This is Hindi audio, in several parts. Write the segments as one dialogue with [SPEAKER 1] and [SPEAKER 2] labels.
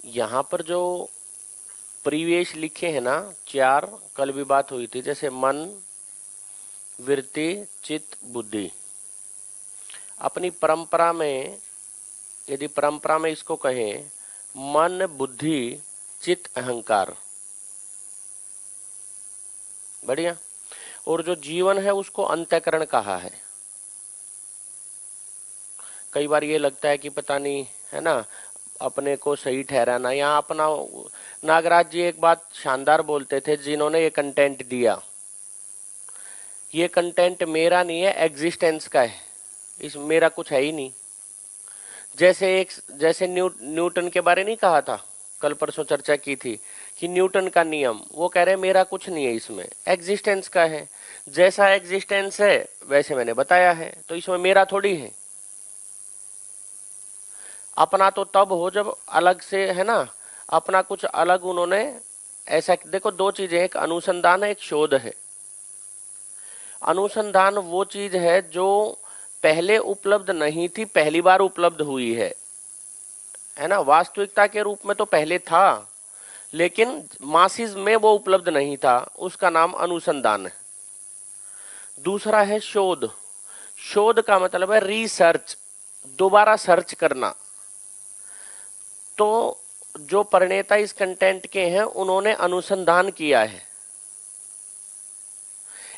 [SPEAKER 1] यहाँ पर जो परिवेश लिखे हैं ना, चार, कल भी बात हुई थी, जैसे मन, वृत्ति, चित्त, बुद्धि। अपनी परंपरा में, यदि परंपरा में इसको कहें, मन, बुद्धि, चित्त, अहंकार। बढ़िया। और जो जीवन है उसको अंतःकरण कहा है। कई बार ये लगता है कि पता नहीं, है ना, अपने को सही ठहराना। यहाँ अपना नागराज जी एक बात शानदार बोलते थे, जिन्होंने ये कंटेंट दिया, ये कंटेंट मेरा नहीं है, एग्जिस्टेंस का है। इस मेरा कुछ है ही नहीं। जैसे न्यूटन के बारे नहीं कहा था, कल परसों चर्चा की थी कि न्यूटन का नियम, वो कह रहे मेरा कुछ नहीं है, इसमें एग्जिस्टेंस का है। जैसा एग्जिस्टेंस है वैसे मैंने बताया है, तो इसमें मेरा थोड़ी है। अपना तो तब हो जब अलग से, है ना, अपना कुछ अलग उन्होंने ऐसा। देखो दो चीजें, एक अनुसंधान है, एक शोध है। अनुसंधान वो चीज है जो पहले उपलब्ध नहीं थी, पहली बार उपलब्ध हुई है ना। वास्तविकता के रूप में तो पहले था, लेकिन मासिस में वो उपलब्ध नहीं था, उसका नाम अनुसंधान है। दूसरा है शोध। शोध का मतलब है रिसर्च, दोबारा सर्च करना। तो जो प्रणेता इस कंटेंट के हैं, उन्होंने अनुसंधान किया है।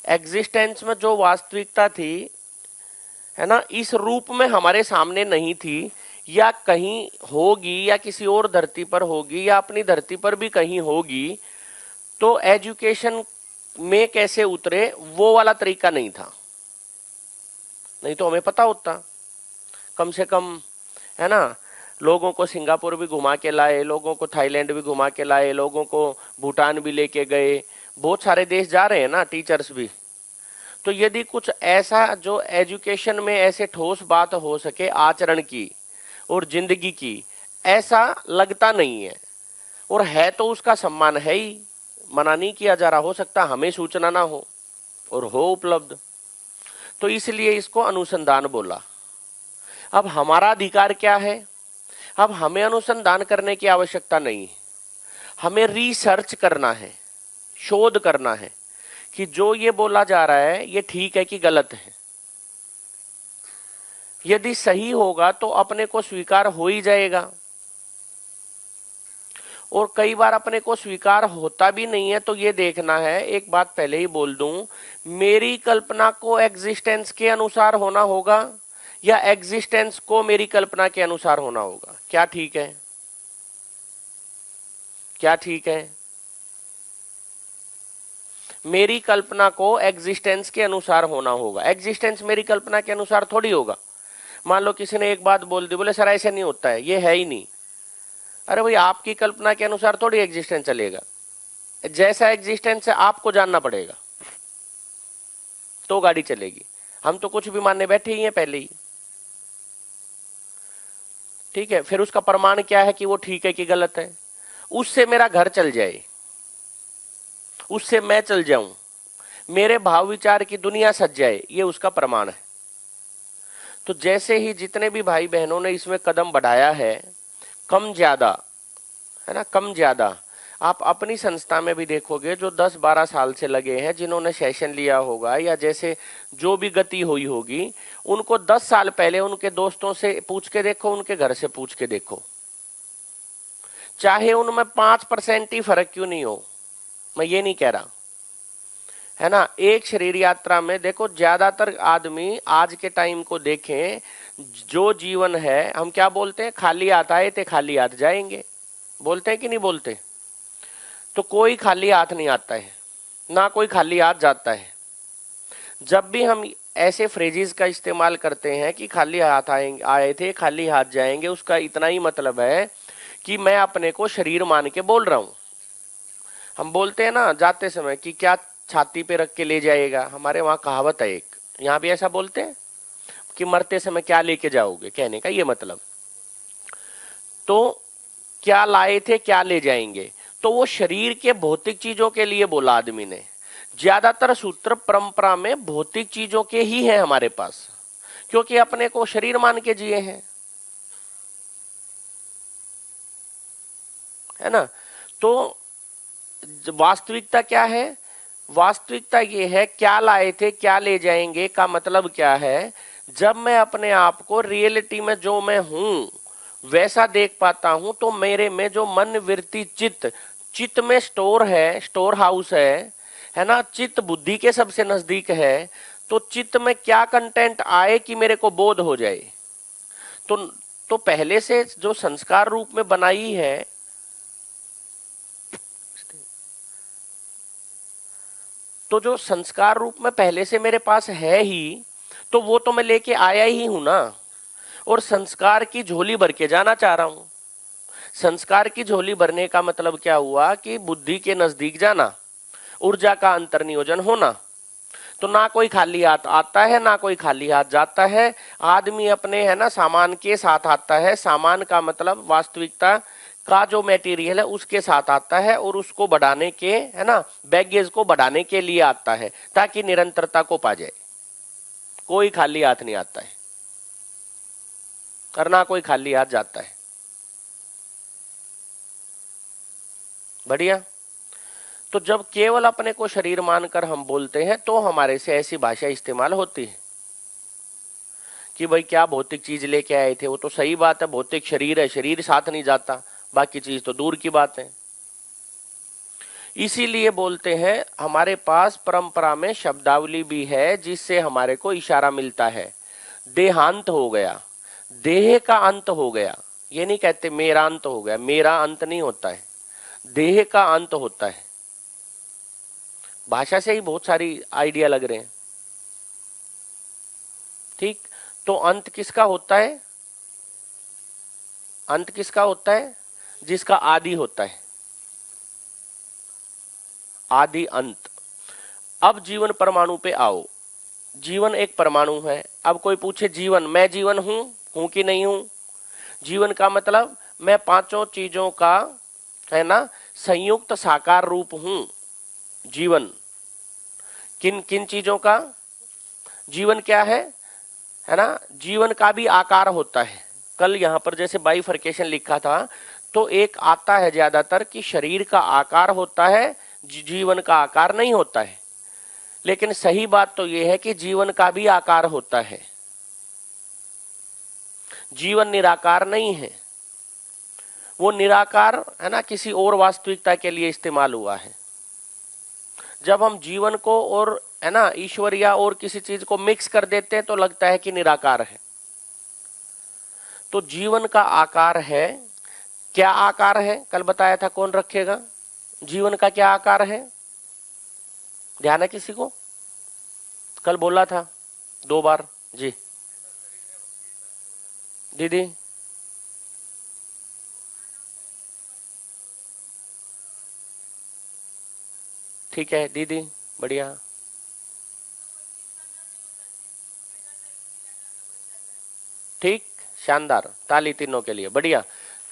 [SPEAKER 1] एग्जिस्टेंस में जो वास्तविकता थी, है ना, इस रूप में हमारे सामने नहीं थी, या कहीं होगी, या किसी और धरती पर होगी, या अपनी धरती पर भी कहीं होगी, तो एजुकेशन में कैसे उतरे वो वाला तरीका नहीं था। नहीं तो हमें पता होता, कम से कम, है ना। लोगों को सिंगापुर भी घुमा के लाए, लोगों को थाईलैंड भी घुमा के लाए, लोगों को भूटान भी लेके गए, बहुत सारे देश जा रहे हैं ना, टीचर्स भी। तो यदि कुछ ऐसा जो एजुकेशन में ऐसे ठोस बात हो सके आचरण की और जिंदगी की, ऐसा लगता नहीं है। और है तो उसका सम्मान है ही, मना नहीं किया जा रहा। हो सकता हमें सूचना ना हो और हो उपलब्ध, तो इसलिए इसको अनुसंधान बोला। अब हमारा अधिकार क्या है? अब हमें अनुसंधान करने की आवश्यकता नहीं है, हमें रिसर्च करना है, शोध करना है कि जो ये बोला जा रहा है ये ठीक है कि गलत है। यदि सही होगा तो अपने को स्वीकार हो ही जाएगा, और कई बार अपने को स्वीकार होता भी नहीं है, तो ये देखना है। एक बात पहले ही बोल दूं, मेरी कल्पना को एग्जिस्टेंस के अनुसार होना होगा, या एग्जिस्टेंस को मेरी कल्पना के अनुसार होना होगा। क्या ठीक है? क्या ठीक है? मेरी कल्पना को एग्जिस्टेंस के अनुसार होना होगा। एग्जिस्टेंस मेरी कल्पना के अनुसार थोड़ी होगा। मान लो किसी ने एक बात बोल दी, बोले सर ऐसे नहीं होता है, ये है ही नहीं। अरे भाई, आपकी कल्पना के अनुसार थोड़ी एग्जिस्टेंस चलेगा। जैसा एग्जिस्टेंस है आपको जानना पड़ेगा, तो गाड़ी चलेगी। हम तो कुछ भी मानने बैठे ही हैं पहले ही। ठीक है, फिर उसका प्रमाण क्या है कि वो ठीक है कि गलत है? उससे मेरा घर चल जाए, उससे मैं चल जाऊं, मेरे भाव विचार की दुनिया सज जाए, ये उसका प्रमाण है। तो जैसे ही जितने भी भाई बहनों ने इसमें कदम बढ़ाया है, कम ज्यादा, है ना, कम ज्यादा, आप अपनी संस्था में भी देखोगे जो 10-12 साल से लगे हैं, जिन्होंने सेशन लिया होगा या जैसे जो भी गति हुई होगी, उनको 10 साल पहले उनके दोस्तों से पूछ के देखो, उनके घर से पूछ के देखो, चाहे उनमें 5% ही फर्क क्यों नहीं हो। मैं ये नहीं कह रहा, है ना। एक शरीर यात्रा में देखो, ज्यादातर आदमी आज के टाइम को देखें, जो जीवन है, हम क्या बोलते हैं, खाली हाथ आए थे खाली हाथ जाएंगे, बोलते हैं कि नहीं बोलते? तो कोई खाली हाथ नहीं आता है, ना कोई खाली हाथ जाता है। जब भी हम ऐसे फ्रेजेस का इस्तेमाल करते हैं कि खाली हाथ आए थे खाली हाथ जाएंगे, उसका इतना ही मतलब है कि मैं अपने को शरीर मान के बोल रहा हूं। हम बोलते हैं ना जाते समय कि क्या छाती पे रख के ले जाएगा, हमारे वहां कहावत है एक, यहां भी ऐसा बोलते हैं कि मरते समय क्या लेके जाओगे, कहने का ये मतलब। तो क्या लाए थे क्या ले जाएंगे, तो वो शरीर के भौतिक चीजों के लिए बोला आदमी ने। ज्यादातर सूत्र परंपरा में भौतिक चीजों के ही है हमारे पास, क्योंकि अपने को शरीर मान के जिए हैं। है ना। तो वास्तविकता क्या है? वास्तविकता ये है, क्या लाए थे क्या ले जाएंगे का मतलब क्या है? जब मैं अपने आप को रियलिटी में जो मैं हूं वैसा देख पाता हूं, तो मेरे में जो मन वृत्ति चित्त, चित्त में स्टोर है, स्टोर हाउस है ना, चित्त बुद्धि के सबसे नजदीक है। तो चित्त में क्या कंटेंट आए कि मेरे को बोध हो जाए। तो तो पहले से जो संस्कार रूप में बनाई है, तो जो संस्कार रूप में पहले से मेरे पास है ही, तो वो तो मैं लेके आया ही हूं ना। और संस्कार की झोली भर के जाना चाह रहा हूं। संस्कार की झोली भरने का मतलब क्या हुआ कि बुद्धि के नजदीक जाना, ऊर्जा का अंतर्नियोजन होना। तो ना कोई खाली हाथ आता है ना कोई खाली हाथ जाता है। आदमी अपने है ना सामान के साथ आता है। सामान का मतलब वास्तविकता का जो मटेरियल है उसके साथ आता है, और उसको बढ़ाने के, है ना, बैगेज को बढ़ाने के लिए आता है, ताकि निरंतरता को पा जाए। कोई खाली हाथ नहीं आता है, करना कोई खाली हाथ जाता है। बढ़िया। तो जब केवल अपने को शरीर मानकर हम बोलते हैं, तो हमारे से ऐसी भाषा इस्तेमाल होती है कि भाई क्या भौतिक चीज लेके आए थे। वो तो सही बात है, भौतिक शरीर है, शरीर साथ नहीं जाता, बाकी चीज तो दूर की बात है। इसीलिए बोलते हैं हमारे पास परंपरा में शब्दावली भी है जिससे हमारे को इशारा मिलता है। देहांत हो गया, देह का अंत हो गया। ये नहीं कहते मेरा अंत हो गया, मेरा अंत नहीं होता है, देह का अंत होता है। भाषा से ही बहुत सारी आइडिया लग रहे हैं। ठीक। तो अंत किसका होता है? अंत किसका होता है? जिसका आदि होता है, आदि अंत। अब जीवन परमाणु पे आओ। जीवन एक परमाणु है। अब कोई पूछे जीवन, मैं जीवन हूं कि नहीं हूं? जीवन का मतलब मैं पांचों चीजों का, है ना, संयुक्त साकार रूप हूं। जीवन किन किन चीजों का? जीवन क्या है ना, जीवन का भी आकार होता है। कल यहां पर जैसे बाइफर्केशन लिखा था, तो एक आता है ज्यादातर कि शरीर का आकार होता है, जीवन का आकार नहीं होता है। लेकिन सही बात तो यह है कि जीवन का भी आकार होता है। जीवन निराकार नहीं है। वो निराकार है ना किसी और वास्तविकता के लिए इस्तेमाल हुआ है। जब हम जीवन को और है ना ईश्वर या और किसी चीज को मिक्स कर देते हैं तो लगता है कि निराकार है। तो जीवन का आकार है। क्या आकार है? कल बताया था, कौन रखेगा? जीवन का क्या आकार है? ध्यान है किसी को? कल बोला था 2 बार जी। दीदी ठीक है, दीदी बढ़िया। ठीक, शानदार, ताली तीनों के लिए, बढ़िया।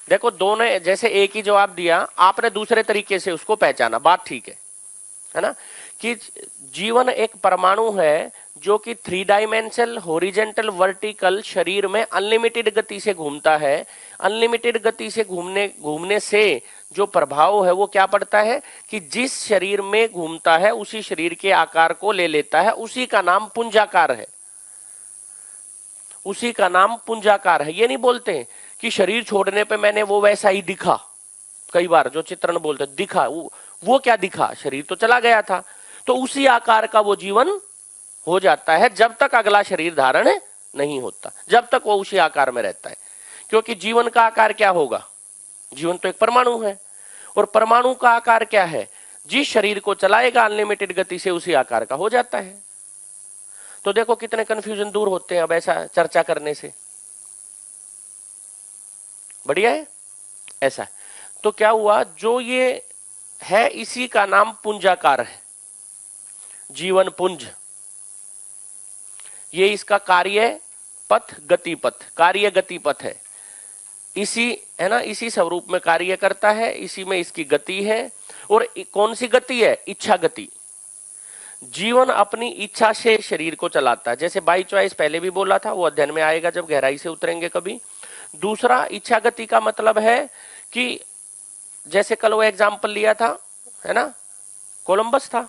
[SPEAKER 1] देखो दोनों जैसे एक ही जवाब दिया, आपने दूसरे तरीके से उसको पहचाना, बात ठीक है ना, कि जीवन एक परमाणु है जो कि 3 डायमेंशनल हॉरिजेंटल वर्टिकल शरीर में अनलिमिटेड गति से घूमता है। अनलिमिटेड गति से घूमने से जो प्रभाव है वो क्या पड़ता है कि जिस शरीर में घूमता है उसी शरीर के आकार को ले लेता है। उसी का नाम पुंजाकार है। उसी का नाम पुंजाकार है। ये नहीं बोलते कि शरीर छोड़ने पे मैंने वो वैसा ही दिखा। कई बार जो चित्रण बोलते दिखा, वो क्या दिखा? शरीर तो चला गया था। तो उसी आकार का वो जीवन हो जाता है जब तक अगला शरीर धारण नहीं होता, जब तक वो उसी आकार में रहता है। क्योंकि जीवन का आकार क्या होगा? जीवन तो एक परमाणु है, और परमाणु का आकार क्या है? जिस शरीर को चलाएगा अनलिमिटेड गति से उसी आकार का हो जाता है। तो देखो कितने कंफ्यूजन दूर होते हैं अब ऐसा चर्चा करने से। बढ़िया है ऐसा। तो क्या हुआ, जो ये है इसी का नाम पुंजाकार है, जीवन पुंज। ये इसका कार्य पथ, गति पथ, कार्य गति पथ है। इसी है ना, इसी स्वरूप में कार्य करता है, इसी में इसकी गति है। और कौन सी गति है? इच्छा गति। जीवन अपनी इच्छा से शरीर को चलाता है। जैसे बाई चॉइस पहले भी बोला था, वो अध्ययन में आएगा जब गहराई से उतरेंगे कभी। दूसरा, इच्छा गति का मतलब है कि जैसे कल वो एग्जाम्पल लिया था, है ना, कोलंबस था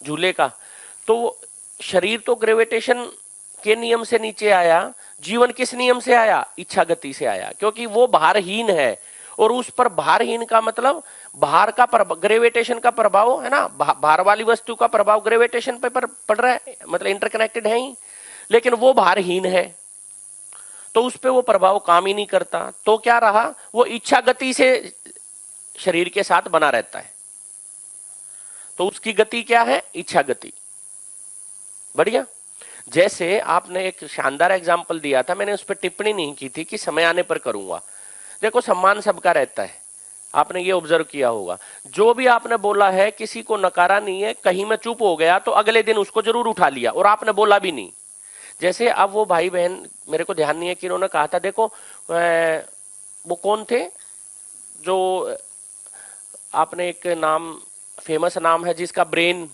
[SPEAKER 1] झूले का, तो शरीर तो ग्रेविटेशन के नियम से नीचे आया, जीवन किस नियम से आया, इच्छा गति से आया, क्योंकि वो भारहीन है। और उस पर भारहीन का मतलब भार का ग्रेविटेशन का प्रभाव है ना, भार वाली वस्तु का प्रभाव ग्रेविटेशन पे पड़ रहा है, मतलब इंटरकनेक्टेड है ही, लेकिन वो भारहीन है तो उस पे वो प्रभाव काम ही नहीं करता। तो क्या रहा, वो इच्छा गति से शरीर के साथ बना रहता है। तो उसकी गति क्या है, इच्छा गति। बढ़िया। जैसे आपने एक शानदार एग्जाम्पल दिया था, मैंने उस पर टिप्पणी नहीं की थी कि समय आने पर करूंगा। देखो सम्मान सबका रहता है, आपने ये ऑब्जर्व किया होगा। जो भी आपने बोला है किसी को नकारा नहीं है, कहीं में चुप हो गया तो अगले दिन उसको जरूर उठा लिया और आपने बोला भी नहीं। जैसे अब वो भाई बहन, मेरे को ध्यान नहीं है कि उन्होंने कहा था, देखो वो कौन थे जो, आपने एक नाम, फेमस नाम है जिसका ब्रेन,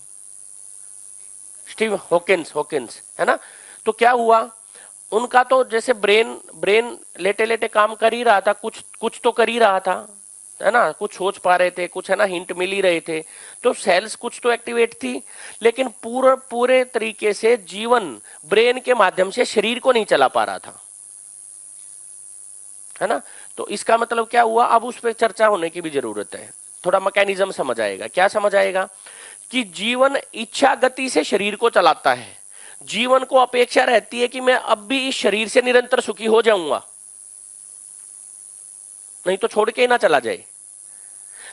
[SPEAKER 1] स्टीव हॉकिंस, हॉकिंस है ना। तो क्या हुआ, उनका तो जैसे ब्रेन लेटे लेटे काम कर ही रहा था, कुछ तो कर ही रहा था, है ना, कुछ सोच पा रहे थे, कुछ है ना हिंट मिल ही रहे थे, तो सेल्स कुछ तो एक्टिवेट थी, लेकिन पूरे तरीके से जीवन ब्रेन के माध्यम से शरीर को नहीं चला पा रहा था, है ना। तो इसका मतलब क्या हुआ, अब उस पर चर्चा होने की भी जरूरत है, थोड़ा मैकेनिज्म समझ आएगा। क्या समझ आएगा कि जीवन इच्छा गति से शरीर को चलाता है। जीवन को अपेक्षा रहती है कि मैं अब भी इस शरीर से निरंतर सुखी हो जाऊंगा, नहीं तो छोड़ के ही ना चला जाए।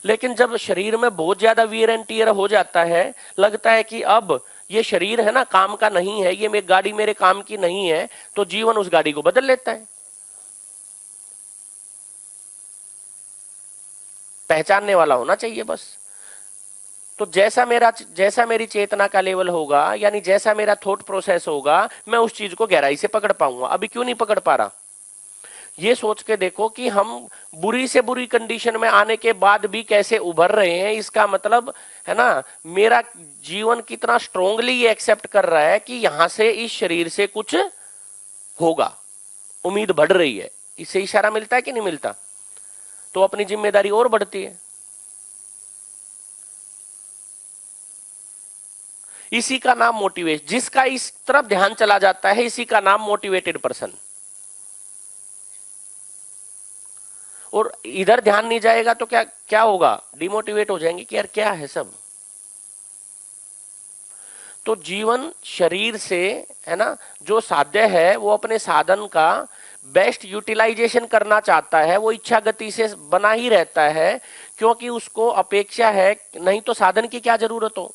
[SPEAKER 1] लेकिन जब शरीर में बहुत ज्यादा वियर एंड टियर हो जाता है, लगता है कि अब ये शरीर है ना काम का नहीं है, ये मेरी गाड़ी मेरे काम की नहीं है, तो जीवन उस गाड़ी को बदल लेता है। पहचानने वाला होना चाहिए बस। तो जैसा मेरी चेतना का लेवल होगा, यानी जैसा मेरा थॉट प्रोसेस होगा, मैं उस चीज को गहराई से पकड़ पाऊंगा। अभी क्यों नहीं पकड़ पा रहा, ये सोच के देखो कि हम बुरी से बुरी कंडीशन में आने के बाद भी कैसे उभर रहे हैं। इसका मतलब है ना, मेरा जीवन कितना स्ट्रोंगली ये एक्सेप्ट कर रहा है कि यहां से इस शरीर से कुछ होगा, उम्मीद बढ़ रही है। इससे इशारा मिलता है कि नहीं मिलता, तो अपनी जिम्मेदारी और बढ़ती है। इसी का नाम मोटिवेट, जिसका इस तरफ ध्यान चला जाता है, इसी का नाम मोटिवेटेड पर्सन। और इधर ध्यान नहीं जाएगा तो क्या क्या होगा, डिमोटिवेट हो जाएंगे कि यार क्या है सब। तो जीवन शरीर से है ना जो साध्य है, वो अपने साधन का बेस्ट यूटिलाइजेशन करना चाहता है, वो इच्छा गति से बना ही रहता है, क्योंकि उसको अपेक्षा है, नहीं तो साधन की क्या जरूरत हो।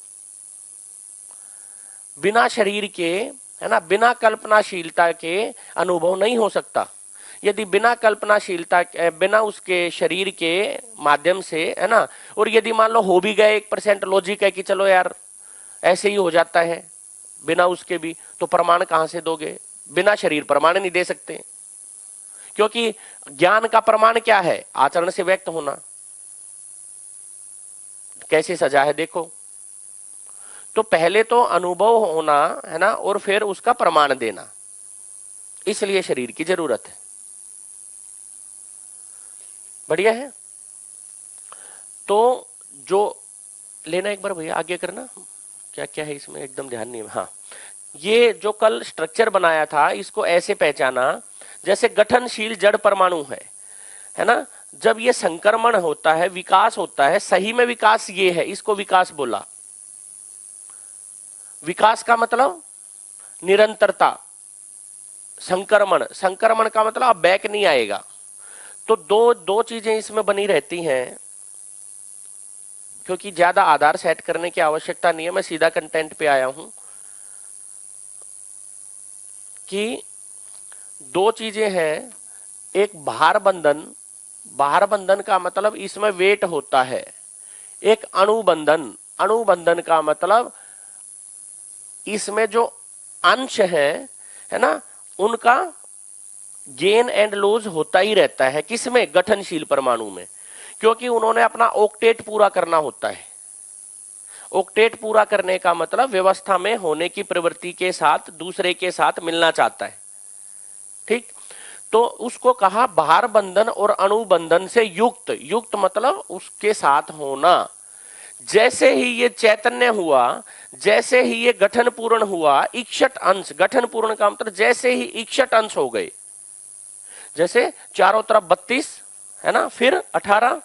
[SPEAKER 1] बिना शरीर के, है ना, बिना कल्पनाशीलता के अनुभव नहीं हो सकता। यदि बिना कल्पनाशीलता, बिना उसके शरीर के माध्यम से, है ना, और यदि मान लो हो भी गए, 1% लॉजिक है कि चलो यार ऐसे ही हो जाता है बिना उसके भी, तो प्रमाण कहां से दोगे। बिना शरीर प्रमाण नहीं दे सकते, क्योंकि ज्ञान का प्रमाण क्या है, आचरण से व्यक्त होना। कैसे सजा है देखो, तो पहले तो अनुभव होना, है ना, और फिर उसका प्रमाण देना, इसलिए शरीर की जरूरत है। बढ़िया है। तो जो लेना, एक बार भैया आगे करना, क्या क्या है इसमें एकदम ध्यान नहीं है। हाँ, ये जो कल स्ट्रक्चर बनाया था, इसको ऐसे पहचाना जैसे गठनशील जड़ परमाणु है ना। जब ये संक्रमण होता है, विकास होता है, सही में विकास ये है, इसको विकास बोला। विकास का मतलब निरंतरता, संक्रमण का मतलब अब बैक नहीं आएगा। तो दो चीजें इसमें बनी रहती हैं, क्योंकि ज्यादा आधार सेट करने की आवश्यकता नहीं है, मैं सीधा कंटेंट पे आया हूं कि दो चीजें हैं। एक भार बंधन का मतलब इसमें वेट होता है। एक अणुबंधन का मतलब इसमें जो अंश है ना, उनका गेन एंड लॉस होता ही रहता है। किसमें, गठनशील परमाणु में, क्योंकि उन्होंने अपना ऑक्टेट पूरा करना होता है। ऑक्टेट पूरा करने का मतलब व्यवस्था में होने की प्रवृत्ति के साथ दूसरे के साथ मिलना चाहता है। ठीक, तो उसको कहा भार बंधन और अणु बंधन से युक्त। युक्त मतलब उसके साथ होना। जैसे ही ये चैतन्य हुआ, जैसे ही ये गठन पूर्ण हुआ, इक्षट अंश, गठन पूर्ण का मतलब जैसे ही इक्षट अंश हो गए, जैसे चारों तरफ 32 है ना, फिर 18,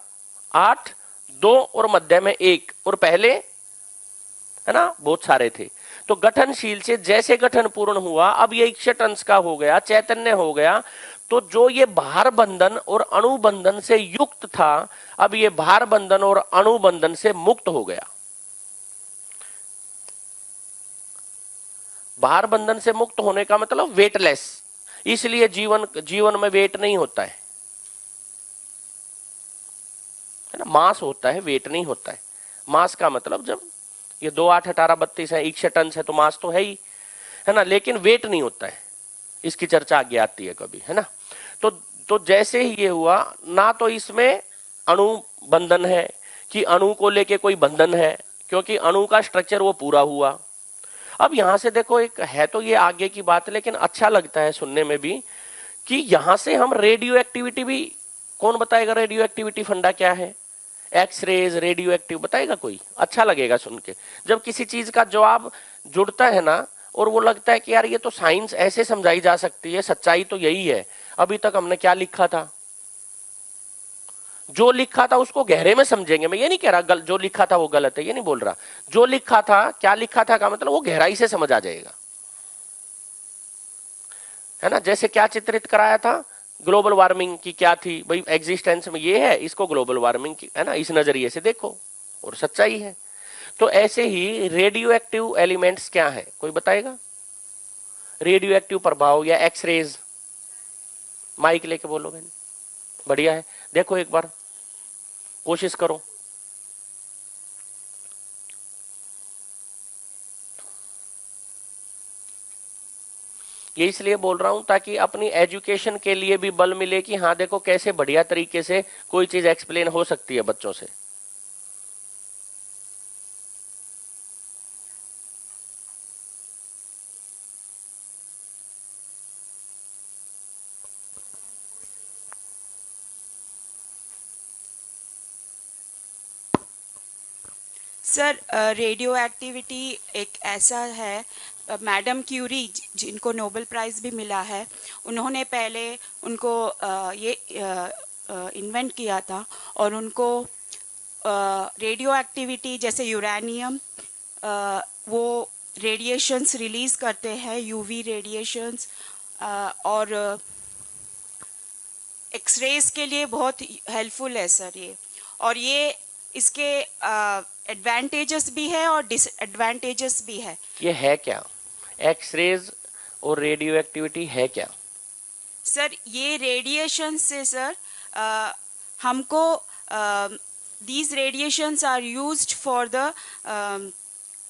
[SPEAKER 1] 8, 2 और मध्य में 1, और पहले है ना बहुत सारे थे। तो गठनशील से जैसे गठन पूर्ण हुआ, अब ये इक्षट अंश का हो गया, चैतन्य हो गया। तो जो ये भार बंधन और अणु बंधन से युक्त था, अब ये भार बंधन और अणु बंधन से मुक्त हो गया। भार बंधन से मुक्त होने का मतलब वेटलेस। इसलिए जीवन में वेट नहीं होता है ना, मास होता है, वेट नहीं होता है। मास का मतलब जब ये 2, 8, 18, 32 है, इक्षट अंश है, तो मास तो है ही, है ना, लेकिन वेट नहीं होता है। इसकी चर्चा आगे आती है कभी, है ना। तो जैसे ही ये हुआ ना, तो इसमें अणु बंधन है कि अणु को लेके कोई बंधन है, क्योंकि अणु का स्ट्रक्चर वो पूरा हुआ। अब यहां से देखो, एक है तो ये आगे की बात, लेकिन अच्छा लगता है सुनने में भी कि यहां से हम रेडियो एक्टिविटी भी, कौन बताएगा रेडियो एक्टिविटी फंडा क्या है? एक्स रेज, रेडियो एक्टिव, बताएगा कोई? अच्छा लगेगा सुन के। जब किसी चीज का जवाब जुड़ता है ना, और वो लगता है कि यार ये तो साइंस ऐसे समझाई जा सकती है, सच्चाई तो यही है। अभी तक हमने क्या लिखा था, जो लिखा था उसको गहरे में समझेंगे। मैं ये नहीं कह रहा जो लिखा था वो गलत है, ये नहीं बोल रहा। जो लिखा था, क्या लिखा था का मतलब वो गहराई से समझ आ जाएगा, है ना। जैसे क्या चित्रित कराया था, ग्लोबल वार्मिंग की क्या थी भाई, एग्जिस्टेंस में ये है, इसको ग्लोबल वार्मिंग की, है ना, इस नजरिए से देखो, और सच्चाई है। तो ऐसे ही रेडियो एक्टिव एलिमेंट्स क्या है, कोई बताएगा? रेडियो एक्टिव प्रभाव या एक्सरेज, माइक लेके बोलो बहन, बढ़िया है। देखो एक बार कोशिश करो। ये इसलिए बोल रहा हूं ताकि अपनी एजुकेशन के लिए भी बल मिले कि हाँ देखो कैसे बढ़िया तरीके से कोई चीज एक्सप्लेन हो सकती है बच्चों से।
[SPEAKER 2] सर रेडियो एक्टिविटी एक ऐसा है, मैडम क्यूरी जिनको नोबेल प्राइज़ भी मिला है, उन्होंने पहले उनको ये इन्वेंट किया था, और उनको रेडियो एक्टिविटी जैसे यूरेनियम, वो रेडिएशंस रिलीज़ करते हैं, यूवी रेडिएशंस, और एक्सरेज के लिए बहुत हेल्पफुल है सर ये। और ये इसके एडवांटेजेस भी है और डिसएडवांटेजेस भी है।
[SPEAKER 1] ये है क्या, एक्सरेज और रेडियो एक्टिविटी है क्या?
[SPEAKER 2] सर ये रेडिएशन से सर हमको these radiations are used for the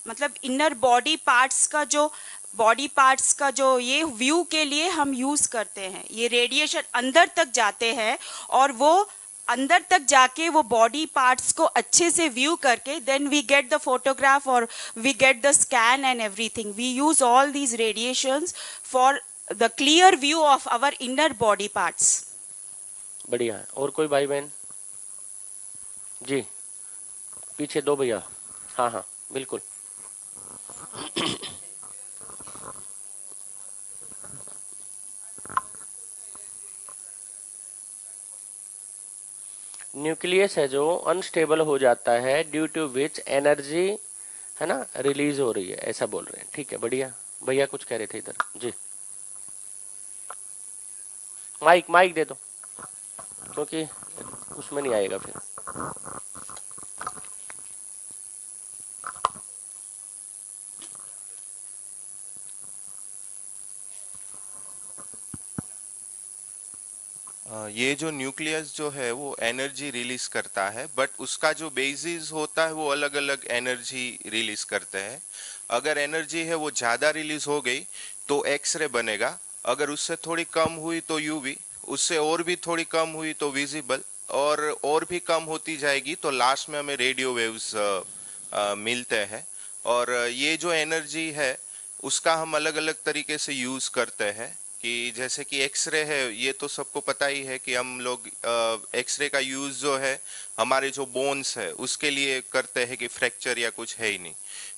[SPEAKER 2] मतलब इनर बॉडी पार्ट्स का जो ये व्यू के लिए हम यूज करते हैं। ये रेडिएशन अंदर तक जाते हैं, और वो अंदर तक जाके वो बॉडी पार्ट्स को अच्छे से व्यू करके then we get the photograph और we get the scan and everything. We use all these radiations for the clear view of our inner body parts.
[SPEAKER 1] बढ़िया है। और कोई भाई बहन? जी पीछे दो भैया। हाँ हाँ बिल्कुल। न्यूक्लियस है जो अनस्टेबल हो जाता है, ड्यू टू विच एनर्जी, है ना, रिलीज हो रही है, ऐसा बोल रहे हैं। ठीक है बढ़िया। भैया कुछ कह रहे थे इधर जी। माइक माइक दे दो, क्योंकि उसमें नहीं आएगा फिर।
[SPEAKER 3] ये जो न्यूक्लियस जो है वो एनर्जी रिलीज करता है, बट उसका जो बेसिस होता है वो अलग अलग एनर्जी रिलीज करते हैं। अगर एनर्जी है वो ज़्यादा रिलीज हो गई तो एक्सरे बनेगा, अगर उससे थोड़ी कम हुई तो यूवी, उससे और भी थोड़ी कम हुई तो विजिबल, और भी कम होती जाएगी तो लास्ट में हमें रेडियो वेव्स मिलते हैं। और ये जो एनर्जी है उसका हम अलग अलग तरीके से यूज़ करते हैं। कि जैसे कि एक्सरे है, ये तो सबको पता ही है कि हम लोग एक्सरे का यूज जो है हमारे जो बोन्स है उसके लिए करते हैं कि फ्रैक्चर या कुछ है ही नहीं।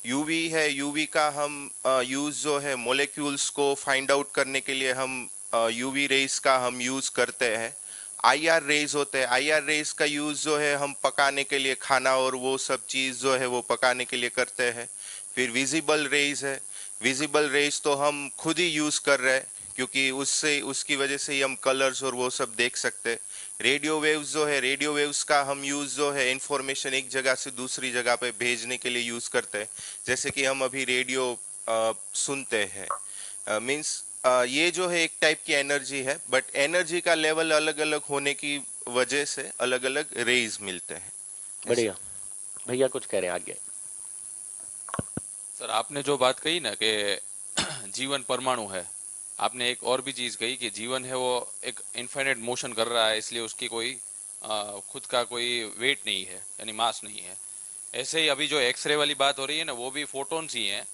[SPEAKER 3] यूवी है, यूवी का हम यूज जो है मोलेक्यूल्स को फाइंड आउट करने के लिए हम यूवी रेज का हम यूज करते हैं। आईआर रेज होते हैं, आईआर रेज का यूज जो है हम पकाने के लिए खाना और वो सब चीज जो है वो पकाने के लिए करते हैं। फिर विजिबल रेज है, विजिबल रेज तो हम खुद ही यूज कर रहे हैं क्योंकि उससे उसकी वजह से ही हम कलर्स और वो सब देख सकते हैं। रेडियो वेव्स जो है, रेडियो वेव्स का हम यूज जो है इंफॉर्मेशन एक जगह से दूसरी जगह पे भेजने के लिए यूज करते हैं। जैसे कि हम अभी रेडियो सुनते हैं, मींस ये जो है एक टाइप की एनर्जी है, बट एनर्जी का लेवल अलग अलग होने की वजह से अलग अलग रेज मिलते हैं।
[SPEAKER 1] बढ़िया। भैया कुछ कह रहे हैं आगे।
[SPEAKER 4] सर आपने जो बात कही ना कि जीवन परमाणु है, आपने एक और भी चीज कही कि जीवन है वो एक इनफाइनाइट मोशन कर रहा है, इसलिए उसकी कोई खुद का कोई वेट नहीं है, यानी मास नहीं है। ऐसे ही अभी जो एक्सरे वाली बात हो रही है ना, वो भी फोटोन्स ही हैं,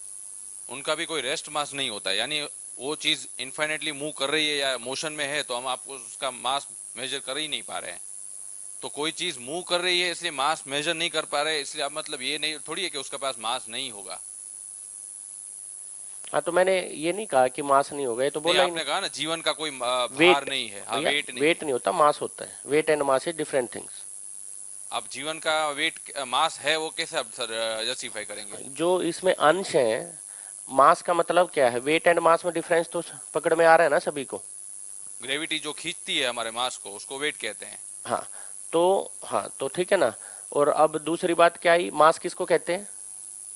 [SPEAKER 4] उनका भी कोई रेस्ट मास नहीं होता है। यानी वो चीज इनफाइनाइटली मूव कर रही है या मोशन में है तो हम आपको उसका मास मेजर कर ही नहीं पा रहे हैं। तो कोई चीज मूव कर रही है इसलिए मास मेजर नहीं कर पा रहे, इसलिए अब मतलब ये नहीं थोड़ी है कि उसके पास मास नहीं होगा।
[SPEAKER 1] हाँ, तो मैंने ये नहीं कहा कि मास नहीं होगा, ये तो बोला ही
[SPEAKER 4] आपने कहा ना जीवन का कोई
[SPEAKER 1] वेट
[SPEAKER 4] भार नहीं है। हाँ,
[SPEAKER 1] भैया,
[SPEAKER 4] वेट नहीं
[SPEAKER 1] वेट
[SPEAKER 4] है।
[SPEAKER 1] नहीं होता, मास होता है। Weight and mass is different things.
[SPEAKER 4] अब जीवन का वेट मास है वो कैसे आप सर जस्टिफाई करेंगे?
[SPEAKER 1] जो इसमें अंश है, मास का मतलब क्या है? वेट एंड मास में डिफरेंस तो पकड़ में आ रहा है ना सभी को।
[SPEAKER 4] ग्रेविटी जो खींचती है हमारे मास को, उसको वेट कहते हैं।
[SPEAKER 1] हाँ तो ठीक है ना। और अब दूसरी बात क्या आई, मास किसको कहते हैं?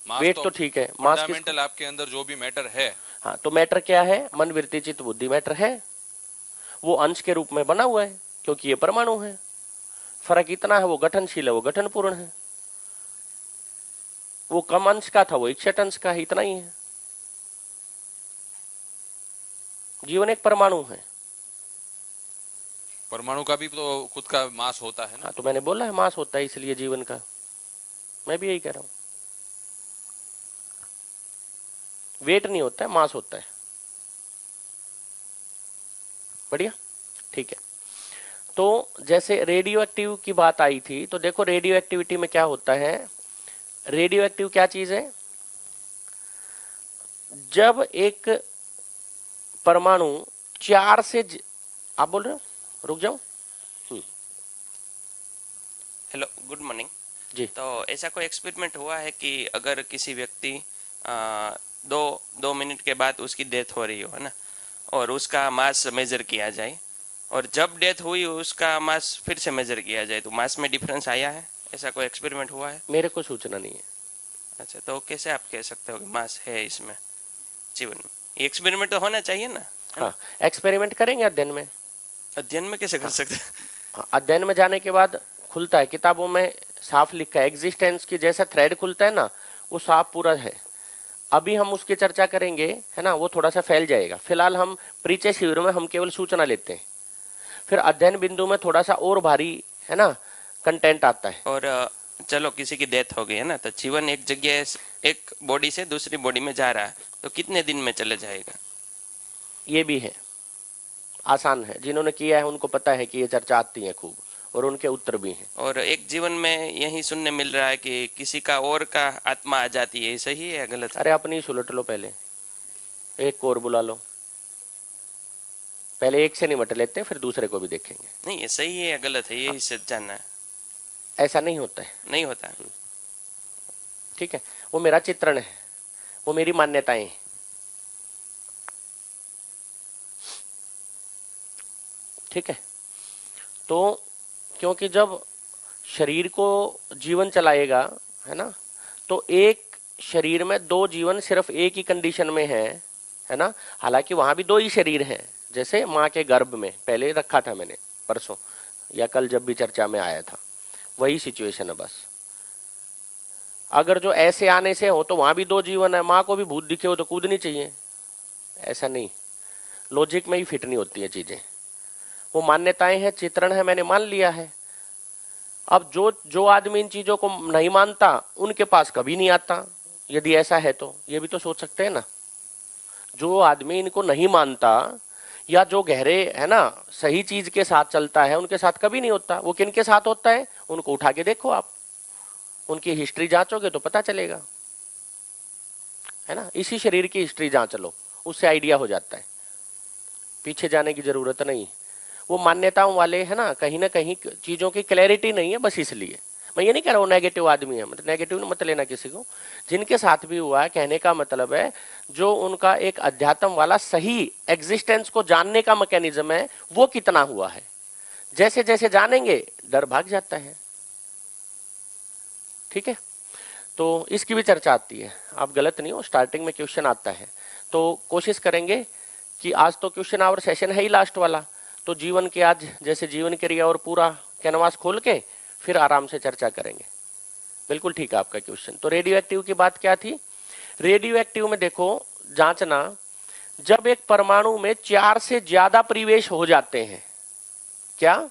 [SPEAKER 4] मास
[SPEAKER 1] वेट तो ठीक है, मास किसको?
[SPEAKER 4] फंडामेंटल आपके अंदर जो भी मैटर है।
[SPEAKER 1] हाँ, तो मैटर क्या है? मन वृत्ति चित्त बुद्धि मैटर है, वो अंश के रूप में बना हुआ है क्योंकि ये परमाणु है। फर्क इतना है, वो गठनशील है, वो गठनपूर्ण है। वो कम अंश का था, वो 61 अंश का है, इतना ही है। जीवन एक परमाणु है।
[SPEAKER 4] परमाणु का भी तो खुद का मास होता है ना।
[SPEAKER 1] हाँ, तो मैंने बोला है मास होता है, इसलिए जीवन का। मैं भी यही कह रहा हूं, वेट नहीं होता है, मास होता है। बढ़िया, ठीक है। तो जैसे रेडियो एक्टिव की बात आई थी, तो देखो रेडियो एक्टिविटी में क्या होता है। रेडियो एक्टिव क्या चीज है? जब एक परमाणु चार से आप बोल रहे हो? रुक जाओ।
[SPEAKER 5] हेलो, गुड मॉर्निंग
[SPEAKER 1] जी।
[SPEAKER 5] तो ऐसा कोई एक्सपेरिमेंट हुआ है कि अगर किसी व्यक्ति दो मिनट के बाद उसकी डेथ हो रही हो, है ना, और उसका मास मेजर किया जाए, और जब डेथ हुई उसका मास फिर से मेजर किया जाए, तो मास में डिफरेंस आया है? ऐसा कोई एक्सपेरिमेंट हुआ है?
[SPEAKER 1] मेरे को सूचना नहीं है।
[SPEAKER 5] अच्छा, तो कैसे आप कह सकते हो कि मास है इसमें जीवन में? ये एक्सपेरिमेंट तो होना चाहिए ना, है ना?
[SPEAKER 1] हाँ, एक्सपेरिमेंट करेंगे अध्ययन में।
[SPEAKER 5] अध्ययन में कैसे कर सकते हैं?
[SPEAKER 1] हाँ, अध्ययन में जाने के बाद खुलता है, किताबों में साफ लिखा है। एग्जिस्टेंस की जैसा थ्रेड खुलता है ना, वो साफ पूरा है। अभी हम उसकी चर्चा करेंगे, है ना, वो थोड़ा सा फैल जाएगा। फिलहाल हम परिचय शिविर में हम केवल सूचना लेते हैं, फिर अध्ययन बिंदु में थोड़ा सा और भारी, है ना, कंटेंट आता है।
[SPEAKER 5] और चलो किसी की डेथ हो गई है ना, तो जीवन एक जगह एक बॉडी से दूसरी बॉडी में जा रहा है, तो कितने दिन में चले जाएगा?
[SPEAKER 1] ये भी है, आसान है। जिन्होंने किया है उनको पता है कि ये चर्चा आती है खूब, और उनके उत्तर भी हैं।
[SPEAKER 5] और एक जीवन में यही सुनने मिल रहा है कि किसी का और का आत्मा आ जाती है, सही है या गलत है?
[SPEAKER 1] अरे अपनी सुलट लो, पहले एक को और बुला लो। पहले एक से निपट लेते हैं, फिर दूसरे को भी देखेंगे।
[SPEAKER 5] नहीं, ये सही है या गलत है, यही से जानना है।
[SPEAKER 1] ऐसा नहीं होता है,
[SPEAKER 5] नहीं होता है।
[SPEAKER 1] ठीक है। वो मेरा चित्रण है, वो मेरी मान्यताएं हैं। ठीक है। तो क्योंकि जब शरीर को जीवन चलाएगा, है ना, तो एक शरीर में दो जीवन सिर्फ एक ही कंडीशन में है ना। हालांकि वहां भी दो ही शरीर हैं, जैसे माँ के गर्भ में पहले रखा था मैंने परसों या कल जब भी चर्चा में आया था, वही सिचुएशन है बस। अगर जो ऐसे आने से हो तो वहां भी दो जीवन है। माँ को भी भूत दिखे हो तो कूदनी चाहिए, ऐसा नहीं, लॉजिक में ही फिट नहीं होती है चीजें। वो मान्यताएं हैं, चित्रण है, मैंने मान लिया है। अब जो आदमी इन चीजों को नहीं मानता, उनके पास कभी नहीं आता। यदि ऐसा है तो ये भी तो सोच सकते हैं ना। जो आदमी इनको नहीं मानता या जो गहरे है ना सही चीज के साथ चलता है उनके साथ कभी नहीं होता। वो किन के साथ होता है, उनको उठा के देखो आप, उनकी हिस्ट्री जांचोगे तो पता चलेगा, है ना। इसी शरीर की हिस्ट्री जांच लो, उससे आइडिया हो जाता है, पीछे जाने की जरूरत नहीं। वो मान्यताओं वाले है ना कहीं चीजों की क्लैरिटी नहीं है, बस इसलिए। मैं ये नहीं कह रहा हूँ नेगेटिव आदमी है, मतलब नेगेटिव मत लेना किसी को। जिनके साथ भी हुआ है, कहने का मतलब है जो उनका एक अध्यात्म वाला सही एग्जिस्टेंस को जानने का मैकेनिज्म है वो कितना हुआ है। जैसे जैसे जानेंगे डर भाग जाता है, ठीक है। तो इसकी भी चर्चा आती है, आप गलत नहीं हो, स्टार्टिंग में क्वेश्चन आता है तो कोशिश करेंगे कि आज तो क्वेश्चन आवर सेशन है ही लास्ट वाला, तो जीवन के आज जैसे जीवन क्रिया और पूरा कैनवास खोल के फिर आराम से चर्चा करेंगे। बिल्कुल ठीक है आपका क्वेश्चन। तो रेडियो एक्टिव की बात क्या थी? रेडियो एक्टिव में देखो जांचना, जब एक परमाणु में 4 से ज्यादा परिवेश हो जाते हैं, क्या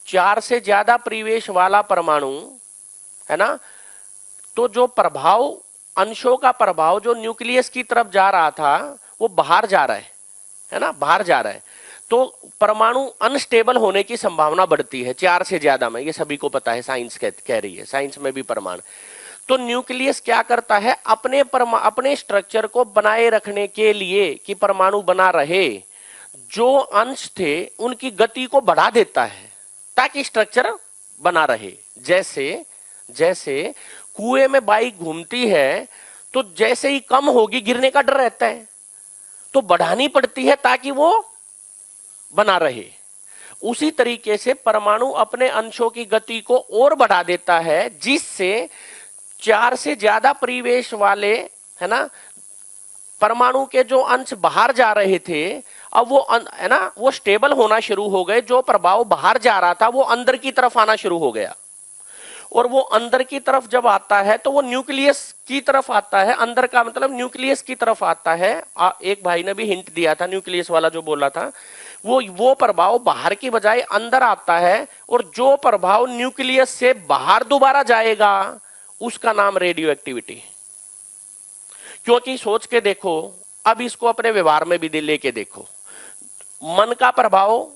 [SPEAKER 1] 4 से ज्यादा परिवेश वाला परमाणु है ना, तो जो प्रभाव अंशों का प्रभाव जो न्यूक्लियस की तरफ जा रहा था वो बाहर जा रहा है ना, बाहर जा रहा है। तो परमाणु अनस्टेबल होने की संभावना बढ़ती है 4 से ज्यादा में, ये सभी को पता है, साइंस कह रही है, साइंस में भी प्रमाण। तो न्यूक्लियस क्या करता है, अपने स्ट्रक्चर को बनाए रखने के लिए कि परमाणु बना रहे, जो अंश थे उनकी गति को बढ़ा देता है ताकि स्ट्रक्चर बना रहे। जैसे कुएं में बाइक घूमती है तो जैसे ही कम होगी गिरने का डर रहता है, तो बढ़ानी पड़ती है ताकि वो बना रहे। उसी तरीके से परमाणु अपने अंशों की गति को और बढ़ा देता है, जिससे 4 से ज्यादा परिवेश वाले है ना परमाणु के जो अंश बाहर जा रहे थे, अब वो है ना वो स्टेबल होना शुरू हो गए। जो प्रभाव बाहर जा रहा था वो अंदर की तरफ आना शुरू हो गया, और वो अंदर की तरफ जब आता है तो वो न्यूक्लियस की तरफ आता है। अंदर का मतलब न्यूक्लियस की तरफ आता है। एक भाई ने भी हिंट दिया था, न्यूक्लियस वाला जो बोला था, वो प्रभाव बाहर की बजाय अंदर आता है, और जो प्रभाव न्यूक्लियस से बाहर दोबारा जाएगा उसका नाम रेडियो एक्टिविटी। क्योंकि सोच के देखो, अब इसको अपने व्यवहार में भी लेके देखो, मन का प्रभाव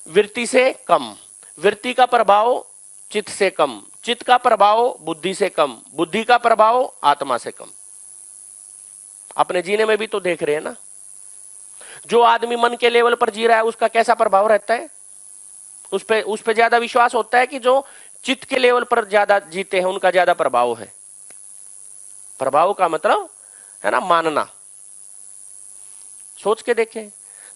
[SPEAKER 1] वृत्ति से कम, वृत्ति का प्रभाव चित्त से कम, चित्त का प्रभाव बुद्धि से कम, बुद्धि का प्रभाव आत्मा से कम। अपने जीने में भी तो देख रहे हैं ना, जो आदमी मन के लेवल पर जी रहा है उसका कैसा प्रभाव रहता है, उस पे ज्यादा विश्वास होता है कि जो चित्त के लेवल पर ज्यादा जीते हैं उनका ज्यादा प्रभाव है। प्रभाव का मतलब है ना मानना। सोच के देखें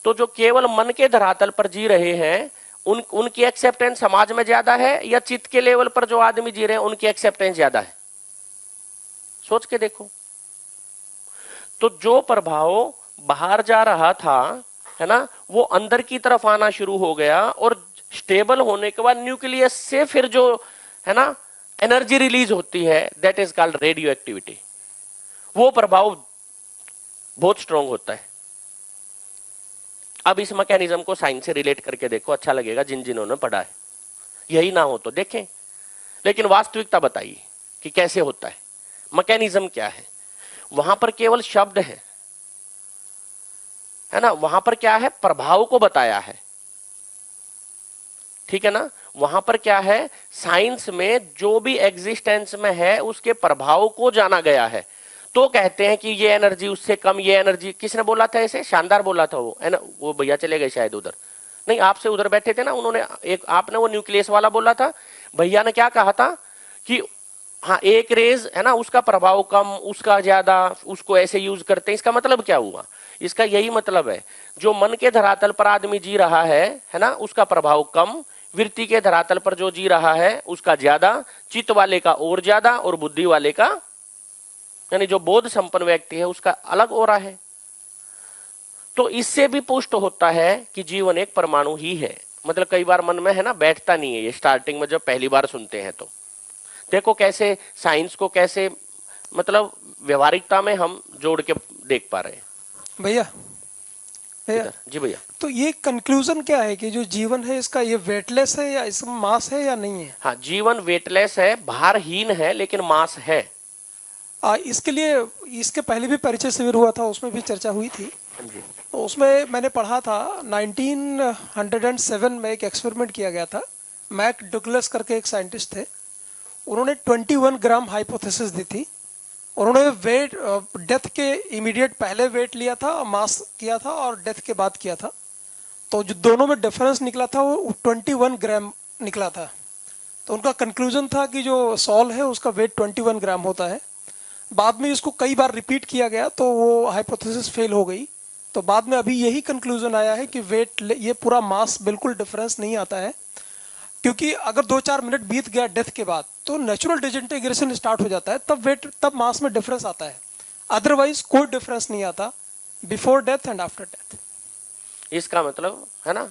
[SPEAKER 1] तो जो केवल मन के धरातल पर जी रहे हैं उनकी एक्सेप्टेंस समाज में ज्यादा है, या चित्त के लेवल पर जो आदमी जी रहे हैं उनकी एक्सेप्टेंस ज्यादा है? सोच के देखो। तो जो प्रभाव बाहर जा रहा था है ना, वो अंदर की तरफ आना शुरू हो गया, और स्टेबल होने के बाद न्यूक्लियस से फिर जो है ना एनर्जी रिलीज होती है, that is called radio activity. वो प्रभाव बहुत स्ट्रांग होता है। अब इस मैकेनिज्म को साइंस से रिलेट करके देखो, अच्छा लगेगा जिन्होंने पढ़ा है। यही ना हो तो देखें, लेकिन वास्तविकता बताइए कि कैसे होता है, मैकेनिज्म क्या है। वहां पर केवल शब्द है ना, वहां पर क्या है, प्रभाव को बताया है, ठीक है ना। वहां पर क्या है, साइंस में जो भी एग्जिस्टेंस में है उसके प्रभाव को जाना गया है। तो कहते हैं कि ये एनर्जी उससे कम, ये एनर्जी, किसने बोला था ऐसे, शानदार बोला था वो, है ना। वो भैया चले गए शायद उधर, नहीं आपसे उधर बैठे थे ना, उन्होंने आपने वो न्यूक्लियस वाला बोला था। भैया ने क्या कहा था कि हाँ एक रेज है ना उसका प्रभाव कम, उसका ज्यादा, उसको ऐसे यूज करते हैं। इसका मतलब क्या हुआ, इसका यही मतलब है जो मन के धरातल पर आदमी जी रहा है ना, उसका प्रभाव कम, वृत्ति के धरातल पर जो जी रहा है उसका ज्यादा, चित्त वाले का और ज्यादा, और बुद्धि वाले का यानी जो बोध संपन्न व्यक्ति है उसका अलग हो रहा है। तो इससे भी पुष्ट होता है कि जीवन एक परमाणु ही है। मतलब कई बार मन में है ना बैठता नहीं है ये, स्टार्टिंग में जब पहली बार सुनते हैं तो देखो कैसे साइंस को कैसे मतलब व्यवहारिकता में हम जोड़ के देख पा रहे हैं।
[SPEAKER 6] भैया
[SPEAKER 1] जी भैया,
[SPEAKER 6] तो ये कंक्लूजन क्या है कि जो जीवन है इसका ये वेटलेस है या इसमें मास है या नहीं है?
[SPEAKER 1] हाँ जीवन वेटलेस है, भारहीन है, लेकिन मास है।
[SPEAKER 6] इसके लिए इसके पहले भी परिचय शिविर हुआ था, उसमें भी चर्चा हुई थी।
[SPEAKER 1] जी
[SPEAKER 6] तो उसमें मैंने पढ़ा था 1907 में एक एक्सपेरिमेंट किया गया था। मैक डुगलस करके एक साइंटिस्ट थे, उन्होंने 21 ग्राम हाइपोथेसिस दी थी। उन्होंने वेट डेथ के इमीडिएट पहले वेट लिया था, मास किया था, और डेथ के बाद किया था। तो जो दोनों में डिफरेंस निकला था वो 21 ग्राम निकला था। तो उनका कंक्लूजन था कि जो सॉल है उसका वेट 21 ग्राम होता है। बाद में इसको कई बार रिपीट किया गया तो वो हाइपोथेसिस फेल हो गई। तो बाद में अभी यही कंक्लूजन आया है कि वेट, ये पूरा मास बिल्कुल डिफरेंस नहीं आता है, क्योंकि अगर 2-4 मिनट बीत गया डेथ के बाद तो नेचुरल डिसइंटीग्रेशन स्टार्ट हो जाता है, तब मास में डिफरेंस आता है। अदरवाइज कोई डिफरेंस नहीं आता before death and after death.
[SPEAKER 1] इसका मतलब है ना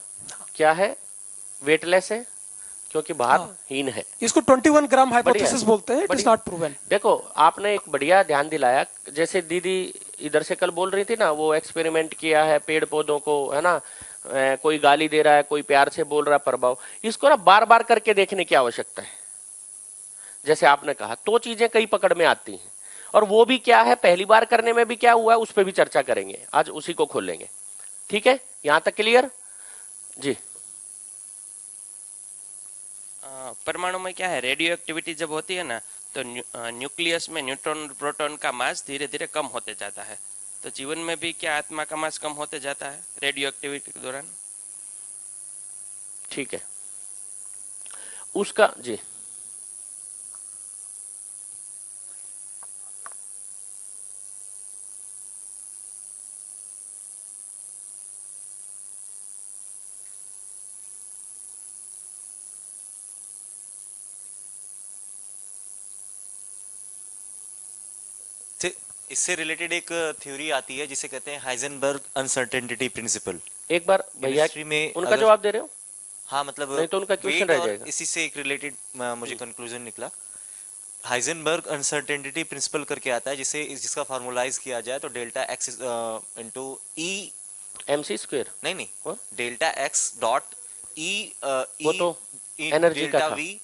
[SPEAKER 1] क्या है, वेटलेस है क्योंकि भारहीन है।
[SPEAKER 6] इसको 21 ग्राम
[SPEAKER 1] बढ़िया,
[SPEAKER 6] हाइपोथेसिस बोलते हैं, इट इज
[SPEAKER 1] बढ़िया।
[SPEAKER 6] Not proven.
[SPEAKER 1] देखो आपने एक बढ़िया ध्यान दिलाया, जैसे दीदी इधर से कल बोल रही थी ना, वो एक्सपेरिमेंट किया है पेड़ पौधों को, है ना, कोई गाली दे रहा है, कोई प्यार से बोल रहा है, प्रभाव। इसको ना बार बार करके देखने की आवश्यकता है। जैसे आपने कहा तो चीजें कई पकड़ में आती हैं, और वो भी क्या है, पहली बार करने में भी क्या हुआ है उस पर भी चर्चा करेंगे, आज उसी को खोलेंगे। ठीक है, यहां तक क्लियर जी।
[SPEAKER 5] परमाणु में क्या है, रेडियो एक्टिविटी जब होती है ना तो न्यूक्लियस में न्यूट्रॉन और प्रोटॉन का मास धीरे धीरे कम होते जाता है। तो जीवन में भी क्या आत्मा का मास कम होते जाता है रेडियो एक्टिविटी के दौरान?
[SPEAKER 1] ठीक है, उसका जी
[SPEAKER 7] इससे रिलेटेड एक थ्योरी आती है जिसे कहते हैं हाइजेनबर्ग अनसर्टेनिटी प्रिंसिपल।
[SPEAKER 1] एक बार भैया
[SPEAKER 7] केमिस्ट्री में
[SPEAKER 1] उनका
[SPEAKER 7] अगर-
[SPEAKER 1] जवाब दे रहे हो?
[SPEAKER 7] हाँ मतलब
[SPEAKER 1] नहीं तो उनका क्वेश्चन
[SPEAKER 7] weight
[SPEAKER 1] रह
[SPEAKER 7] और
[SPEAKER 1] जाएगा।
[SPEAKER 7] इसी से एक रिलेटेड मुझे कंक्लूजन निकला। हाइजेनबर्ग अनसर्टेनिटी प्रिंसिपल करके आता है जिसका फॉर्मुलाइज किया जाए तो डेल्टा एक्स इंटू ई
[SPEAKER 1] MC स्क्वायर,
[SPEAKER 7] नहीं
[SPEAKER 1] और?
[SPEAKER 7] डेल्टा एक्स डॉट ई
[SPEAKER 1] वो तो एनर्जी का था,
[SPEAKER 7] we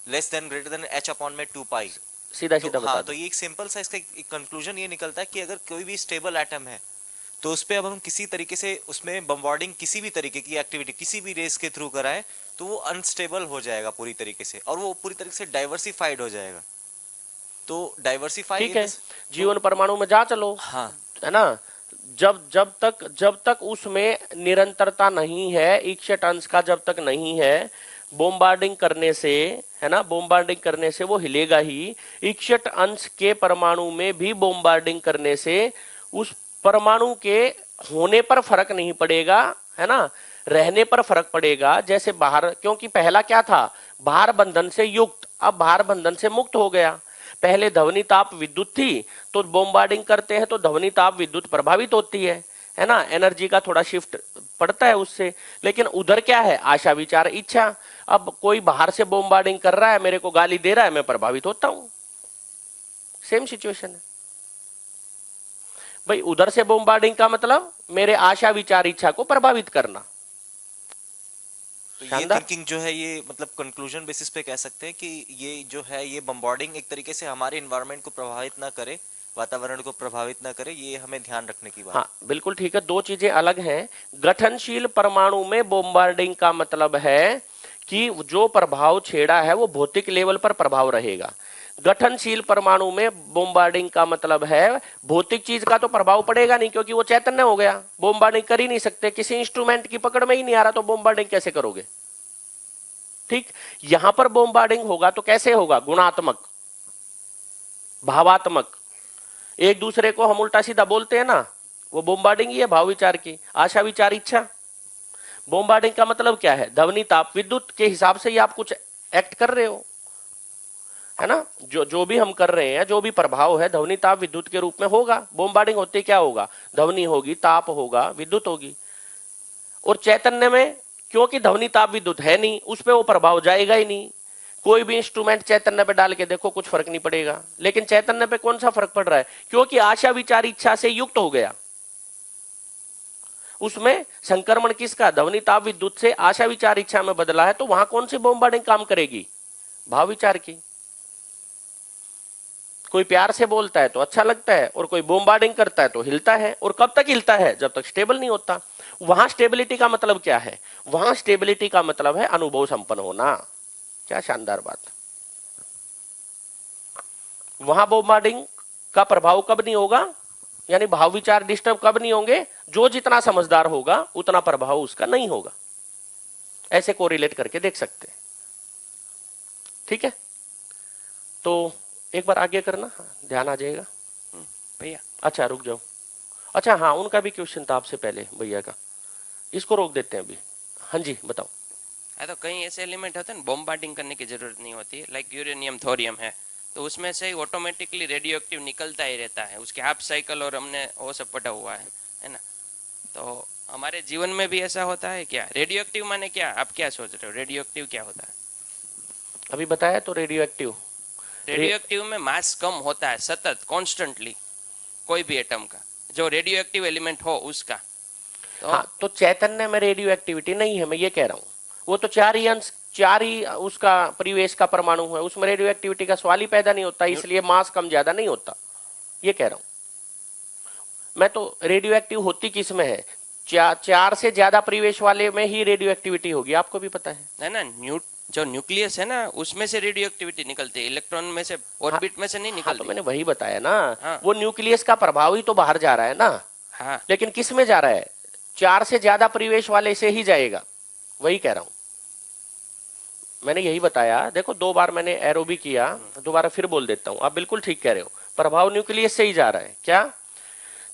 [SPEAKER 7] less than greater than H upon में 2 पाई।
[SPEAKER 1] सीधा सीधा बता
[SPEAKER 7] हाँ,
[SPEAKER 1] दो।
[SPEAKER 7] तो ये एक सिंपल सा इसका एक कंक्लूजन ये निकलता है कि अगर कोई भी स्टेबल एटम है तो उस पे अब हम किसी तरीके से उसमें बम्बार्डिंग किसी भी तरीके की एक्टिविटी किसी भी रेस के थ्रू कराएं तो वो अनस्टेबल हो जाएगा पूरी तरीके से, और वो पूरी तरीके से डाइवर्सिफाइड हो जाएगा। तो डाइवर्सिफाइड
[SPEAKER 1] ठीक है, जीवन परमाणु में जा चलो,
[SPEAKER 7] हाँ
[SPEAKER 1] है ना, जब तक उसमें निरंतरता नहीं है, इक्ष्ट अंश का जब तक नहीं है, बोम्बार्डिंग करने से, है ना, बोम्बार्डिंग करने से वो हिलेगा ही। इक्ष्ट अंश के परमाणु में भी बोम्बार्डिंग करने से उस परमाणु के होने पर फर्क नहीं पड़ेगा, है ना, रहने पर फर्क पड़ेगा। जैसे बाहर, क्योंकि पहला क्या था, भार बंधन से युक्त, अब भार बंधन से मुक्त हो गया। पहले ध्वनि ताप विद्युत थी, तो बोम्बार्डिंग करते हैं तो ध्वनि ताप विद्युत प्रभावित होती है ना, एनर्जी का थोड़ा शिफ्ट पड़ता है उससे। लेकिन उधर क्या है, आशा विचार इच्छा। अब कोई बाहर से बोम्बार्डिंग कर रहा है, मेरे को गाली दे रहा है, मैं प्रभावित होता हूं, सेम सिचुएशन है भाई। उधर से बोम्बार्डिंग का मतलब मेरे आशा विचार इच्छा को प्रभावित करना।
[SPEAKER 7] तो ये
[SPEAKER 1] शानदार।
[SPEAKER 7] थिंकिंग जो है ये मतलब कंक्लूजन बेसिस पे कह सकते हैं कि ये जो है ये बम्बार्डिंग एक तरीके से हमारे इन्वायरमेंट को प्रभावित ना करे, वातावरण को प्रभावित ना करे, ये हमें ध्यान रखने की बात।
[SPEAKER 1] हाँ बिल्कुल ठीक है, दो चीजें अलग हैं। गठनशील परमाणु में बोम्बार्डिंग का मतलब है कि जो प्रभाव छेड़ा है वो भौतिक लेवल पर प्रभाव रहेगा। गठनशील परमाणु में बोम्बार्डिंग का मतलब है भौतिक चीज का तो प्रभाव पड़ेगा नहीं, क्योंकि वो चैतन्य हो गया, बोम्बार्डिंग कर ही नहीं सकते, किसी इंस्ट्रूमेंट की पकड़ में ही नहीं आ रहा, तो बोम्बार्डिंग कैसे करोगे। ठीक, यहां पर बोम्बार्डिंग होगा तो कैसे होगा, गुणात्मक, भावात्मक। एक दूसरे को हम उल्टा सीधा बोलते हैं ना, वो बोम्बार्डिंग ही है भाव विचार की, आशा विचार इच्छा। बोम्बार्डिंग का मतलब क्या है, ध्वनि ताप विद्युत के हिसाब से ही आप कुछ एक्ट कर रहे हो, है ना। जो भी हम कर रहे हैं, जो भी प्रभाव है ध्वनि ताप विद्युत के रूप में होगा। बोम्बार्डिंग होते क्या होगा, ध्वनि होगी, ताप होगा, विद्युत होगी। और चैतन्य में क्योंकि ध्वनि ताप विद्युत है नहीं, उस पर वो प्रभाव जाएगा ही नहीं। कोई भी इंस्ट्रूमेंट चैतन्य पे डाल के देखो, कुछ फर्क नहीं पड़ेगा। लेकिन चैतन्य पे कौन सा फर्क पड़ रहा है, क्योंकि आशा विचार इच्छा से युक्त हो गया। उसमें संक्रमण किसका, ध्वनि ताप विद्युत से आशा विचार इच्छा में बदला है, तो वहां कौन सी बोम्बार्डिंग काम करेगी, भाव विचार की। कोई प्यार से बोलता है तो अच्छा लगता है, और कोई बॉम्बार्डिंग करता है तो हिलता है। और कब तक हिलता है? जब तक स्टेबल नहीं होता। वहां स्टेबिलिटी का मतलब क्या है? वहां स्टेबिलिटी का मतलब है अनुभव संपन्न होना। क्या शानदार बात। वहां बॉम्बार्डिंग का प्रभाव कब नहीं होगा, यानी भाव विचार डिस्टर्ब कब नहीं होंगे? जो जितना समझदार होगा उतना प्रभाव उसका नहीं होगा। ऐसे कोरिलेट करके देख सकते हैं। ठीक है, तो एक बार आगे करना, ध्यान आ जाएगा
[SPEAKER 5] भैया।
[SPEAKER 1] अच्छा रुक जाओ। अच्छा हाँ, उनका भी क्वेश्चन था आपसे पहले भैया का, इसको रोक देते हैं अभी। हाँ जी बताओ।
[SPEAKER 5] हाँ, तो कई ऐसे एलिमेंट होते हैं बॉम्बार्डिंग करने की जरूरत नहीं होती है, लाइक यूरेनियम थोरियम है, तो उसमें से ही ऑटोमेटिकली रेडियो एक्टिव निकलता ही रहता है, उसके हाफ साइकिल और हमने वो सब पढ़ा हुआ है ना। तो हमारे जीवन में भी ऐसा होता है क्या? रेडियो एक्टिव माने क्या? आप क्या सोच रहे हो? रेडियो एक्टिव क्या होता है?
[SPEAKER 1] अभी बताया तो रेडियो एक्टिव।
[SPEAKER 5] रेडियो एक्टिव में मास कम होता है सतत कॉन्स्टेंटली, कोई भी एटम का, जो रेडियो एक्टिव एलिमेंट हो उसका। तो
[SPEAKER 1] हाँ, तो चैतन्य में रेडियो एक्टिविटी नहीं है, मैं ये कह रहा हूँ। वो तो चार ही उसका परिवेश का परमाणु है, उसमें रेडियो एक्टिविटी का सवाल ही पैदा नहीं होता, इसलिए मास कम ज्यादा नहीं होता, ये कह रहा हूँ मैं। तो रेडियो एक्टिव होती किस में है? चार से ज्यादा परिवेश वाले में ही रेडियो एक्टिविटी होगी, आपको भी पता है
[SPEAKER 5] ना। जो न्यूक्लियस है ना, उसमें से रेडियो एक्टिविटी निकलती है, इलेक्ट्रॉन में से, ऑर्बिट में से नहीं
[SPEAKER 1] हाँ,
[SPEAKER 5] निकलती।
[SPEAKER 1] तो मैंने वही बताया ना।
[SPEAKER 5] हाँ।
[SPEAKER 1] वो न्यूक्लियस का प्रभाव ही तो बाहर जा रहा है ना।
[SPEAKER 5] हाँ,
[SPEAKER 1] लेकिन किस में जा रहा है? चार से ज्यादा परिवेश वाले से ही जाएगा, वही कह रहा हूं। मैंने यही बताया। देखो 2 बार मैंने एरो भी किया, दोबारा फिर बोल देता हूं। आप बिल्कुल ठीक कह रहे हो, प्रभाव न्यूक्लियस से ही जा रहा है। क्या?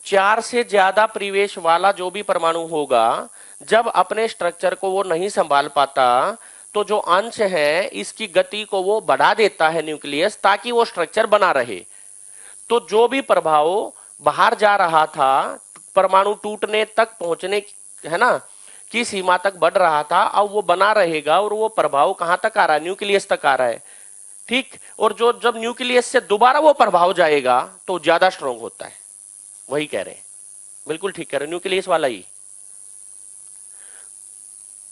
[SPEAKER 1] 4 से ज्यादा परिवेश वाला जो भी परमाणु होगा, जब अपने स्ट्रक्चर को वो नहीं संभाल पाता, तो जो अंश है इसकी गति को वो बढ़ा देता है न्यूक्लियस, ताकि वो स्ट्रक्चर बना रहे। तो जो भी प्रभाव बाहर जा रहा था, परमाणु टूटने तक पहुंचने है ना की सीमा तक बढ़ रहा था, अब वो बना रहेगा। और वो प्रभाव कहां तक आ रहा है? न्यूक्लियस तक आ रहा है। ठीक। और जो जब न्यूक्लियस से दोबारा वो प्रभाव जाएगा तो ज्यादा स्ट्रांग होता है, वही कह रहे हैं। बिल्कुल ठीक कह रहे हैं, न्यूक्लियस वाला ही।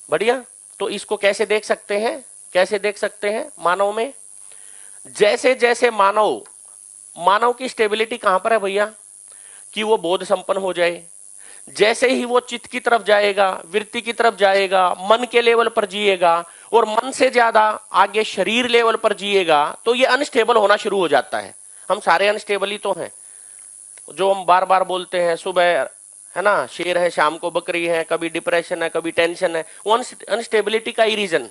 [SPEAKER 1] बढ़िया। तो इसको कैसे देख सकते हैं? कैसे देख सकते हैं मानव में? जैसे जैसे मानव की स्टेबिलिटी कहां पर है भैया? कि वो बोध संपन्न हो जाए। जैसे ही वो चित्त की तरफ जाएगा, वृत्ति की तरफ जाएगा, मन के लेवल पर जिएगा, और मन से ज्यादा आगे शरीर लेवल पर जिएगा, तो ये अनस्टेबल होना शुरू हो जाता है। हम सारे अनस्टेबल ही तो हैं, जो हम बार बार बोलते हैं। सुबह है ना शेर है, शाम को बकरी है, कभी डिप्रेशन है, कभी टेंशन है। वो अनस्टेबिलिटी का ही रीजन।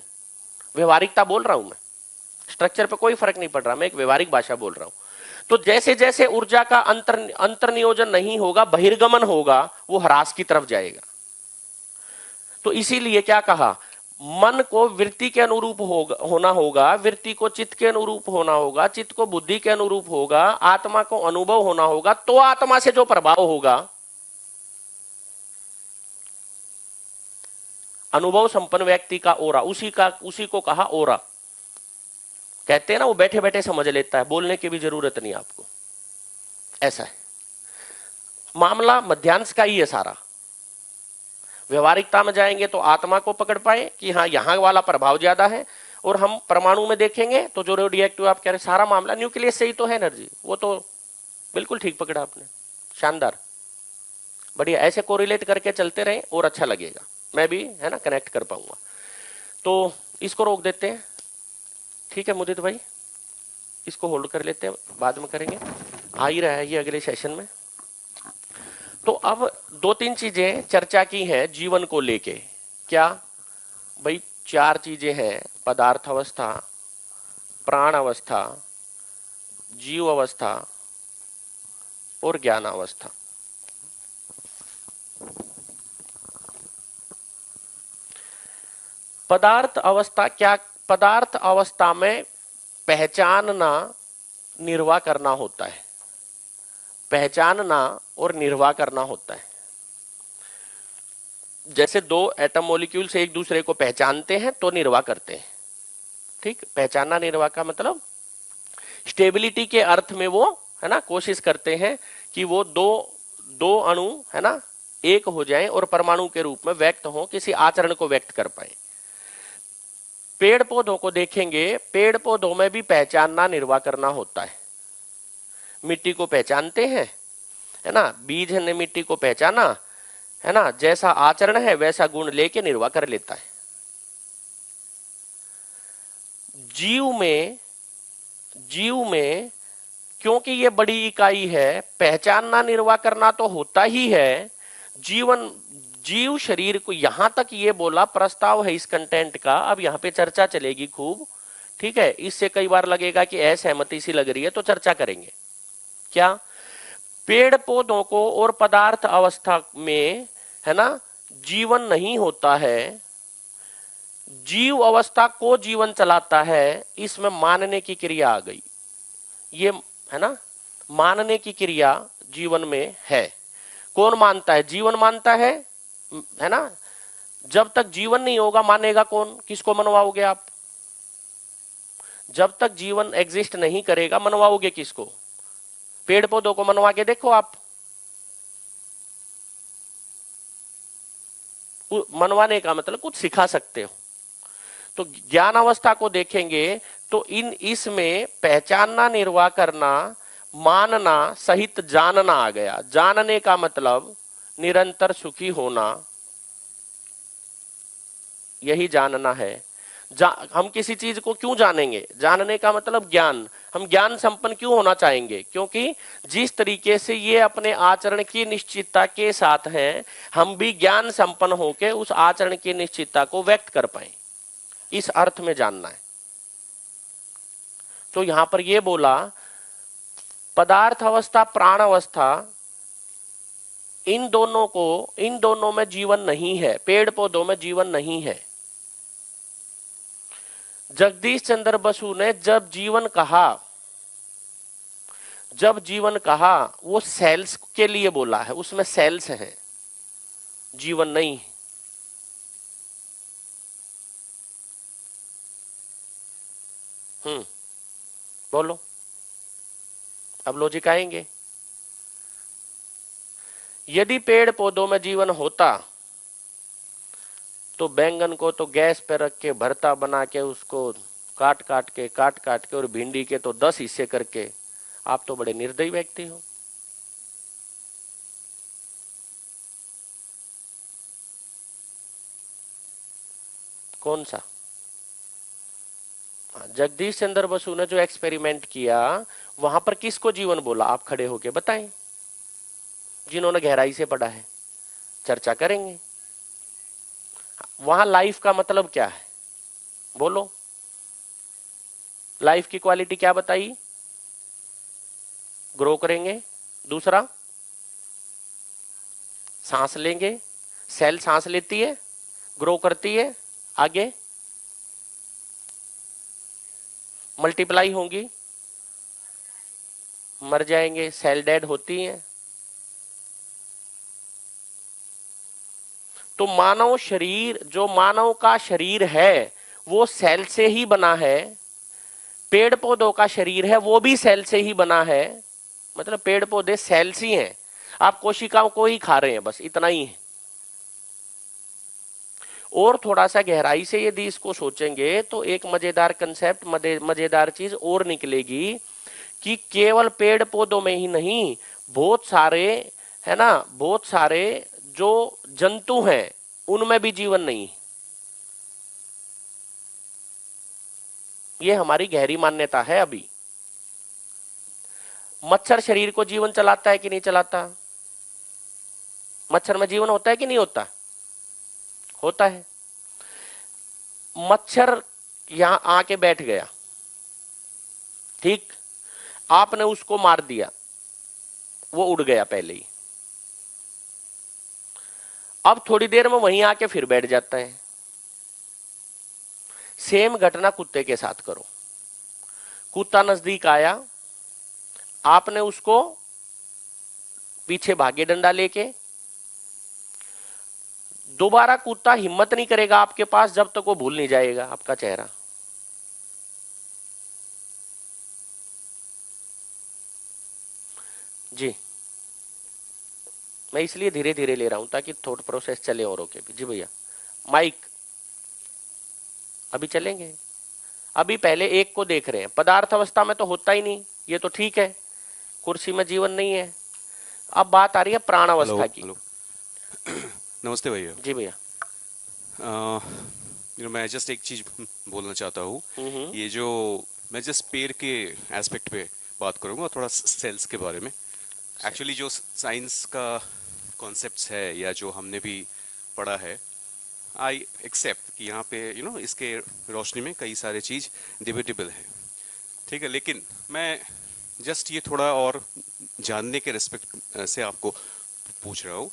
[SPEAKER 1] व्यवहारिकता बोल रहा हूं मैं, स्ट्रक्चर पे कोई फर्क नहीं पड़ रहा, मैं एक व्यवहारिक भाषा बोल रहा हूं। तो जैसे जैसे ऊर्जा का अंतर्नियोजन नहीं होगा, बहिर्गमन होगा, वो ह्रास की तरफ जाएगा। तो इसीलिए क्या कहा? मन को वृत्ति के अनुरूप होना होगा, वृत्ति को चित्त के अनुरूप होना होगा, चित्त को बुद्धि के अनुरूप होगा, आत्मा को अनुभव होना होगा। तो आत्मा से जो प्रभाव होगा, अनुभव संपन्न व्यक्ति का ओरा, उसी को कहा ओरा। कहते हैं ना, वो बैठे बैठे समझ लेता है, बोलने की भी जरूरत नहीं आपको। ऐसा है मामला। मध्यांश का ही है सारा। व्यवहारिकता में जाएंगे तो आत्मा को पकड़ पाए कि हाँ यहां वाला प्रभाव ज्यादा है, और हम परमाणु में देखेंगे तो जो रेडियोएक्टिव आप कह रहे, सारा मामला न्यूक्लियस से ही तो है एनर्जी। वो तो बिल्कुल ठीक पकड़ा आपने, शानदार, बढ़िया। ऐसे कोरिलेट करके चलते रहे और अच्छा लगेगा, मैं भी है ना कनेक्ट कर पाऊंगा। तो इसको रोक देते हैं, ठीक है मुदित भाई, इसको होल्ड कर लेते हैं, बाद में करेंगे, आ ही रहा है ये अगले सेशन में। तो अब 2-3 चीजें चर्चा की हैं जीवन को लेके। क्या भाई? 4 चीजें हैं, पदार्थ अवस्था, प्राण अवस्था, जीव अवस्था और ज्ञान अवस्था। पदार्थ अवस्था क्या? पदार्थ अवस्था में पहचानना, निर्वाह करना होता है। पहचानना और निर्वाह करना होता है। जैसे 2 एटम मॉलिक्यूल्स एक दूसरे को पहचानते हैं तो निर्वाह करते हैं। ठीक। पहचानना निर्वाह का मतलब स्टेबिलिटी के अर्थ में वो है ना कोशिश करते हैं कि वो दो अणु है ना एक हो जाएं और परमाणु के रूप में व्यक्त हो, किसी आचरण को व्यक्त कर पाए। पेड़ पौधों को देखेंगे, पेड़ पौधों में भी पहचानना निर्वाह करना होता है। मिट्टी को पहचानते हैं, है ना, बीज ने मिट्टी को पहचाना, है ना, जैसा आचरण है वैसा गुण लेके निर्वाह कर लेता है। जीव में क्योंकि ये बड़ी इकाई है, पहचानना निर्वाह करना तो होता ही है। जीव शरीर को, यहां तक ये बोला, प्रस्ताव है इस कंटेंट का, अब यहां पे चर्चा चलेगी खूब, ठीक है। इससे कई बार लगेगा कि असहमति सी लग रही है, तो चर्चा करेंगे। क्या पेड़ पौधों को और पदार्थ अवस्था में, है ना, जीवन नहीं होता है, जीव अवस्था को जीवन चलाता है, इसमें मानने की क्रिया आ गई। ये, है ना, मानने की क्रिया जीवन में है। कौन मानता है? जीवन मानता है ना। जब तक जीवन नहीं होगा मानेगा कौन? किसको मनवाओगे आप? जब तक जीवन एग्जिस्ट नहीं करेगा मनवाओगे किसको? पेड़ पौधों को मनवा के देखो आप। मनवाने का मतलब कुछ सिखा सकते हो। तो ज्ञान अवस्था को देखेंगे तो इसमें पहचानना, निर्वाह करना, मानना सहित जानना आ गया। जानने का मतलब निरंतर सुखी होना, यही जानना है। हम किसी चीज को क्यों जानेंगे? जानने का मतलब ज्ञान। हम ज्ञान संपन्न क्यों होना चाहेंगे? क्योंकि जिस तरीके से ये अपने आचरण की निश्चितता के साथ हैं, हम भी ज्ञान संपन्न होकर उस आचरण की निश्चितता को व्यक्त कर पाए, इस अर्थ में जानना है। तो यहां पर ये बोला पदार्थ अवस्था, प्राण अवस्था, इन दोनों में जीवन नहीं है, पेड़ पौधों में जीवन नहीं है। जगदीश चंद्र बसु ने जब जीवन कहा वो सेल्स के लिए बोला है, उसमें सेल्स हैं, जीवन नहीं है। बोलो, अब लॉजिक आएंगे। यदि पेड़ पौधों में जीवन होता तो बैंगन को तो गैस पे रख के भरता बना के उसको काट काट के और भिंडी के तो 10 हिस्से करके, आप तो बड़े निर्दयी व्यक्ति हो। कौन सा? जगदीश चंद्र बसु ने जो एक्सपेरिमेंट किया वहां पर किसको जीवन बोला? आप खड़े होके बताएं, जिन्होंने गहराई से पढ़ा है। चर्चा करेंगे। वहां लाइफ का मतलब क्या है? बोलो, लाइफ की क्वालिटी क्या बताई? ग्रो करेंगे। दूसरा, सांस लेंगे। सेल सांस लेती है, ग्रो करती है, आगे मल्टीप्लाई होंगी, मर जाएंगे, सेल डेड होती हैं। तो मानव शरीर, जो मानव का शरीर है वो सेल से ही बना है। पेड़ पौधों का शरीर है वो भी सेल से ही बना है। मतलब पेड़ पौधे सेल्स ही हैं, आप कोशिकाओं को ही खा रहे हैं, बस इतना ही है। और थोड़ा सा गहराई से यदि इसको सोचेंगे तो एक मजेदार कंसेप्ट, मजेदार चीज और निकलेगी कि केवल पेड़ पौधों में ही नहीं, बहुत सारे, है ना, बहुत सारे जो जंतु हैं उनमें भी जीवन नहीं। ये हमारी गहरी मान्यता है। अभी मच्छर शरीर को जीवन चलाता है कि नहीं चलाता? मच्छर में जीवन होता है कि नहीं होता? होता है। मच्छर यहां आके बैठ गया, ठीक, आपने उसको मार दिया, वो उड़ गया पहले ही। अब थोड़ी देर में वहीं आके फिर बैठ जाता है। सेम घटना कुत्ते के साथ करो। कुत्ता नजदीक आया, आपने उसको पीछे भागे डंडा लेके, दोबारा कुत्ता हिम्मत नहीं करेगा आपके पास जब तक वो भूल नहीं जाएगा आपका चेहरा। जी, मैं इसलिए धीरे धीरे ले रहा हूं ताकि थॉट प्रोसेस चले औरों के भी। जी भैया, माइक अभी चलेंगे। अभी पहले एक को देख रहे हैं। पदार्थ अवस्था में तो होता ही नहीं, ये तो ठीक है, कुर्सी में जीवन नहीं है। अब बात आ रही है प्राण अवस्था की।
[SPEAKER 8] हेलो नमस्ते भैया।
[SPEAKER 1] जी भैया।
[SPEAKER 8] मैं जस्ट एक चीज बोलना चाहता हूँ। ये जो मैं जस्ट पेड़ के एस्पेक्ट पे बात करूँगा, थोड़ा सेल्स के बारे में। एक्चुअली जो साइंस का कॉन्सेप्ट्स है या जो हमने भी पढ़ा है, आई एक्सेप्ट कि यहाँ पे इसके रोशनी में कई सारे चीज डिबेटेबल है, ठीक है। लेकिन मैं जस्ट ये थोड़ा और जानने के रिस्पेक्ट से आपको पूछ रहा हूँ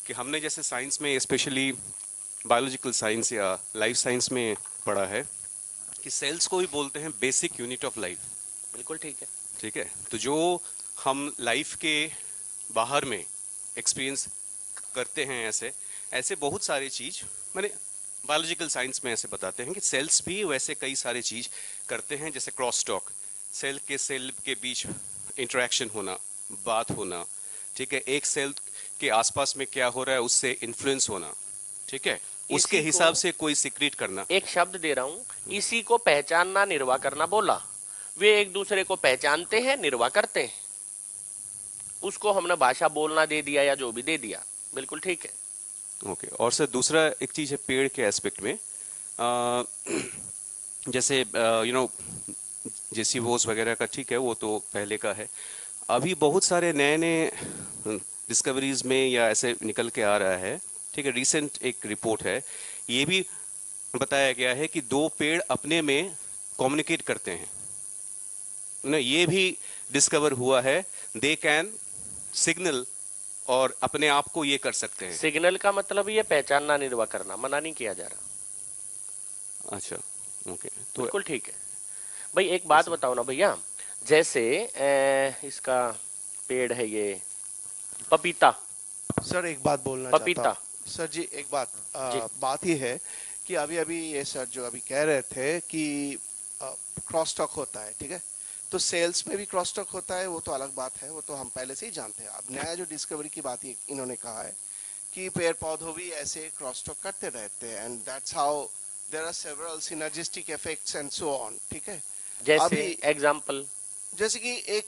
[SPEAKER 8] कि हमने जैसे साइंस में, स्पेशली बायोलॉजिकल साइंस या लाइफ साइंस में पढ़ा है कि सेल्स को भी बोलते हैं बेसिक यूनिट ऑफ लाइफ।
[SPEAKER 1] बिल्कुल ठीक है।
[SPEAKER 8] ठीक है, तो जो हम लाइफ के बाहर में एक्सपीरियंस करते हैं, ऐसे बहुत सारी चीज मैंने बायोलॉजिकल साइंस में ऐसे बताते हैं कि सेल्स भी वैसे कई सारे चीज करते हैं, जैसे क्रॉस टॉक, सेल के बीच इंटरेक्शन होना, बात होना, ठीक है। एक सेल के आसपास में क्या हो रहा है उससे इन्फ्लुएंस होना, ठीक है, उसके हिसाब से कोई सीक्रेट करना।
[SPEAKER 1] एक शब्द दे रहा हूँ, इसी को पहचानना निर्वाह करना बोला। वे एक दूसरे को पहचानते हैं, निर्वाह करते हैं। उसको हमने भाषा बोलना दे दिया या जो भी दे दिया, बिल्कुल ठीक है।
[SPEAKER 8] ओके। और सर दूसरा एक चीज है पेड़ के एस्पेक्ट में, जैसे जेसी बोस वगैरह का, ठीक है, वो तो पहले का है। अभी बहुत सारे नए नए डिस्कवरीज में या ऐसे निकल के आ रहा है, ठीक है। रिसेंट एक रिपोर्ट है, ये भी बताया गया है कि दो पेड़ अपने में कम्युनिकेट करते हैं ना, ये भी डिस्कवर हुआ है। दे कैन सिग्नल और अपने आप को ये कर सकते हैं।
[SPEAKER 1] सिग्नल का मतलब ये पहचानना निर्वाह करना, मना नहीं किया जा रहा।
[SPEAKER 8] अच्छा, ओके, तो
[SPEAKER 1] बिल्कुल ठीक है भाई। एक बात बताओ ना भैया, जैसे इसका पेड़ है ये पपीता।
[SPEAKER 9] सर एक बात बोलना
[SPEAKER 1] पपीता।
[SPEAKER 9] चाहता हूं। सर जी एक बात बात ही है कि अभी अभी ये सर जो अभी कह रहे थे कि क्रॉस टॉक होता है, ठीक है, तो सेल्स में भी क्रॉस टॉक होता है, वो तो अलग बात है, वो तो हम पहले से ही जानते हैं। अब नया जो डिस्कवरी की बात इन्होंने कहा है कि पेड़ पौधों भी ऐसे क्रॉस टॉक करते रहते हैं, and that's how there are several synergistic effects and so on, ठीक है।
[SPEAKER 1] जैसे एग्जांपल,
[SPEAKER 9] जैसे कि एक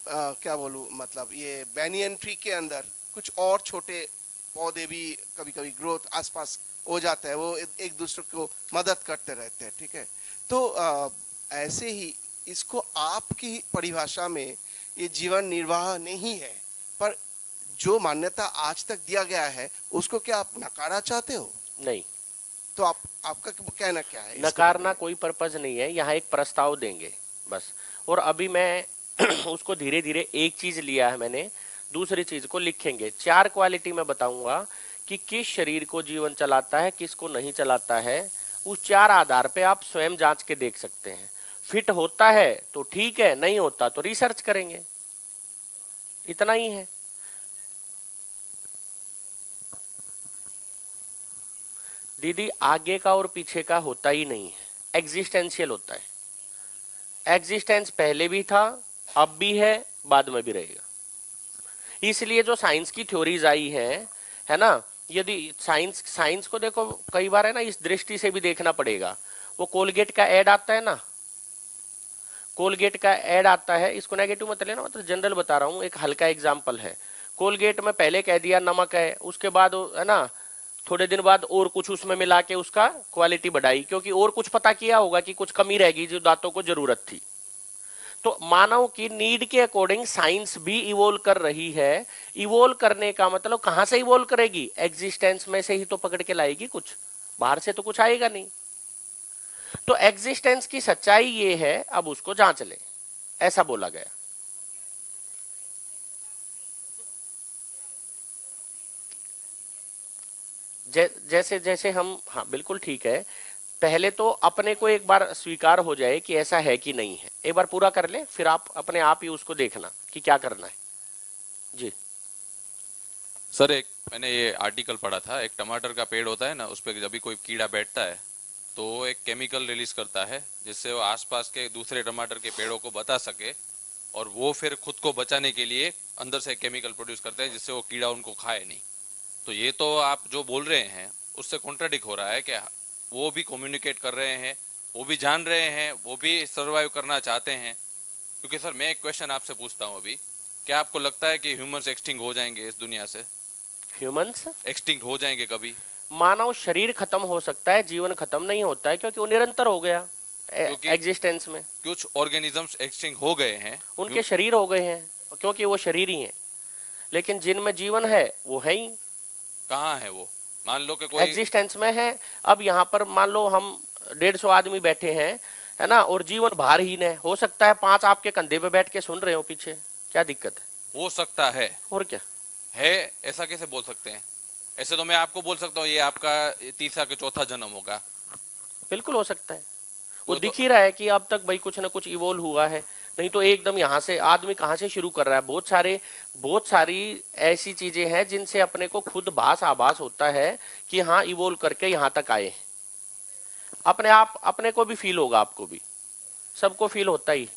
[SPEAKER 9] क्या बोलूं, मतलब ये बैनियन ट्री के अंदर कुछ और छोटे पौधे भी कभी कभी ग्रोथ आसपास हो जाता है, वो एक दूसरे को मदद करते रहते हैं, ठीक है। तो ऐसे ही इसको आपकी परिभाषा में ये जीवन निर्वाह नहीं है, पर जो मान्यता आज तक दिया गया है उसको क्या आप नकारा चाहते हो?
[SPEAKER 1] नहीं।
[SPEAKER 9] तो आपका कहना क्या है?
[SPEAKER 1] नकारना कोई पर्पज नहीं है, यहाँ एक प्रस्ताव देंगे बस। और अभी मैं उसको धीरे धीरे, एक चीज लिया है मैंने, दूसरी चीज को लिखेंगे। 4 क्वालिटी में बताऊंगा कि किस शरीर को जीवन चलाता है, किसको नहीं चलाता है। उस 4 आधार पे आप स्वयं जांच के देख सकते हैं। फिट होता है तो ठीक है, नहीं होता तो रिसर्च करेंगे, इतना ही है। दीदी आगे का और पीछे का होता ही नहीं है, एग्जिस्टेंशियल होता है। एग्जिस्टेंस पहले भी था, अब भी है, बाद में भी रहेगा। इसलिए जो साइंस की थ्योरीज आई है ना, यदि साइंस को देखो, कई बार है ना, इस दृष्टि से भी देखना पड़ेगा। वो कोलगेट का ऐड आता है ना, कोलगेट का ऐड आता है, इसको नेगेटिव मत लेना, मतलब जनरल बता रहा हूँ, एक हल्का एग्जाम्पल है। कोलगेट में पहले कह दिया नमक है, उसके बाद है ना थोड़े दिन बाद और कुछ उसमें मिला के उसका क्वालिटी बढ़ाई, क्योंकि और कुछ पता किया होगा कि कुछ कमी रहेगी जो दांतों को जरूरत थी। तो मानव की नीड के अकॉर्डिंग साइंस भी इवोल्व कर रही है। इवोल्व करने का मतलब कहां से इवोल्व करेगी? एग्जिस्टेंस में से ही तो पकड़ के लाएगी, कुछ बाहर से तो कुछ आएगा नहीं। तो एग्जिस्टेंस की सच्चाई ये है, अब उसको जांच ले, ऐसा बोला गया। जैसे जैसे हम, हाँ बिल्कुल ठीक है, पहले तो अपने को एक बार स्वीकार हो जाए कि ऐसा है कि नहीं है, एक बार पूरा कर ले, फिर आप अपने आप ही उसको देखना कि क्या करना है। जी
[SPEAKER 4] सर, एक मैंने ये आर्टिकल पढ़ा था, एक टमाटर का पेड़ होता है ना, उस पर जब भी कोई कीड़ा बैठता है तो वो एक केमिकल रिलीज करता है, जिससे वो आसपास के दूसरे टमाटर के पेड़ों को बता सके, और वो फिर खुद को बचाने के लिए अंदर से केमिकल प्रोड्यूस करते हैं, जिससे वो कीड़ा उनको खाए नहीं। तो ये तो आप जो बोल रहे हैं उससे कॉन्ट्राडिक्ट हो रहा है कि वो भी कम्युनिकेट कर रहे हैं, वो भी जान रहे हैं, वो भी सर्वाइव करना चाहते हैं, क्योंकि सर मैं एक क्वेश्चन आपसे पूछता हूँ अभी, क्या आपको लगता है कि ह्यूमंस एक्सटिंक्ट हो जाएंगे इस दुनिया से?
[SPEAKER 1] ह्यूमंस
[SPEAKER 4] एक्सटिंक्ट हो जाएंगे कभी?
[SPEAKER 1] मानव शरीर खत्म हो सकता है, जीवन खत्म नहीं होता है, क्योंकि वो निरंतर हो गया
[SPEAKER 4] क्योंकि
[SPEAKER 1] एग्जिस्टेंस में।
[SPEAKER 4] कुछ ऑर्गेनिजम्स एक्सटिंक्ट हो गए हैं,
[SPEAKER 1] उनके शरीर हो गए हैं क्योंकि वो शरीर ही हैं, लेकिन जिनमें जीवन है वो है ही,
[SPEAKER 4] कहाँ है वो? मान लो कि कोई
[SPEAKER 1] एग्जिस्टेंस में है। अब यहाँ पर मान लो हम 150 आदमी बैठे हैं, है ना, और जीवन भारहीन है। हो सकता है 5 आपके कंधे पे बैठ के सुन रहे हो पीछे, क्या दिक्कत है?
[SPEAKER 4] हो सकता है।
[SPEAKER 1] और क्या
[SPEAKER 4] है, ऐसा कैसे बोल सकते हैं? ऐसे तो मैं आपको बोल सकता हूँ ये आपका तीसरा के चौथा जन्म होगा।
[SPEAKER 1] बिल्कुल हो सकता है। वो
[SPEAKER 4] वो तो-
[SPEAKER 1] दिख ही रहा है कि अब तक भाई कुछ ना कुछ इवोल्व हुआ है, नहीं तो एकदम यहाँ से आदमी कहाँ से शुरू कर रहा है। बहुत सारी ऐसी चीजें हैं जिनसे अपने को खुद आभास होता है कि हाँ इवोल्व करके यहाँ तक आए हैं। अपने आप अपने को भी फील होगा, आपको भी, सबको फील होता ही।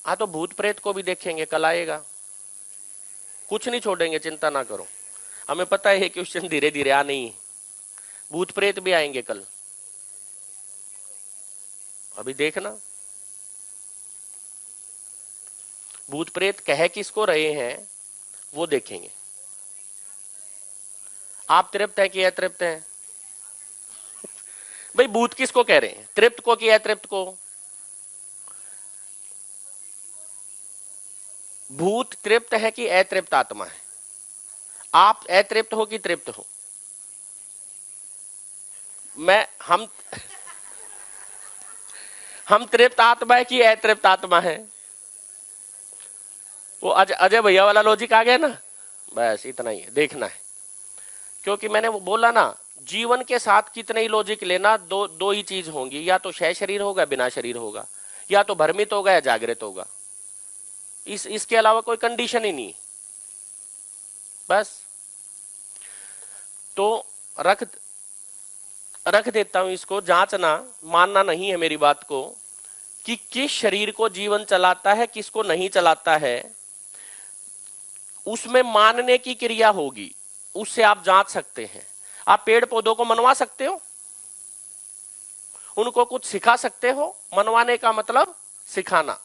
[SPEAKER 1] हाँ तो भूत प्रेत को भी देखेंगे, कल आएगा, कुछ नहीं छोड़ेंगे, चिंता ना करो। हमें पता है ये क्वेश्चन धीरे धीरे आने ही, भूत प्रेत भी आएंगे कल, अभी देखना। भूत प्रेत कह किसको रहे हैं वो देखेंगे। आप तृप्त हैं कि अतृप्त हैं? भाई भूत किसको कह रहे हैं, तृप्त को कि अतृप्त को? भूत तृप्त है कि अतृप्त आत्मा है? आप अतृप्त हो कि तृप्त हो? हम तृप्त आत्मा है कि अतृप्त आत्मा है? वो अजय भैया वाला लॉजिक आ गया ना, बस इतना ही है, देखना है। क्योंकि मैंने वो बोला ना, जीवन के साथ कितने ही लॉजिक लेना, दो ही चीज होंगी, या तो क्षय शरीर होगा, बिना शरीर होगा, या तो भ्रमित होगा या जागृत होगा। इसके अलावा कोई कंडीशन ही नहीं। बस तो रख देता हूं इसको, जांचना, मानना नहीं है मेरी बात को कि किस शरीर को जीवन चलाता है, किसको नहीं चलाता है। उसमें मानने की क्रिया होगी, उससे आप जांच सकते हैं। आप पेड़ पौधों को मनवा सकते हो, उनको कुछ सिखा सकते हो। मनवाने का मतलब सिखाना,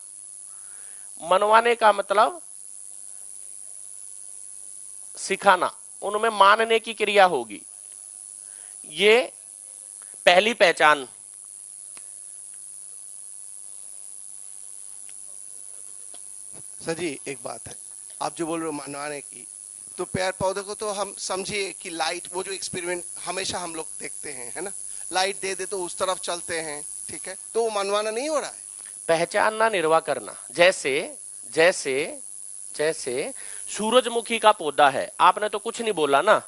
[SPEAKER 1] मनवाने का मतलब सिखाना, उनमें मानने की क्रिया होगी। ये पहली पहचान।
[SPEAKER 9] सर जी एक बात है, आप जो बोल रहे हो मनवाने की, तो पेड़ पौधे को तो हम समझिए कि लाइट, वो जो एक्सपेरिमेंट हमेशा हम लोग देखते हैं, है ना, लाइट दे दे तो उस तरफ चलते हैं, ठीक है, तो वो मनवाना नहीं हो रहा है?
[SPEAKER 1] पहचानना, निर्वाह करना। जैसे जैसे जैसे सूरजमुखी का पौधा है, आपने तो कुछ नहीं बोला ना,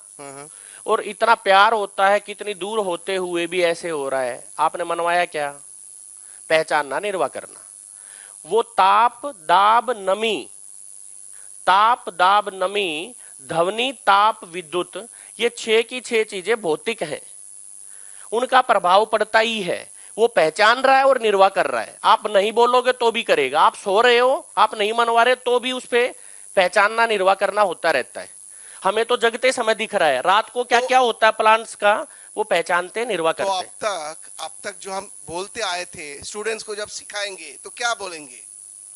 [SPEAKER 1] और इतना प्यार होता है, कितनी दूर होते हुए भी ऐसे हो रहा है, आपने मनवाया क्या? पहचानना, निर्वाह करना। वो ताप दाब नमी, ध्वनि, ताप, विद्युत, ये 6 की 6 चीजें भौतिक हैं, उनका प्रभाव पड़ता ही है। वो पहचान रहा है और निर्वाह कर रहा है। आप नहीं बोलोगे तो भी करेगा। आप सो रहे हो, आप नहीं मनवा रहे तो भी उस पर पहचानना, निर्वाह करना होता रहता है। हमें तो जगते समय दिख रहा है, रात को क्या क्या होता है प्लांट्स का, वो पहचानते, निर्वाह करते हैं।
[SPEAKER 9] तो अब तक जो हम बोलते आए थे, स्टूडेंट्स को जब सिखाएंगे तो क्या बोलेंगे,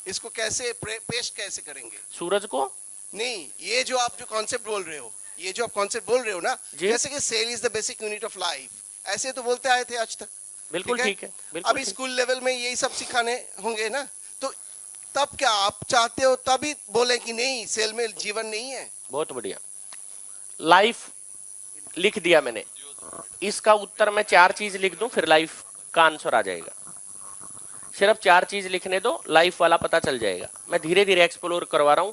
[SPEAKER 9] इसको कैसे पेश कैसे करेंगे?
[SPEAKER 1] सूरज को
[SPEAKER 9] नहीं, ये जो आप जो कॉन्सेप्ट बोल रहे हो, ये जो आप कॉन्सेप्ट बोल रहे हो ना, जैसे कि cell is the basic unit of life, ऐसे तो बोलते आए थे आज तक।
[SPEAKER 1] बिल्कुल ठीक है, बिल्कुल।
[SPEAKER 9] अभी स्कूल लेवल में यही सब सिखाने होंगे ना, तो तब क्या आप चाहते हो तभी बोले कि नहीं, सेल में जीवन नहीं है?
[SPEAKER 1] बहुत बढ़िया, लाइफ लिख दिया मैंने। इसका उत्तर मैं 4 चीज लिख दूं, फिर लाइफ का आंसर आ जाएगा। सिर्फ 4 चीज लिखने दो, लाइफ वाला पता चल जाएगा। मैं धीरे धीरे एक्सप्लोर करवा रहा हूं।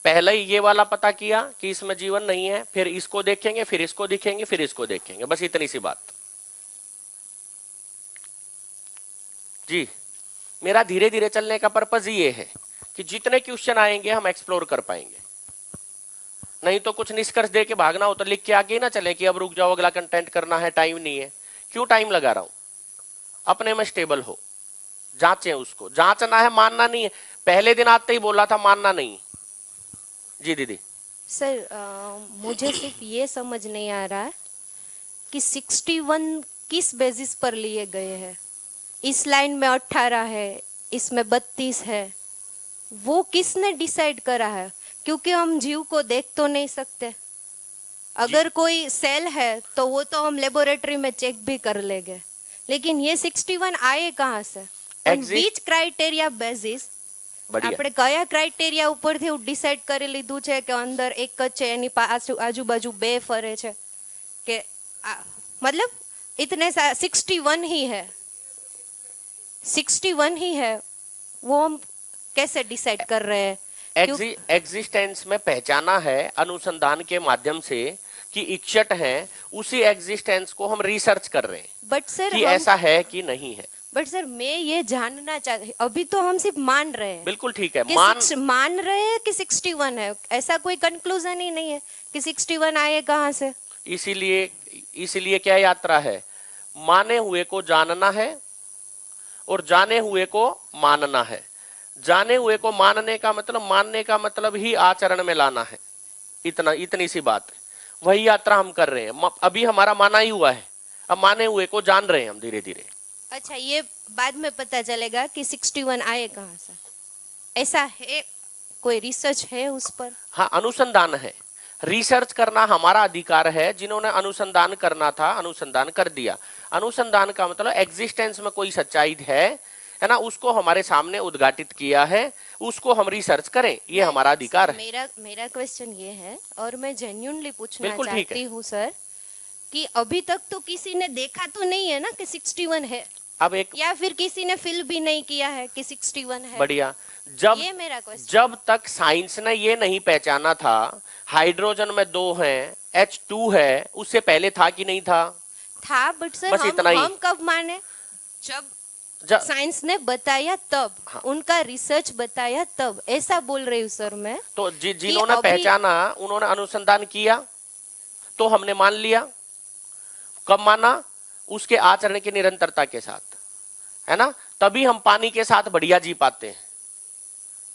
[SPEAKER 1] पहले ही ये वाला पता किया कि इसमें जीवन नहीं है, फिर इसको देखेंगे, फिर इसको दिखेंगे, फिर इसको देखेंगे, बस इतनी सी बात जी। मेरा धीरे धीरे चलने का पर्पज ये है कि जितने क्वेश्चन आएंगे हम एक्सप्लोर कर पाएंगे। नहीं तो कुछ निष्कर्ष दे के भागना हो तो लिख के आगे ना चले कि अब रुक जाओ, अगला कंटेंट करना है, टाइम नहीं है। क्यों टाइम लगा रहा हूं? अपने में स्टेबल हो, जांचें उसको। जांचना है, मानना नहीं है। पहले दिन आते ही बोला था मानना नहीं। जी दीदी।
[SPEAKER 10] सर मुझे सिर्फ ये समझ नहीं आ रहा है कि 61 किस बेसिस पर लिए गए हैं। इस लाइन में 18 है, इसमें 32 है, वो किसने डिसाइड करा है? क्योंकि हम जीव को देख तो नहीं सकते। अगर कोई सेल है तो वो तो हम लेबोरेटरी में चेक भी कर लेंगे, लेकिन ये 61 आए कहाँ से? बीच क्राइटेरिया बेसिस આપણે કયા ક્રાઇટેરિયા ઉપરથી ડિસાઈડ કરી લીધું છે કે અંદર એક જ છે, એની આજુબાજુ બે ફરે છે કે मतलब इतने 61 ही है, 61 ही है, वो हम कैसे डिसाइड कर रहे हैं?
[SPEAKER 1] एग्जिस्टेंस में पहचाना है अनुसंधान के माध्यम से कि इक्षट है, उसी एग्जिस्टेंस को हम रिसर्च कर रहे हैं
[SPEAKER 10] बट सर
[SPEAKER 1] कि ऐसा है कि नहीं है।
[SPEAKER 10] बट सर मैं ये जानना चाहती, अभी तो हम सिर्फ मान रहे हैं।
[SPEAKER 1] बिल्कुल ठीक है,
[SPEAKER 10] मान रहे हैं कि 61 है, ऐसा कोई कंक्लूजन ही नहीं है कि 61 आए कहाँ से।
[SPEAKER 1] इसीलिए क्या यात्रा है? माने हुए को जानना है और जाने हुए को मानना है। जाने हुए को मानने का मतलब, मानने का मतलब ही आचरण में लाना है। इतनी सी बात है, वही यात्रा हम कर रहे हैं। अभी हमारा माना ही हुआ है, अब माने हुए को जान रहे हैं हम धीरे धीरे।
[SPEAKER 10] अच्छा, ये बाद में पता चलेगा कि 61 आए कहाँ से, ऐसा है? कोई रिसर्च है उस पर?
[SPEAKER 1] हाँ, अनुसंधान है, रिसर्च करना हमारा अधिकार है। जिन्होंने अनुसंधान करना था अनुसंधान कर दिया। अनुसंधान का मतलब एग्जिस्टेंस में कोई सच्चाई है ना, उसको हमारे सामने उद्घाटित किया है, उसको हम रिसर्च करें, ये हमारा अधिकार है।
[SPEAKER 10] मेरा क्वेश्चन ये है, और मैं जेन्युइनली पूछना
[SPEAKER 1] बिल्कुल ठीक
[SPEAKER 10] चाहती हूँ सर, कि अभी तक तो किसी ने देखा तो नहीं है ना कि 61 है,
[SPEAKER 1] अब एक
[SPEAKER 10] या फिर किसी ने फील भी नहीं किया है कि 61 है।
[SPEAKER 1] बढ़िया।
[SPEAKER 10] ये मेरा क्वेश्चन।
[SPEAKER 1] जब तक साइंस ने ये नहीं पहचाना था हाइड्रोजन में 2 हैं, H2 है, उससे पहले था कि नहीं था?
[SPEAKER 10] था, बट सर हम कब माने? जब साइंस ने बताया तब। हाँ। उनका रिसर्च बताया तब, ऐसा बोल रही हूँ सर मैं।
[SPEAKER 1] तो जिन्होंने पहचाना उन्होंने अनुसंधान किया तो हमने मान लिया। कब माना? उसके आचरण की निरंतरता के साथ, है ना, तभी हम पानी के साथ बढ़िया जी पाते हैं।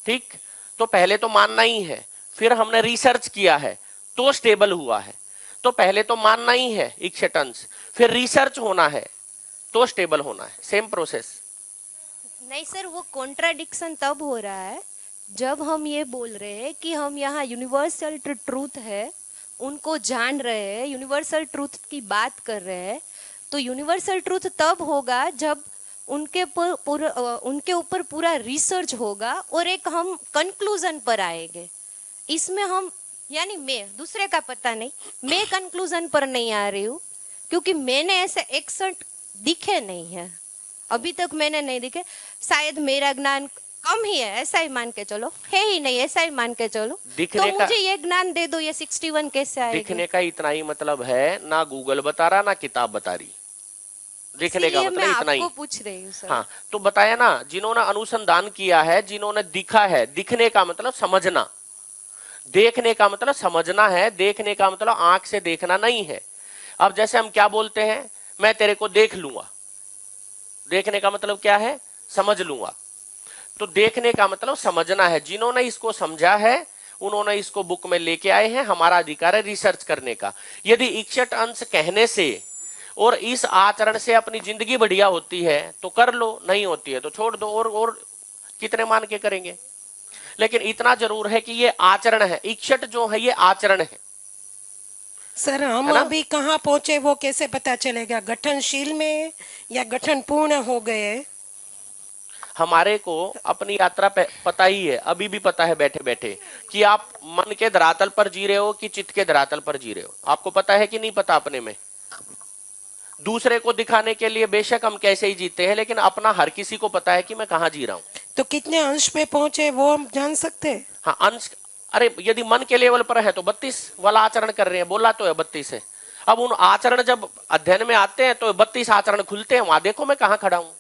[SPEAKER 1] ठीक, तो पहले तो मानना ही है, फिर हमने रिसर्च किया है तो स्टेबल हुआ है। तो पहले तो मानना ही है इक्सेटेंस, फिर रिसर्च होना है तो स्टेबल होना है, सेम प्रोसेस।
[SPEAKER 10] नहीं सर, वो कॉन्ट्राडिक्शन तब हो रहा है जब हम ये बोल रहे हैं कि हम यहाँ यूनिवर्सल ट्रूथ है उनको जान रहे हैं, यूनिवर्सल ट्रूथ की बात कर रहे हैं। तो यूनिवर्सल ट्रूथ तब होगा जब उनके ऊपर पूरा रिसर्च होगा और एक हम कंक्लूजन पर आएंगे। इसमें हम, यानी मैं, दूसरे का पता नहीं, मैं कंक्लूजन पर नहीं आ रही हूँ क्योंकि मैंने ऐसे 61 दिखे नहीं है अभी तक, मैंने नहीं दिखे। शायद मेरा ज्ञान कम ही है, ऐसा ही मान के चलो, है ही नहीं, ऐसा ही मान के चलो। तो मुझे ये ज्ञान दे दो, ये 61 कैसे आएगा?
[SPEAKER 1] दिखने का इतना ही मतलब है, ना गूगल बता रहा ना किताब बता रही। दिखने का मतलब इतना ही।
[SPEAKER 10] पूछ रही हूँ सर।
[SPEAKER 1] हाँ, तो बताया ना, जिन्होंने अनुसंधान किया है, जिन्होंने दिखा है। दिखने का मतलब समझना, देखने का मतलब समझना है, देखने का मतलब आंख से देखना नहीं है। अब जैसे हम क्या बोलते हैं, मैं तेरे को देख लूंगा, देखने का मतलब क्या है? समझ लूंगा। तो देखने का मतलब समझना है। जिन्होंने इसको समझा है उन्होंने इसको बुक में लेके आए हैं, हमारा अधिकार है रिसर्च करने का। यदि इक्षट अंश कहने से और इस आचरण से अपनी जिंदगी बढ़िया होती है तो कर लो, नहीं होती है तो छोड़ दो, और कितने मान के करेंगे। लेकिन इतना जरूर है कि ये आचरण है, इक्षट जो है ये आचरण है।
[SPEAKER 11] सर हम अभी कहाँ पहुंचे वो कैसे पता चलेगा? गठनशील में या गठन पूर्ण हो गए?
[SPEAKER 1] हमारे को अपनी यात्रा पता ही है, अभी भी पता है बैठे बैठे, कि आप मन के धरातल पर जी रहे हो कि चित्त के धरातल पर जी रहे हो। आपको पता है कि नहीं पता अपने में? दूसरे को दिखाने के लिए बेशक हम कैसे ही जीते हैं, लेकिन अपना हर किसी को पता है कि मैं कहाँ जी रहा हूँ।
[SPEAKER 11] तो कितने अंश पे पहुंचे वो हम जान सकते हैं?
[SPEAKER 1] हाँ, अंश, अरे यदि मन के लेवल पर है तो 32 वाला आचरण कर रहे हैं, बोला तो है 32 है। अब उन आचरण जब अध्ययन में आते हैं तो 32 आचरण खुलते हैं, वहां देखो मैं कहाँ खड़ा हूं।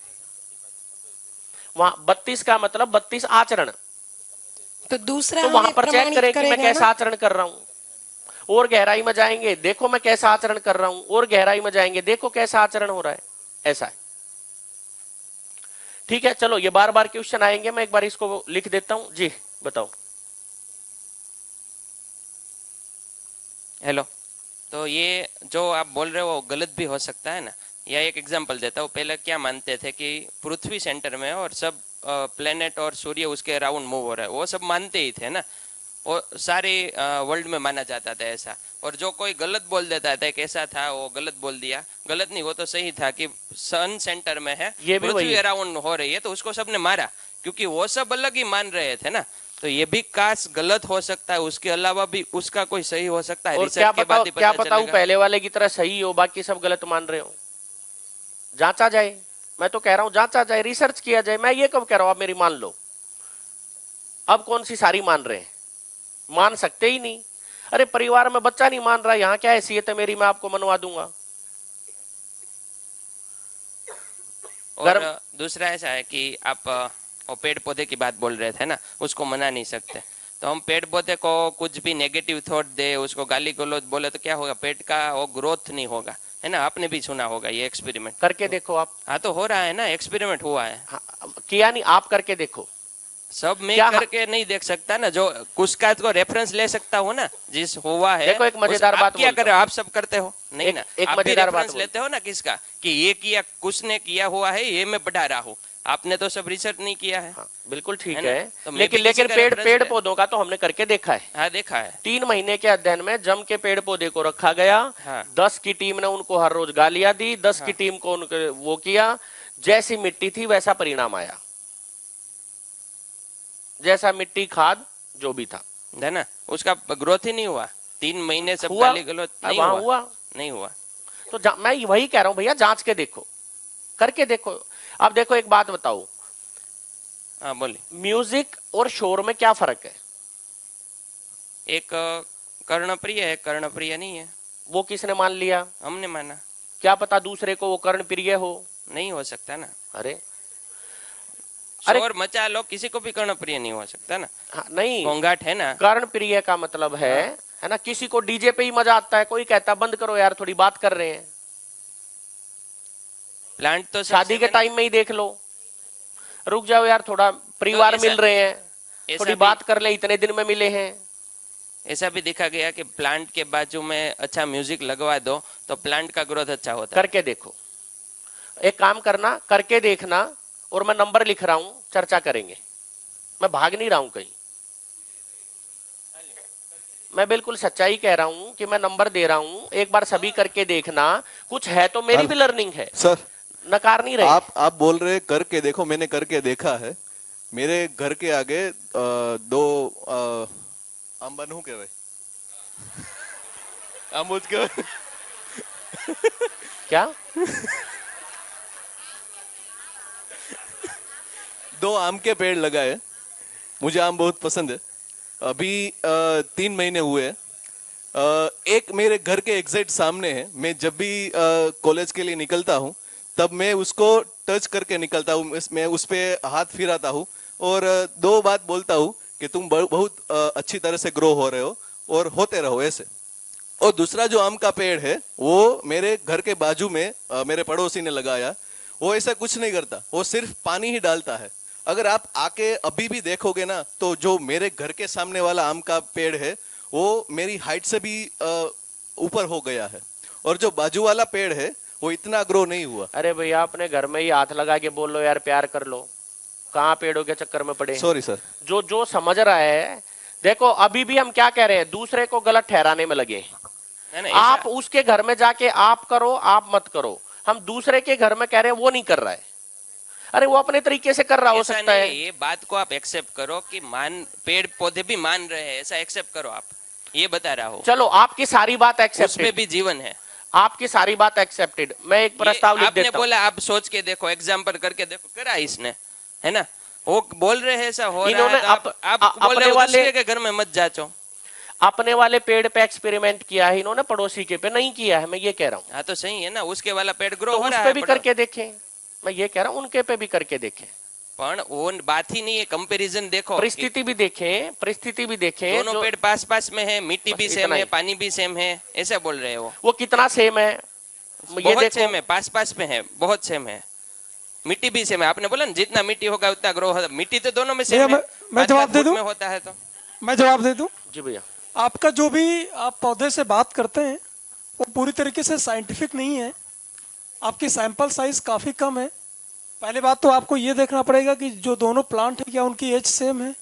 [SPEAKER 1] वहां 32 का मतलब 32 आचरण।
[SPEAKER 11] तो दूसरा
[SPEAKER 1] तो वहां पर चेक करें कि मैं कैसा आचरण कर रहा हूँ। और गहराई में जाएंगे, देखो मैं कैसा आचरण कर रहा हूं, और गहराई में जाएंगे, देखो कैसा आचरण हो रहा है। ऐसा है, ठीक है। चलो, ये बार बार क्वेश्चन आएंगे, मैं एक बार इसको लिख देता हूं। जी बताओ।
[SPEAKER 5] हेलो, तो ये जो आप बोल रहे हो वो गलत भी हो सकता है ना। या एक एग्जांपल देता हूँ, पहले क्या मानते थे कि पृथ्वी सेंटर में और सब प्लेनेट और सूर्य उसके अराउंड मूव हो रहा है, वो सब मानते ही थे ना, वो सारे वर्ल्ड में माना जाता था ऐसा। और जो कोई गलत बोल देता था कि ऐसा था, वो गलत बोल दिया, गलत नहीं, वो तो सही था कि सन सेंटर में है,
[SPEAKER 1] ये भी वही
[SPEAKER 5] पृथ्वी
[SPEAKER 1] है।
[SPEAKER 5] अराउंड हो रही है, तो उसको सबने मारा क्योंकि वो सब अलग ही मान रहे थे ना। तो ये भी काश गलत हो सकता है, उसके अलावा भी उसका कोई सही हो सकता है।
[SPEAKER 1] और
[SPEAKER 5] रिसर्च के बाद ही
[SPEAKER 1] क्या
[SPEAKER 5] पता
[SPEAKER 1] पता वो
[SPEAKER 5] चलेगा।
[SPEAKER 1] पहले वाले की तरह सही हो, बाकी सब गलत मान रहे हो। जांचा जाए, मैं तो कह रहा हूं जांचा जाए, रिसर्च किया जाए। मैं ये कब कह रहा हूं आप मेरी मान लो। अब कौन सी सारी मान रहे हैं, मान सकते ही नहीं। अरे परिवार में बच्चा नहीं मान रहा, यहां क्या हैसियत है मेरी, मैं आपको मनवा दूंगा।
[SPEAKER 5] और दूसरा ऐसा है कि आप वो पेड़ पौधे की बात बोल रहे थे ना, उसको मना नहीं सकते। तो हम पेड़ पौधे को कुछ भी नेगेटिव थॉट दे, उसको गाली गलौज बोले तो क्या होगा, पेड़ का वो ग्रोथ नहीं होगा, है ना। आपने भी सुना होगा ये एक्सपेरिमेंट
[SPEAKER 1] करके देखो आप।
[SPEAKER 5] हाँ, तो हो रहा है ना, एक्सपेरिमेंट हुआ है।
[SPEAKER 1] किया नहीं, आप करके देखो।
[SPEAKER 5] सब मैं
[SPEAKER 1] क्या
[SPEAKER 5] करके नहीं देख सकता ना, जो कुछ का को रेफरेंस ले सकता हूँ ना, जिस हुआ है।
[SPEAKER 1] देखो एक मजेदार बात
[SPEAKER 5] क्या
[SPEAKER 1] बोलता
[SPEAKER 5] करे, आप सब करते हो नहीं ना,
[SPEAKER 1] एक
[SPEAKER 5] आप भी
[SPEAKER 1] मजेदार बात
[SPEAKER 5] रेफरेंस लेते हो ना किसका, कि ये किया, कुछ ने किया हुआ है, ये मैं बढ़ा रहा हूँ। आपने तो सब रिसर्च नहीं किया है।
[SPEAKER 1] हाँ, बिल्कुल ठीक
[SPEAKER 5] है ना?
[SPEAKER 1] है,
[SPEAKER 5] तो मैं
[SPEAKER 1] लेकिन
[SPEAKER 5] भी किसी का
[SPEAKER 1] पेड़
[SPEAKER 5] reference
[SPEAKER 1] पेड़
[SPEAKER 5] ले-
[SPEAKER 1] पौधों का तो हमने करके देखा है।
[SPEAKER 5] हाँ, देखा है।
[SPEAKER 1] 3 महीने के अध्ययन में जम के पेड़ पौधे को रखा गया।
[SPEAKER 5] हाँ।
[SPEAKER 1] 10 की टीम ने उनको हर रोज गालियां दी, 10 की टीम को उनके वो किया। जैसी मिट्टी थी वैसा परिणाम आया, जैसा मिट्टी खाद जो भी था,
[SPEAKER 5] है ना। उसका ग्रोथ ही नहीं हुआ, 3 महीने सब
[SPEAKER 1] हुआ?
[SPEAKER 5] गाली गलौज नहीं
[SPEAKER 1] वहां
[SPEAKER 5] हुआ,
[SPEAKER 1] हुआ
[SPEAKER 5] नहीं हुआ।
[SPEAKER 1] तो मैं वही कह रहा हूं भैया, जांच के देखो, करके देखो। अब देखो एक बात बताओ,
[SPEAKER 5] हाँ बोलिए।
[SPEAKER 1] म्यूजिक और शोर में क्या फर्क है?
[SPEAKER 5] एक कर्णप्रिय है, कर्णप्रिय नहीं है।
[SPEAKER 1] वो किसने मान लिया?
[SPEAKER 5] हमने माना।
[SPEAKER 1] क्या पता दूसरे को वो कर्णप्रिय हो।
[SPEAKER 5] नहीं हो सकता ना।
[SPEAKER 1] अरे
[SPEAKER 5] शोर मचा लो, किसी को भी कर्णप्रिय नहीं हो सकता ना।
[SPEAKER 1] हाँ, नहीं,
[SPEAKER 5] घोंघाट है ना।
[SPEAKER 1] कर्णप्रिय का मतलब है ना, किसी को डीजे पे ही मजा आता है, कोई कहता बंद करो यार थोड़ी बात कर रहे हैं।
[SPEAKER 5] प्लांट तो
[SPEAKER 1] शादी के टाइम में ही देख लो, रुक जाओ यार थोड़ा, परिवार
[SPEAKER 5] तो
[SPEAKER 1] मिल रहे हैं,
[SPEAKER 5] ऐसा
[SPEAKER 1] थोड़ी
[SPEAKER 5] भी-
[SPEAKER 1] बात कर ले, इतने दिन में मिले हैं।
[SPEAKER 5] ऐसा भी देखा गया कि प्लांट के बाजू में अच्छा म्यूजिक लगवा दो तो प्लांट का ग्रोथ अच्छा होता है।
[SPEAKER 1] करके देखो, एक काम करना, करके देखना, और मैं नंबर लिख रहा हूं, चर्चा करेंगे। मैं भाग नहीं रहा हूं कहीं, मैं बिल्कुल सच्चाई कह रहा हूं कि मैं नंबर दे रहा हूं, एक बार सभी करके देखना, कुछ है तो मेरी भी लर्निंग है।
[SPEAKER 12] सर
[SPEAKER 1] नकार नहीं रहे।
[SPEAKER 12] आप बोल रहे करके देखो, मैंने करके देखा है। मेरे घर के आगे 2 आम हूँ क्या भाई अमूद के
[SPEAKER 1] क्या
[SPEAKER 12] 2 आम के पेड़ लगाए। मुझे आम बहुत पसंद है। अभी 3 महीने हुए हैं। एक मेरे घर के एग्जैक्ट सामने है। मैं जब भी कॉलेज के लिए निकलता हूँ तब मैं उसको टच करके निकलता हूँ, मैं उस पर हाथ फिराता हूँ और 2 बात बोलता हूँ कि तुम बहुत अच्छी तरह से ग्रो हो रहे हो और होते रहो ऐसे। और दूसरा जो आम का पेड़ है वो मेरे घर के बाजू में मेरे पड़ोसी ने लगाया। वो ऐसा कुछ नहीं करता, वो सिर्फ पानी ही डालता है। अगर आप आके अभी भी देखोगे ना तो जो मेरे घर के सामने वाला आम का पेड़ है वो मेरी हाइट से भी ऊपर हो गया है, और जो बाजू वाला पेड़ है वो इतना ग्रो नहीं हुआ।
[SPEAKER 1] अरे भैया अपने घर में ही हाथ लगा के बोल लो यार, प्यार कर लो, कहाँ पेड़ों के चक्कर में पड़े।
[SPEAKER 12] Sorry sir.
[SPEAKER 1] जो जो समझ रहा है, देखो अभी भी हम क्या कह रहे हैं, दूसरे को गलत ठहराने में लगे हैं। आप उसके घर में जाके आप करो, आप मत करो। हम दूसरे के घर में कह रहे हैं वो नहीं कर रहा है, अरे वो अपने तरीके से कर रहा हो
[SPEAKER 5] ऐसा
[SPEAKER 1] सकता
[SPEAKER 5] नहीं
[SPEAKER 1] है।
[SPEAKER 5] ये बात को आप एक्सेप्ट करो कि पेड़ पौधे भी मान रहे हैं, ऐसा एक्सेप्ट करो। आप ये बता रहा हो।
[SPEAKER 1] चलो आपकी सारी बात एक्सेप्टेड,
[SPEAKER 5] उसमें भी जीवन है,
[SPEAKER 1] आपकी सारी बात एक्सेप्टेड। मैं एक प्रस्ताव लिख
[SPEAKER 5] आपने
[SPEAKER 1] देता हूं।
[SPEAKER 5] बोला आप सोच के देखो, एग्जाम्पल करके देखो, करा इसने, है ना। वो बोल रहे हैं ऐसा हो रहा
[SPEAKER 1] इन्होंने
[SPEAKER 5] है, तो आप बोल रहे हो दूसरे के घर में मत जाचो।
[SPEAKER 1] अपने वाले पेड़ पे एक्सपेरिमेंट किया है इन्होंने, पड़ोसी के पे नहीं किया है, मैं ये कह रहा हूँ।
[SPEAKER 5] हाँ तो सही है ना, उसके वाला पेड़ ग्रो
[SPEAKER 1] तो
[SPEAKER 5] हो
[SPEAKER 1] उस
[SPEAKER 5] रहा
[SPEAKER 1] पे
[SPEAKER 5] है।
[SPEAKER 1] भी करके देखें, मैं ये कह रहा हूँ उनके पे भी करके देखें।
[SPEAKER 5] पण वो बात ही नहीं है, कंपैरिजन देखो,
[SPEAKER 1] परिस्थिति भी देखें, परिस्थिति भी देखें।
[SPEAKER 5] दोनों पेड़ पास पास में है, मिट्टी भी सेम
[SPEAKER 1] इतना
[SPEAKER 5] है,
[SPEAKER 1] ही।
[SPEAKER 5] पानी भी सेम है, ऐसा बोल रहे हो।
[SPEAKER 1] वो कितना सेम है ये
[SPEAKER 5] बहुत
[SPEAKER 1] देखो।
[SPEAKER 5] सेम है, पास पास में है, बहुत सेम है, मिट्टी भी सेम है। आपने बोला ना जितना मिट्टी होगा उतना ग्रो होगा, मिट्टी तो दोनों में सेम है।
[SPEAKER 6] मैं जवाब दे दूं?
[SPEAKER 5] में होता है तो
[SPEAKER 6] मैं जवाब दे दूं?
[SPEAKER 1] जी भैया।
[SPEAKER 6] आपका जो भी आप पौधे से बात करते हैं वो पूरी तरीके से साइंटिफिक नहीं है। आपकी सैंपल साइज काफ़ी कम है। पहले बात तो आपको ये देखना पड़ेगा कि जो दोनों प्लांट है क्या उनकी एज सेम है,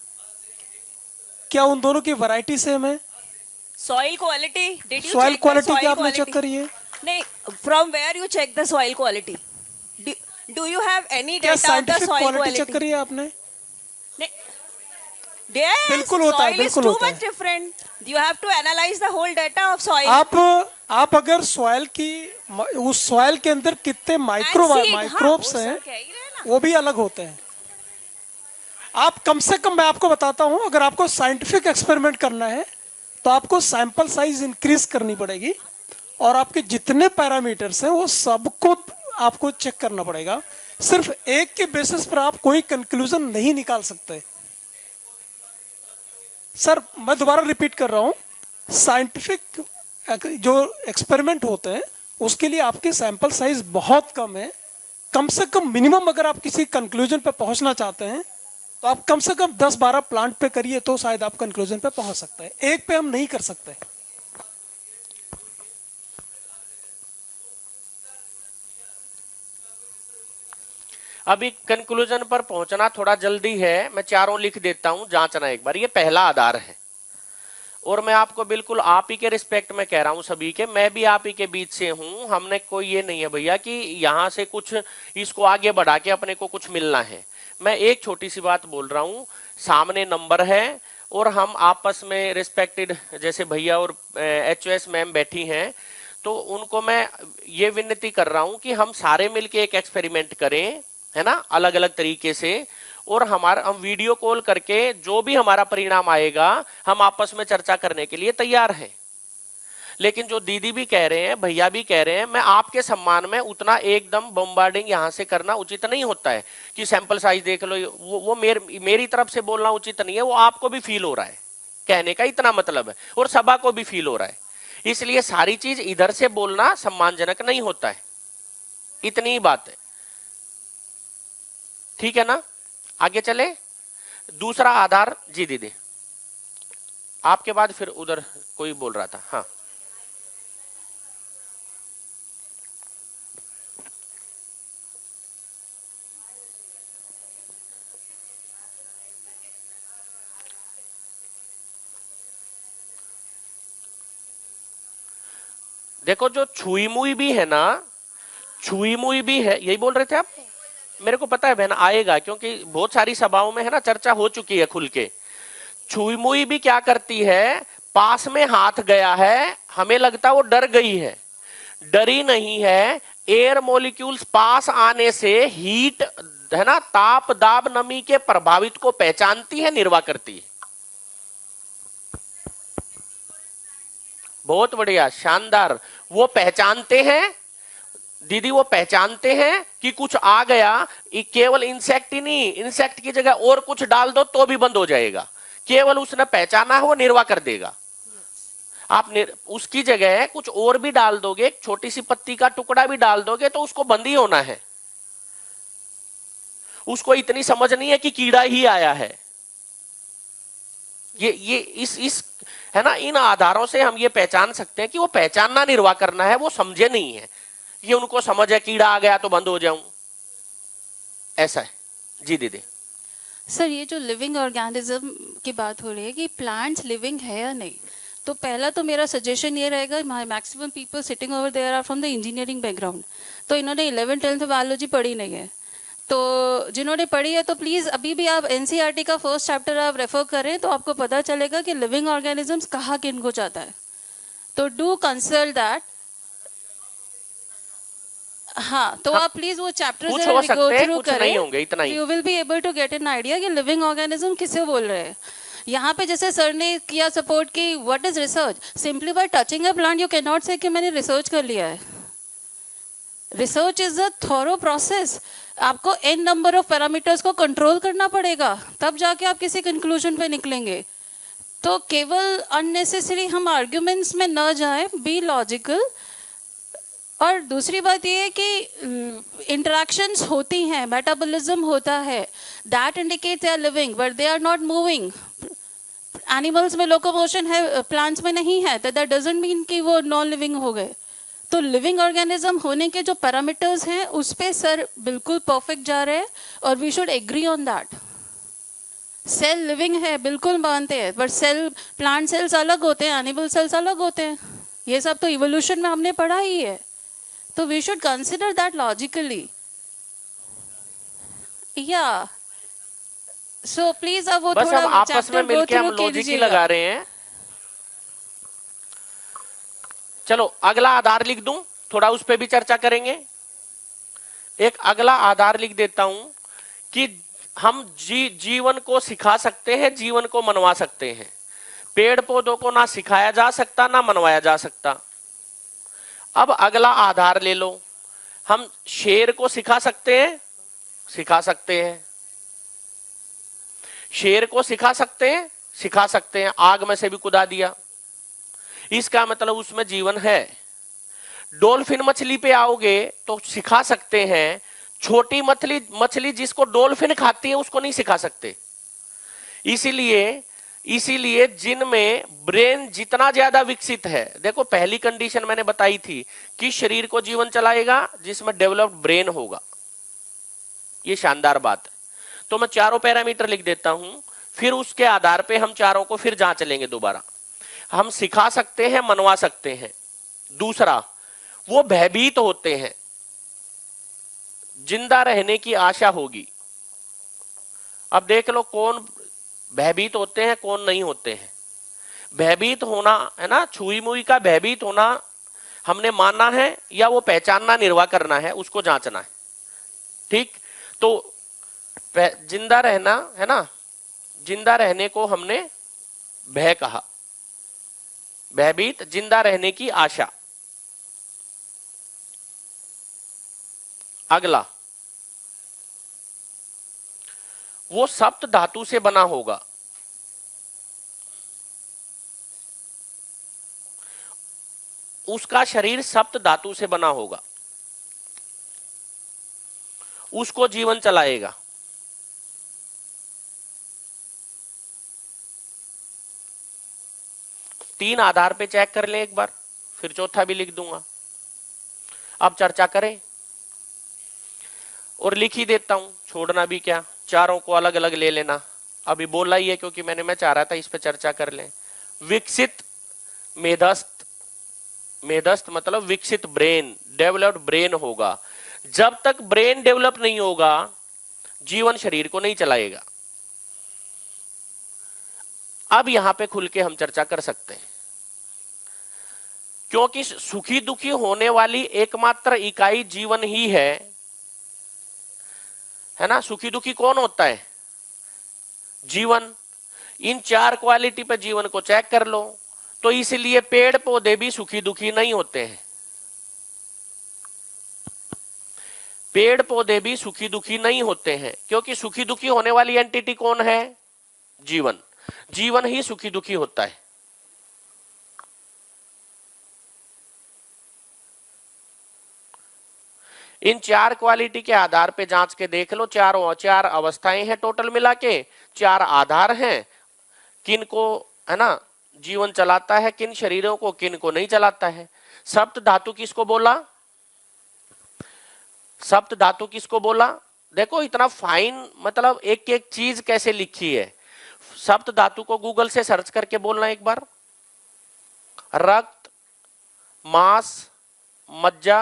[SPEAKER 6] क्या उन दोनों की वैरायटी सेम है।
[SPEAKER 13] Soil quality, did you
[SPEAKER 6] soil
[SPEAKER 13] check the
[SPEAKER 6] quality
[SPEAKER 13] soil
[SPEAKER 6] क्या आपने
[SPEAKER 13] quality?
[SPEAKER 6] चेक करी है?
[SPEAKER 13] नहीं, from where you check the soil quality? Do you have any
[SPEAKER 6] क्या
[SPEAKER 13] data of the
[SPEAKER 6] scientific
[SPEAKER 13] soil
[SPEAKER 6] quality check
[SPEAKER 13] quality?
[SPEAKER 6] करी है आपने?
[SPEAKER 13] Yes,
[SPEAKER 6] बिल्कुल होता है,
[SPEAKER 13] soil is
[SPEAKER 6] बिल्कुल
[SPEAKER 13] too
[SPEAKER 6] होता
[SPEAKER 13] much different. You have to analyze the whole data of soil.
[SPEAKER 6] आप अगर सॉइल की उस सॉइल के अंदर कितने माइक्रोब्स हैं वो भी अलग होते हैं। आप कम से कम, मैं आपको बताता हूं, अगर आपको साइंटिफिक एक्सपेरिमेंट करना है तो आपको सैंपल साइज इंक्रीज करनी पड़ेगी और आपके जितने पैरामीटर्स हैं वो सबको आपको चेक करना पड़ेगा। सिर्फ एक के बेसिस पर आप कोई कंक्लूजन नहीं निकाल सकते। सर मैं दोबारा रिपीट कर रहा हूं, साइंटिफिक जो एक्सपेरिमेंट होते हैं उसके लिए आपकी सैंपल साइज बहुत कम है। कम से कम मिनिमम अगर आप किसी कंक्लूजन पे पहुंचना चाहते हैं तो आप कम से कम 10-12 प्लांट पे करिए तो शायद आप कंक्लूजन पे पहुंच सकते हैं। एक पे हम नहीं कर सकते।
[SPEAKER 1] अभी कंक्लूजन पर पहुंचना थोड़ा जल्दी है, मैं चारों लिख देता हूं, जांचना एक बार। ये पहला आधार है और मैं आपको बिल्कुल आप ही के रिस्पेक्ट में कह रहा हूं सभी के, मैं भी आप ही के बीच से हूं। हमने कोई ये नहीं है भैया कि यहां से कुछ इसको आगे बढ़ा के अपने को कुछ मिलना है। मैं एक छोटी सी बात बोल रहा हूं, सामने नंबर है और हम आपस में रिस्पेक्टेड जैसे भैया और HOS मैम बैठी हैं तो उनको मैं ये विनती कर रहा हूं कि हम सारे मिलके एक एक्सपेरिमेंट करें, है ना, अलग अलग तरीके से, और हम वीडियो कॉल करके जो भी हमारा परिणाम आएगा हम आपस में चर्चा करने के लिए तैयार हैं। लेकिन जो दीदी भी कह रहे हैं, भैया भी कह रहे हैं, मैं आपके सम्मान में उतना एकदम बम्बार्डिंग यहां से करना उचित नहीं होता है कि सैंपल साइज देख लो। वो मेरी तरफ से बोलना उचित नहीं है, वो आपको भी फील हो रहा है, कहने का इतना मतलब है, और सभा को भी फील हो रहा है। इसलिए सारी चीज इधर से बोलना सम्मानजनक नहीं होता है। इतनी ही बात है, ठीक है ना। आगे चले। दूसरा आधार जी दीदी, आपके बाद फिर उधर कोई बोल रहा था। हाँ, देखो जो छुई मुई भी है ना, छुई मुई भी है, यही बोल रहे थे आप। मेरे को पता है बहन आएगा, क्योंकि बहुत सारी सभाओं में है ना चर्चा हो चुकी है खुल के। छुई मुई भी क्या करती है, पास में हाथ गया है, हमें लगता है वो डर गई है, डरी नहीं है। एयर मॉलिक्यूल्स पास आने से हीट, है ना, ताप दाब नमी के प्रभावित को पहचानती है, निर्वाह करती है। बहुत बढ़िया, शानदार। वो पहचानते हैं दीदी, वो पहचानते हैं कि कुछ आ गया। केवल इंसेक्ट ही नहीं, इंसेक्ट की जगह और कुछ डाल दो तो भी बंद हो जाएगा। केवल उसने पहचाना है, वो निर्वाह कर देगा। आप उसकी जगह कुछ और भी डाल दोगे, एक छोटी सी पत्ती का टुकड़ा भी डाल दोगे तो उसको बंद ही होना है। उसको इतनी समझ नहीं है कि कीड़ा ही आया है। ये इस है ना, इन आधारों से हम ये पहचान सकते हैं कि वो पहचानना निर्वाह करना है, वो समझे नहीं है। ये उनको समझ है कीड़ा आ गया तो बंद हो जाऊं, ऐसा है। जी दीदी।
[SPEAKER 14] सर, ये जो लिविंग ऑर्गेनिज्म की बात हो रही है कि प्लांट्स लिविंग है या नहीं, तो पहला तो मेरा सजेशन ये रहेगा, maximum people sitting over there are from the engineering background, तो इन्होंने 11th 12th बायोलॉजी पढ़ी नहीं है। तो जिन्होंने पढ़ी है तो प्लीज़ अभी भी आप NCERT का फर्स्ट चैप्टर आप रेफर करें तो आपको पता चलेगा कि लिविंग ऑर्गेनिजम्स कहाँ किनको जाता है। तो डू कंसल्ट दैट। हाँ, तो आप प्लीज वो चैप्टर गो थ्रू करें, you will be able to get an idea कि लिविंग ऑर्गेनिज्म किसे बोल रहे हैं। यहाँ पे जैसे सर ने किया सपोर्ट कि what is research, simply by touching a plant you can not से कि मैंने रिसर्च कर लिया है। Research is a thorough process. आपको n नंबर ऑफ पैरामीटर्स को कंट्रोल करना पड़ेगा, तब जाके आप किसी कंक्लूजन पे निकलेंगे। तो केवल अननेसेसरी हम आर्ग्यूमेंट्स में न जाएं, बी लॉजिकल। और दूसरी बात ये है कि इंटरेक्शंस होती हैं, मेटाबॉलिज्म होता है, that indicates they are living but they are not moving. Animals में लोकोमोशन है, प्लांट्स में नहीं है, तो दैट डजंट मीन कि वो नॉन लिविंग हो गए। तो लिविंग ऑर्गेनिज्म होने के जो पैरामीटर्स हैं उस पे सर बिल्कुल परफेक्ट जा रहे हैं और we should agree on that. Cell living है बिल्कुल मानते हैं, बट सेल, प्लांट सेल्स अलग होते हैं, एनिमल सेल्स अलग होते हैं, ये सब तो इवोल्यूशन में हमने पढ़ा ही है। तो we should consider that logically. या सो प्लीज अब वो
[SPEAKER 1] बस
[SPEAKER 14] थोड़ा
[SPEAKER 1] हम आपस में
[SPEAKER 14] चैप्टर
[SPEAKER 1] मिलके हम लॉजिक ही लगा रहे हैं। चलो अगला आधार लिख दूं, थोड़ा उस पे भी चर्चा करेंगे। एक अगला आधार लिख देता हूं कि हम जीवन को सिखा सकते हैं, जीवन को मनवा सकते हैं। पेड़ पौधों को ना सिखाया जा सकता ना मनवाया जा सकता। अब अगला आधार ले लो, हम शेर को सिखा सकते हैं, सिखा सकते हैं। शेर को सिखा सकते हैं, सिखा सकते हैं, आग में से भी कुदा दिया, इसका मतलब उसमें जीवन है। डॉल्फिन मछली पे आओगे तो सिखा सकते हैं, छोटी मछली जिसको डॉल्फिन खाती है उसको नहीं सिखा सकते। इसीलिए जिनमें ब्रेन जितना ज्यादा विकसित है, देखो पहली कंडीशन मैंने बताई थी कि शरीर को जीवन चलाएगा जिसमें डेवलप्ड ब्रेन होगा, ये शानदार बात है। तो मैं चारों पैरामीटर लिख देता हूं, फिर उसके आधार पे हम चारों को फिर जांच लेंगे दोबारा। हम सिखा सकते हैं, मनवा सकते हैं। दूसरा, वो भयभीत होते हैं, जिंदा रहने की आशा होगी। अब देख लो कौन भयभीत होते हैं, कौन नहीं होते हैं। भयभीत होना है ना, छुई मुई का भयभीत होना हमने मानना है या वो पहचानना, निर्वाह करना है, उसको जांचना है। ठीक, तो जिंदा रहना है ना, जिंदा रहने को हमने भय कहा, भयभीत, जिंदा रहने की आशा। अगला, वो सप्त धातु से बना होगा। उसका शरीर सप्त धातु से बना होगा, उसको जीवन चलाएगा। तीन आधार पे चेक कर लें एक बार, फिर चौथा भी लिख दूंगा। अब चर्चा करें और लिख ही देता हूं, छोड़ना भी क्या, चारों को अलग अलग ले लेना। अभी बोला ही है क्योंकि मैं चाह रहा था इस पे चर्चा कर लें। विकसित मेधस्थ, मेधस्थ मतलब विकसित ब्रेन, डेवलप्ड ब्रेन होगा। जब तक ब्रेन डेवलप नहीं होगा जीवन शरीर को नहीं चलाएगा। अब यहां पे खुल के हम चर्चा कर सकते हैं, क्योंकि सुखी दुखी होने वाली एकमात्र इकाई जीवन ही है ना। सुखी दुखी कौन होता है? जीवन। इन चार क्वालिटी पे जीवन को चेक कर लो, तो इसलिए पेड़ पौधे भी सुखी दुखी नहीं होते हैं। पेड़ पौधे भी सुखी दुखी नहीं होते हैं, क्योंकि सुखी दुखी होने वाली एंटिटी कौन है? जीवन। जीवन ही सुखी दुखी होता है। इन चार क्वालिटी के आधार पे जांच के देख लो, चार अवस्थाएं हैं टोटल मिला के, चार आधार हैं, किन को है ना जीवन चलाता है, किन शरीरों को, किन को नहीं चलाता है। सप्त धातु किसको बोला? सप्त धातु किसको बोला? देखो इतना फाइन, मतलब एक एक चीज कैसे लिखी है। सप्त धातु को गूगल से सर्च करके बोलना एक बार। रक्त, मांस, मज्जा,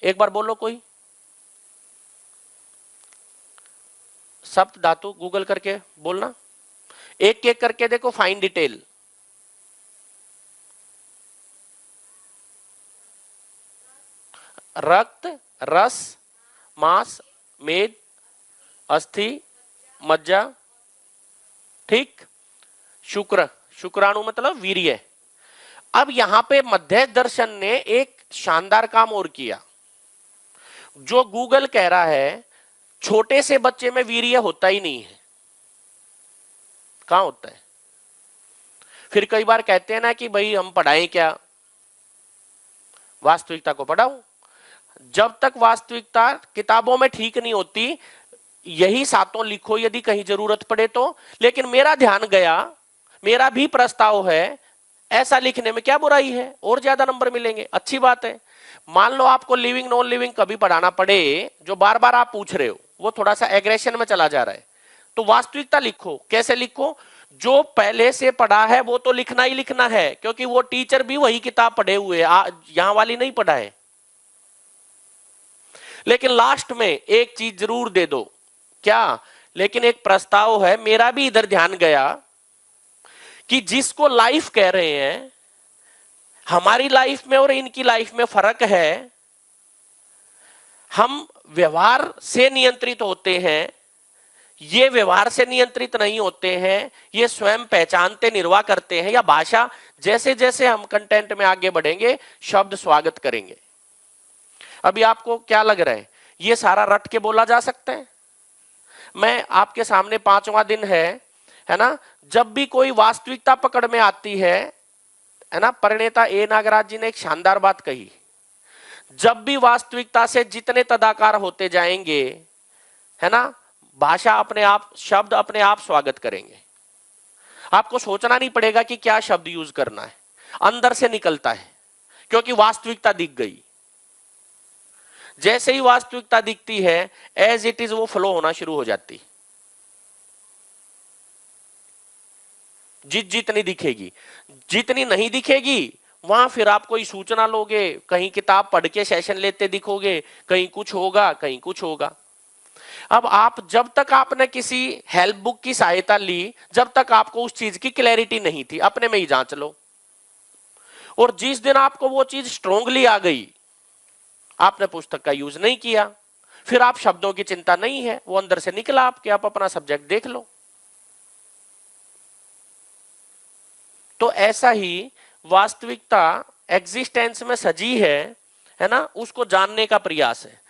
[SPEAKER 1] एक बार बोलो कोई। सप्त धातु गूगल करके बोलना, एक एक करके देखो फाइन डिटेल। रक्त, रस, मांस, मेद, अस्थि, मज्जा, ठीक। शुक्र, शुक्राणु मतलब वीर्य। अब यहां पे मध्य दर्शन ने एक शानदार काम और किया। जो गूगल कह रहा है छोटे से बच्चे में वीर्य होता ही नहीं है, कहां होता है? फिर कई बार कहते हैं ना कि भाई हम पढ़ाएं क्या, वास्तविकता को पढ़ाऊं। जब तक वास्तविकता किताबों में ठीक नहीं होती, यही सातों लिखो यदि कहीं जरूरत पड़े तो। लेकिन मेरा ध्यान गया, मेरा भी प्रस्ताव है, ऐसा लिखने में क्या बुराई है, और ज्यादा नंबर मिलेंगे, अच्छी बात है। मान लो आपको लिविंग नॉन लिविंग कभी पढ़ाना पड़े, जो बार बार आप पूछ रहे हो वो थोड़ा सा एग्रेशन में चला जा रहा है, तो वास्तविकता लिखो। कैसे लिखो? जो पहले से पढ़ा है वो तो लिखना ही लिखना है, क्योंकि वो टीचर भी वही किताब पढ़े हुए, यहां वाली नहीं पढ़ा है। लेकिन लास्ट में एक चीज जरूर दे दो, क्या? लेकिन एक प्रस्ताव है, मेरा भी इधर ध्यान गया कि जिसको लाइफ कह रहे हैं, हमारी लाइफ में और इनकी लाइफ में फर्क है। हम व्यवहार से नियंत्रित होते हैं, ये व्यवहार से नियंत्रित नहीं होते हैं, ये स्वयं पहचानते निर्वाह करते हैं, या भाषा जैसे जैसे हम कंटेंट में आगे बढ़ेंगे शब्द स्वागत करेंगे। अभी आपको क्या लग रहा है, ये सारा रट के बोला जा सकता है? मैं आपके सामने 5वां दिन है ना, जब भी कोई वास्तविकता पकड़ में आती है ना, परिणेता ए नागराज जी ने एक शानदार बात कही, जब भी वास्तविकता से जितने तदाकार होते जाएंगे, है ना, भाषा अपने आप, शब्द अपने आप स्वागत करेंगे। आपको सोचना नहीं पड़ेगा कि क्या शब्द यूज करना है, अंदर से निकलता है, क्योंकि वास्तविकता दिख गई। जैसे ही वास्तविकता दिखती है, एज इट इज वो फ्लो होना शुरू हो जाती। जितनी दिखेगी, जितनी नहीं दिखेगी वहां फिर आप कोई सूचना लोगे, कहीं किताब पढ़ के सेशन लेते दिखोगे, कहीं कुछ होगा, कहीं कुछ होगा। अब आप, जब तक आपने किसी हेल्प बुक की सहायता ली, जब तक आपको उस चीज की क्लैरिटी नहीं थी, अपने में ही जांच लो। और जिस दिन आपको वो चीज स्ट्रोंगली आ गई, आपने पुस्तक का यूज नहीं किया, फिर आप शब्दों की चिंता नहीं है, वो अंदर से निकला आपके, आप अपना सब्जेक्ट देख लो। तो ऐसा ही वास्तविकता एग्जिस्टेंस में सजी है ना, उसको जानने का प्रयास है।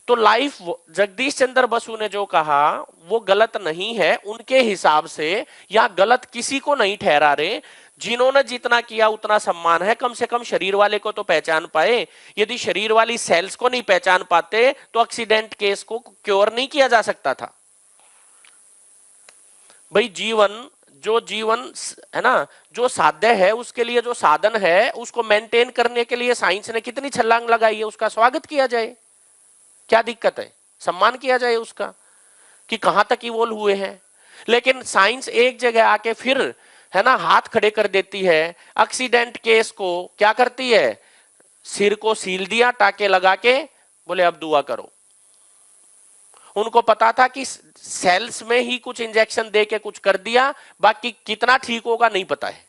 [SPEAKER 1] तो लाइफ, जगदीश चंद्र बसु ने जो कहा वो गलत नहीं है उनके हिसाब से, या गलत किसी को नहीं ठहरा रहे। जिन्होंने जितना किया उतना सम्मान है, कम से कम शरीर वाले को तो पहचान पाए। यदि शरीर वाली सेल्स को नहीं पहचान पाते तो एक्सीडेंट केस को क्योर नहीं किया जा सकता था। भाई जीवन, जो जीवन है ना, जो साध्य है, उसके लिए जो साधन है, उसको मेंटेन करने के लिए साइंस ने कितनी छलांग लगाई है, उसका स्वागत किया जाए। क्या दिक्कत है? सम्मान किया जाए उसका, कि कहां तक इवॉल्व हुए हैं। लेकिन साइंस एक जगह आके फिर, है ना, हाथ खड़े कर देती है। एक्सीडेंट केस को क्या करती है? सिर को सील दिया, टाके लगा के, बोले अब दुआ करो। उनको पता था कि सेल्स में ही कुछ इंजेक्शन दे के कुछ कर दिया, बाकी कितना ठीक होगा नहीं पता है।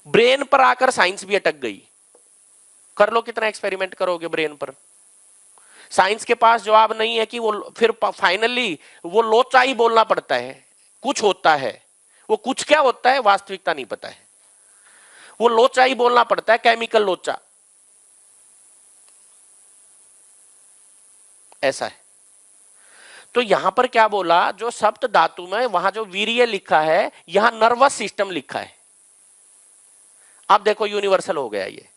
[SPEAKER 1] ब्रेन पर आकर साइंस भी अटक गई। कर लो, कितना एक्सपेरिमेंट करोगे ब्रेन पर? साइंस के पास जवाब नहीं है कि वो फिर फाइनली वो लोचा ही बोलना पड़ता है, कुछ होता है। वो कुछ क्या होता है वास्तविकता नहीं पता है, वो लोचा ही बोलना पड़ता है, केमिकल लोचा। ऐसा है। तो यहां पर क्या बोला, जो सप्त धातु में वहां जो वीर्य लिखा है, यहां नर्वस सिस्टम लिखा है। अब देखो यूनिवर्सल हो गया ये।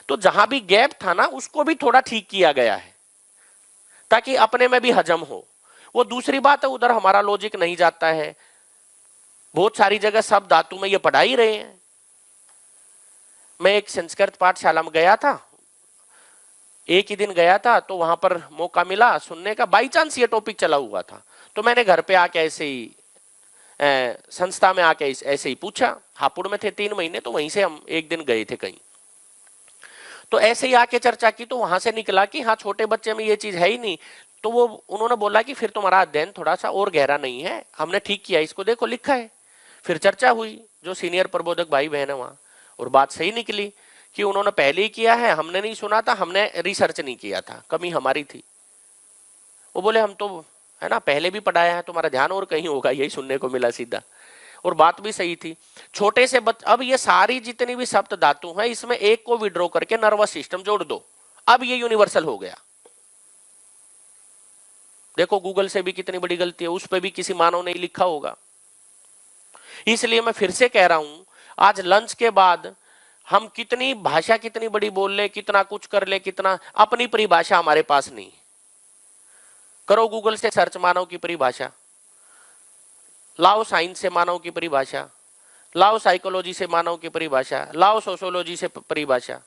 [SPEAKER 1] तो जहां भी गैप था ना, उसको भी थोड़ा ठीक किया गया है ताकि अपने में भी हजम हो। वो दूसरी बात है, उधर हमारा लॉजिक नहीं जाता है। बहुत सारी जगह सब धातु में ये पढ़ा ही रहे हैं। मैं एक संस्कृत पाठशाला में गया था, एक ही दिन गया था, तो वहां पर मौका मिला सुनने का, बाई चांस ये टॉपिक चला हुआ था। तो मैंने घर पे आके ऐसे ही संस्था में आके ऐसे ही पूछा। हापुड़ में थे 3 महीने, तो वहीं से हम एक दिन गए थे कहीं, तो ऐसे ही आके चर्चा की। तो वहां से निकला कि हाँ, छोटे बच्चे में ये चीज है ही नहीं। तो वो उन्होंने बोला कि फिर तुम्हारा अध्ययन थोड़ा सा और गहरा नहीं है, हमने ठीक किया, इसको देखो लिखा है। फिर चर्चा हुई जो सीनियर प्रबोधक भाई बहन है वहां, और बात सही निकली कि उन्होंने पहले ही किया है, हमने नहीं सुना था, हमने रिसर्च नहीं किया था, कमी हमारी थी। वो बोले हम तो, है ना, पहले भी पढ़ाया है, तुम्हारा ध्यान और कहीं होगा, यही सुनने को मिला सीधा। और बात भी सही थी। छोटे से अब ये सारी जितनी भी सप्त धातु है, इसमें एक को विड्रॉ करके नर्वस सिस्टम जोड़ दो, अब ये यूनिवर्सल हो गया। देखो गूगल से भी कितनी बड़ी गलती है, उस पर भी किसी मानव ने लिखा होगा। इसलिए मैं फिर से कह रहा हूं, आज लंच के बाद हम कितनी भाषा कितनी बड़ी बोल ले, कितना कुछ कर ले, कितना, अपनी परिभाषा हमारे पास नहीं। करो गूगल से सर्च मानव की परिभाषा, लाओ साइंस से मानव की परिभाषा, लाओ साइकोलॉजी से मानव की परिभाषा, लाओ सोशियोलॉजी से परिभाषा।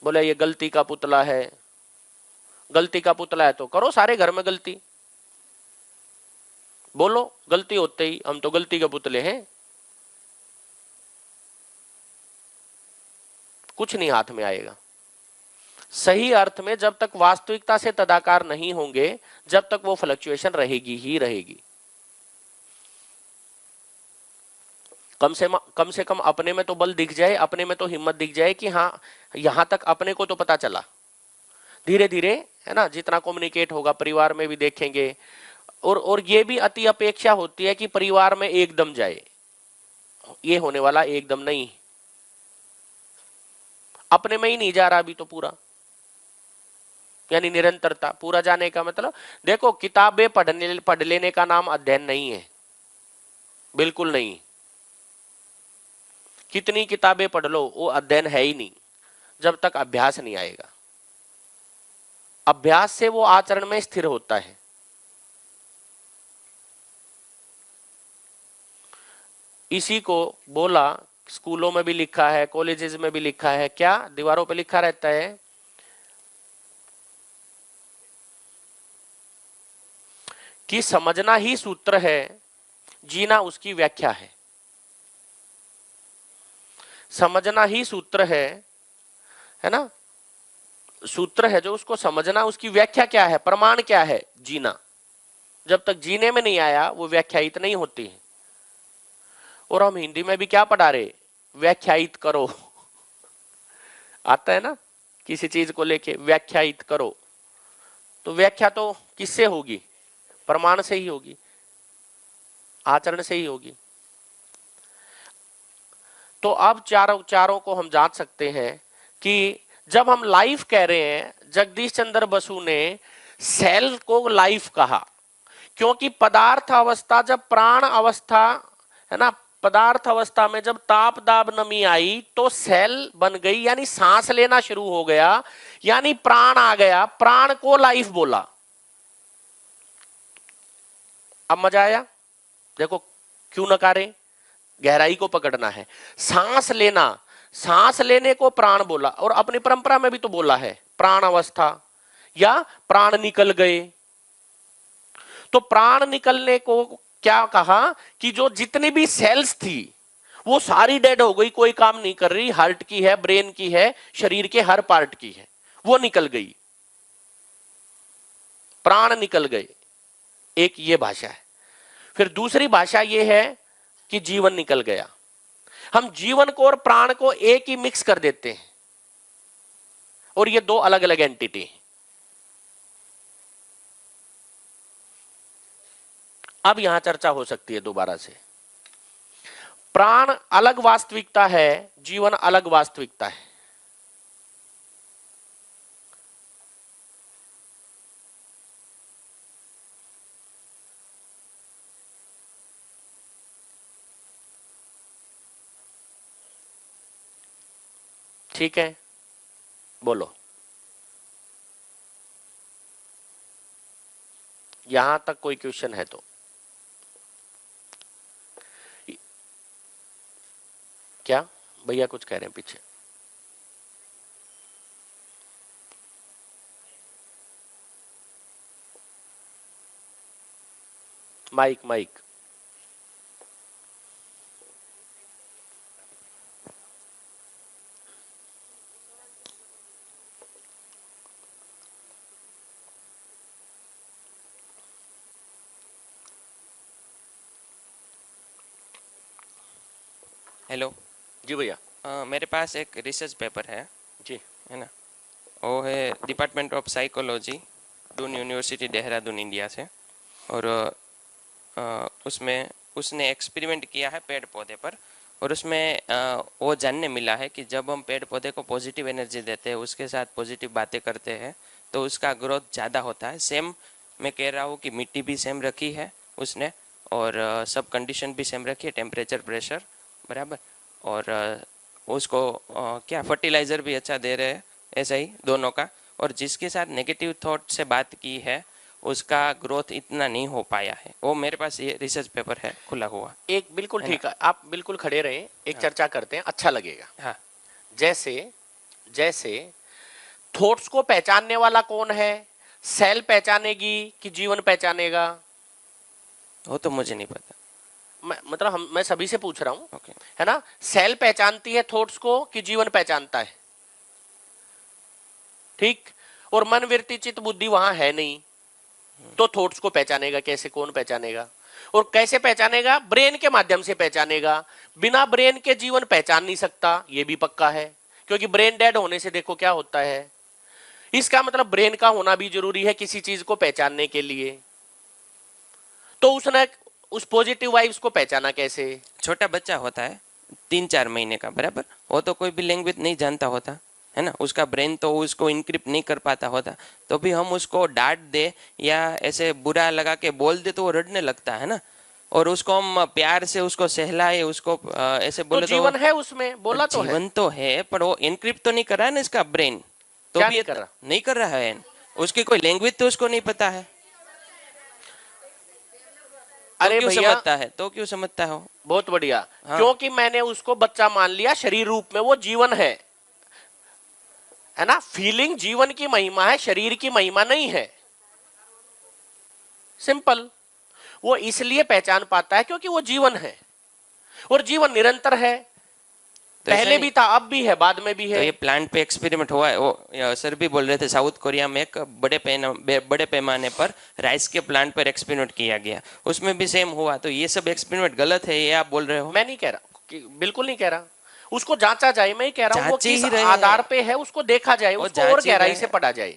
[SPEAKER 1] बोले ये गलती का पुतला है, गलती का पुतला है तो करो सारे घर में गलती, बोलो गलती होते ही हम तो गलती के पुतले हैं। कुछ नहीं हाथ में आएगा। सही अर्थ में जब तक वास्तविकता से तदाकार नहीं होंगे, जब तक वो फ्लक्चुएशन रहेगी ही रहेगी। कम से कम अपने में तो बल दिख जाए, अपने में तो हिम्मत दिख जाए कि हाँ यहां तक अपने को तो पता चला। धीरे धीरे है ना, जितना कम्युनिकेट होगा परिवार में भी देखेंगे। और ये भी अति अपेक्षा होती है कि परिवार में एकदम जाए, ये होने वाला एकदम नहीं। अपने में ही नहीं जा रहा अभी तो पूरा, यानी निरंतरता। पूरा जाने का मतलब देखो, किताबें पढ़ लेने का नाम अध्ययन नहीं है, बिल्कुल नहीं। कितनी किताबें पढ़ लो वो अध्ययन है ही नहीं जब तक अभ्यास नहीं आएगा। अभ्यास से वो आचरण में स्थिर होता है। इसी को बोला, स्कूलों में भी लिखा है, कॉलेजेस में भी लिखा है, क्या दीवारों पे लिखा रहता है कि समझना ही सूत्र है, जीना उसकी व्याख्या है। समझना ही सूत्र है ना, सूत्र है जो उसको समझना, उसकी व्याख्या क्या है, प्रमाण क्या है, जीना। जब तक जीने में नहीं आया वो व्याख्यायित नहीं होती है। और हम हिंदी में भी क्या पढ़ा रहे, व्याख्यायित करो आता है ना, किसी चीज को लेके व्याख्यायित करो, तो व्याख्या तो किससे होगी, प्रमाण से ही होगी, आचरण से ही होगी। तो अब चारों को हम जांच सकते हैं कि जब हम लाइफ कह रहे हैं, जगदीश चंद्र बसु ने सेल को लाइफ कहा, क्योंकि पदार्थ अवस्था, जब प्राण अवस्था है ना, पदार्थ अवस्था में जब ताप दाब नमी आई तो सेल बन गई, यानी सांस लेना शुरू हो गया, यानी प्राण आ गया, प्राण को लाइफ बोला। अब मजा आया? देखो क्यों नकारे, गहराई को पकड़ना है। सांस लेना, सांस लेने को प्राण बोला, और अपनी परंपरा में भी तो बोला है प्राण अवस्था या प्राण निकल गए। तो प्राण निकलने को क्या कहा कि जो जितनी भी सेल्स थी वो सारी डेड हो गई, कोई काम नहीं कर रही, हार्ट की है, ब्रेन की है, शरीर के हर पार्ट की है, वो निकल गई, प्राण निकल गए। एक ये भाषा है। फिर दूसरी भाषा ये है कि जीवन निकल गया। हम जीवन को और प्राण को एक ही मिक्स कर देते हैं, और ये दो अलग अलग एंटिटी हैं। अब यहां चर्चा हो सकती है दोबारा से। प्राण अलग वास्तविकता है, जीवन अलग वास्तविकता है। ठीक है, बोलो। यहां तक कोई क्वेश्चन है तो क्या? भैया कुछ कह रहे हैं पीछे। Mic mic.
[SPEAKER 5] हेलो
[SPEAKER 1] जी भैया।
[SPEAKER 5] मेरे पास एक रिसर्च पेपर है
[SPEAKER 1] जी,
[SPEAKER 5] है ना, वो है department of psychology, Doon university Dehradun India से। और उसमें उसने एक्सपेरिमेंट किया है पेड़ पौधे पर, और उसमें वो जानने मिला है कि जब हम पेड़ पौधे को पॉजिटिव एनर्जी देते हैं, उसके साथ पॉजिटिव बातें करते हैं, तो उसका ग्रोथ ज़्यादा होता है। सेम मैं कह रहा हूँ कि मिट्टी भी सेम रखी है उसने, और सब कंडीशन भी सेम रखी है, टेम्परेचर, प्रेशर बराबर, और उसको क्या फर्टिलाइज़र भी अच्छा दे रहे हैं, ऐसा ही दोनों का। और जिसके साथ नेगेटिव थॉट से बात की है उसका ग्रोथ इतना नहीं हो पाया है। वो मेरे पास ये रिसर्च पेपर है खुला हुआ।
[SPEAKER 1] एक बिल्कुल ठीक है, आप बिल्कुल खड़े रहें, एक चर्चा करते हैं, अच्छा लगेगा।
[SPEAKER 5] हाँ।
[SPEAKER 1] जैसे थॉट्स को पहचानने वाला कौन है? सेल पहचानेगी कि जीवन पहचानेगा?
[SPEAKER 5] वो तो मुझे नहीं पता।
[SPEAKER 1] मैं सभी से पूछ रहा हूं,
[SPEAKER 5] ओके।
[SPEAKER 1] है ना? सेल पहचानती है थॉट्स को कि जीवन पहचानता है? ठीक। और मन, वृत्ति, चित्त, बुद्धि वहां है नहीं, तो थॉट्स को पहचानेगा कैसे? कौन पहचानेगा? और कैसे पहचानेगा? ब्रेन के माध्यम से पहचानेगा। बिना ब्रेन के जीवन पहचान नहीं सकता, ये भी पक्का है, क्योंकि ब्रेन डेड होने से देखो क्या होता है। इसका मतलब ब्रेन का होना भी जरूरी है किसी चीज को पहचानने के लिए। तो उसने उस पॉजिटिव वाइब्स को पहचाना कैसे?
[SPEAKER 5] छोटा बच्चा होता है 3-4 महीने का, बराबर, वो तो कोई भी लैंग्वेज नहीं जानता होता है ना, उसका ब्रेन तो उसको इनक्रिप्ट नहीं कर पाता होता, तो भी हम उसको डांट दे या ऐसे बुरा लगा के बोल दे तो वो रड़ने लगता है ना, और उसको हम प्यार से उसको सहलाए, उसको ऐसे बोले
[SPEAKER 1] तो जीवन है उसमें, बोला तो
[SPEAKER 5] जीवन तो है, पर वो इनक्रिप्ट तो नहीं कर रहा है ना इसका ब्रेन, तो
[SPEAKER 1] क्या
[SPEAKER 5] भी
[SPEAKER 1] नहीं कर रहा
[SPEAKER 5] है। उसकी कोई लैंग्वेज तो उसको नहीं पता है।
[SPEAKER 1] अरे
[SPEAKER 5] क्यों
[SPEAKER 1] भैया,
[SPEAKER 5] समझता है? तो क्यों समझता हो?
[SPEAKER 1] बहुत बढ़िया।
[SPEAKER 5] हाँ।
[SPEAKER 1] क्योंकि मैंने उसको बच्चा मान लिया, शरीर रूप में वो जीवन है ना? फीलिंग जीवन की महिमा है, शरीर की महिमा नहीं है। सिंपल। वो इसलिए पहचान पाता है क्योंकि वो जीवन है, और जीवन निरंतर है,
[SPEAKER 5] तो
[SPEAKER 1] पहले भी था, अब भी है, बाद में भी
[SPEAKER 5] तो
[SPEAKER 1] है।
[SPEAKER 5] ये प्लांट पे एक्सपेरिमेंट हुआ है। वो सर भी बोल रहे थे साउथ कोरिया में एक बड़े पैमाने पर राइस के प्लांट पर एक्सपेरिमेंट किया गया, उसमें भी सेम हुआ। तो ये सब एक्सपेरिमेंट गलत है, ये आप बोल रहे हो?
[SPEAKER 1] मैं नहीं कह रहा, बिल्कुल नहीं कह रहा। उसको जांचा जाए, मैं ही कह रहा हूँ वो
[SPEAKER 5] जांच ही
[SPEAKER 1] किस
[SPEAKER 5] रहे
[SPEAKER 1] आधार
[SPEAKER 5] हैं।
[SPEAKER 1] पे है उसको देखा जाए, उसको
[SPEAKER 5] जांच
[SPEAKER 1] और
[SPEAKER 5] ही
[SPEAKER 1] गहराई
[SPEAKER 5] रहे
[SPEAKER 1] से
[SPEAKER 5] हैं।
[SPEAKER 1] पढ़ा जाए।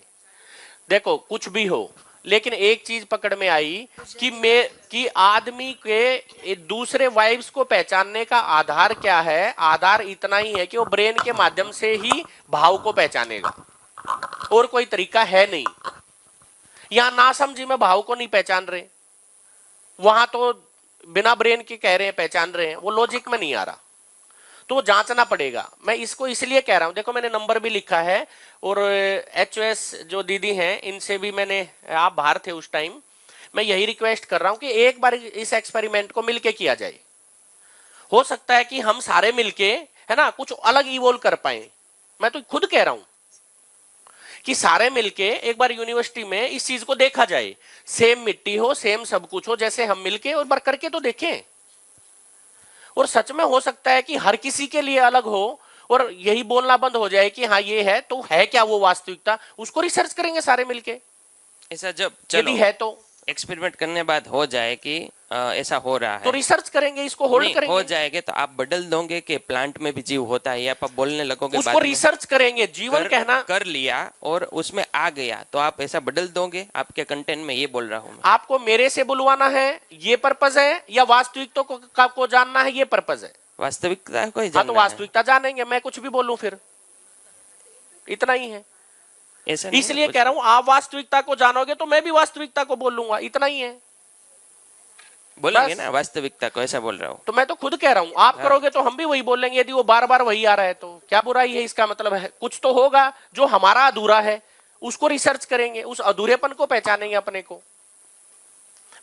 [SPEAKER 1] देखो कुछ भी हो, लेकिन एक चीज पकड़ में आई कि आदमी के दूसरे वाइब्स को पहचानने का आधार क्या है? आधार इतना ही है कि वो ब्रेन के माध्यम से ही भाव को पहचानेगा, और कोई तरीका है नहीं। यहां ना समझी में भाव को नहीं पहचान रहे, वहां तो बिना ब्रेन के कह रहे हैं पहचान रहे हैं, वो लॉजिक में नहीं आ रहा, तो वो जांचना पड़ेगा। मैं इसको इसलिए कह रहा हूं, देखो मैंने नंबर भी लिखा है, और HOS जो दीदी हैं इनसे भी मैंने, आप बाहर थे उस टाइम, मैं यही रिक्वेस्ट कर रहा हूं कि एक बार इस एक्सपेरिमेंट को मिलके किया जाए। हो सकता है कि हम सारे मिलके, है ना, कुछ अलग इवोल्व कर पाए। मैं तो खुद कह रहा हूं कि सारे मिलके एक बार यूनिवर्सिटी में इस चीज को देखा जाए, सेम मिट्टी हो, सेम सब कुछ हो, जैसे हम मिलके एक बार करके तो देखें। और सच में हो सकता है कि हर किसी के लिए अलग हो, और यही बोलना बंद हो जाए कि हाँ ये है, तो है क्या वो वास्तविकता, उसको रिसर्च करेंगे सारे मिलके।
[SPEAKER 5] ऐसा जब
[SPEAKER 1] यदि है तो
[SPEAKER 5] एक्सपेरिमेंट करने बाद हो जाए कि ऐसा हो रहा है,
[SPEAKER 1] तो रिसर्च करेंगे, इसको होल्ड करेंगे।
[SPEAKER 5] हो जाएगा तो आप बदल दोगे कि प्लांट में भी जीव होता है, या आप बोलने लगोगे
[SPEAKER 1] उसको
[SPEAKER 5] बाद में?
[SPEAKER 1] रिसर्च करेंगे, जीवन कहना
[SPEAKER 5] कर लिया और उसमें आ गया तो आप ऐसा बदल दोगे? आपके कंटेंट में ये बोल रहा हूं मैं।
[SPEAKER 1] आपको मेरे से बुलवाना है ये पर्पज है, या वास्तविकता को जानना है ये पर्पज है?
[SPEAKER 5] वास्तविकता को ही
[SPEAKER 1] हाँ, तो
[SPEAKER 5] जानना है।
[SPEAKER 1] वास्तविकता जानेंगे, मैं कुछ भी बोलूं फिर, इतना ही है।
[SPEAKER 5] ऐसा नहीं
[SPEAKER 1] इसलिए
[SPEAKER 5] है,
[SPEAKER 1] कह रहा हूं आप वास्तविकता को जानोगे तो मैं भी वास्तविकता को बोलूंगा, इतना ही है।
[SPEAKER 5] बोलेंगे
[SPEAKER 1] बस।
[SPEAKER 5] ना वास्तविकता को, ऐसा बोल रहा हूँ।
[SPEAKER 1] तो मैं तो खुद कह रहा हूं, आप करोगे तो हम भी वही बोलेंगे। यदि वो बार बार वही आ रहा है तो क्या बुराई है? इसका मतलब है कुछ तो होगा जो हमारा अधूरा है, उसको रिसर्च करेंगे, उस अधूरेपन को पहचानेंगे अपने को।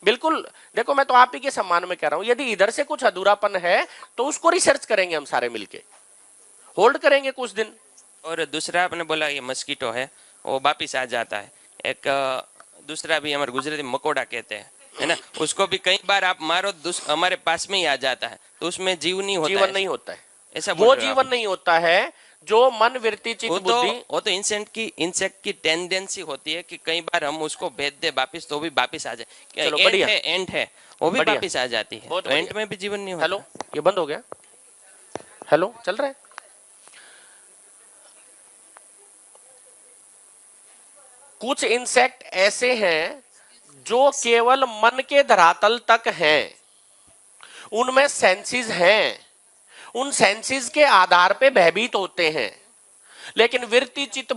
[SPEAKER 1] बिल्कुल। देखो मैं तो आप ही के सम्मान में कह रहा हूं, यदि इधर से कुछ अधूरापन है तो उसको रिसर्च करेंगे हम सारे मिलके, होल्ड करेंगे कुछ दिन।
[SPEAKER 5] और दूसरा आपने बोला ये मस्कीटो है, वो वापिस आ जाता है। एक दूसरा भी हमारे गुजराती में मकोड़ा कहते हैं, है ना, उसको भी कई बार आप मारो हमारे पास में ही आ जाता है, तो उसमें जीव नहीं होता,
[SPEAKER 1] जीवन नहीं होता है,
[SPEAKER 5] ऐसा
[SPEAKER 1] वो जीवन नहीं होता है जो मन, वृत्ति, चित्त, बुद्धि।
[SPEAKER 5] वो तो इंसेक्ट की टेंडेंसी होती है कि कई बार हम उसको भेज दे वापिस तो भी वापिस आ जाए।
[SPEAKER 1] चलो बढ़िया,
[SPEAKER 5] एंट है वो भी वापिस आ जाती है, तो एंट में भी जीवन नहीं होता।
[SPEAKER 1] हेलो, ये बंद हो गया? हेलो, चल रहा है? कुछ इंसेक्ट ऐसे हैं जो केवल मन के धरातल तक हैं, उनमें सेंसेस हैं, उन सेंसेस के आधार पे भयभीत होते हैं। लेकिन वृत्ति चित्त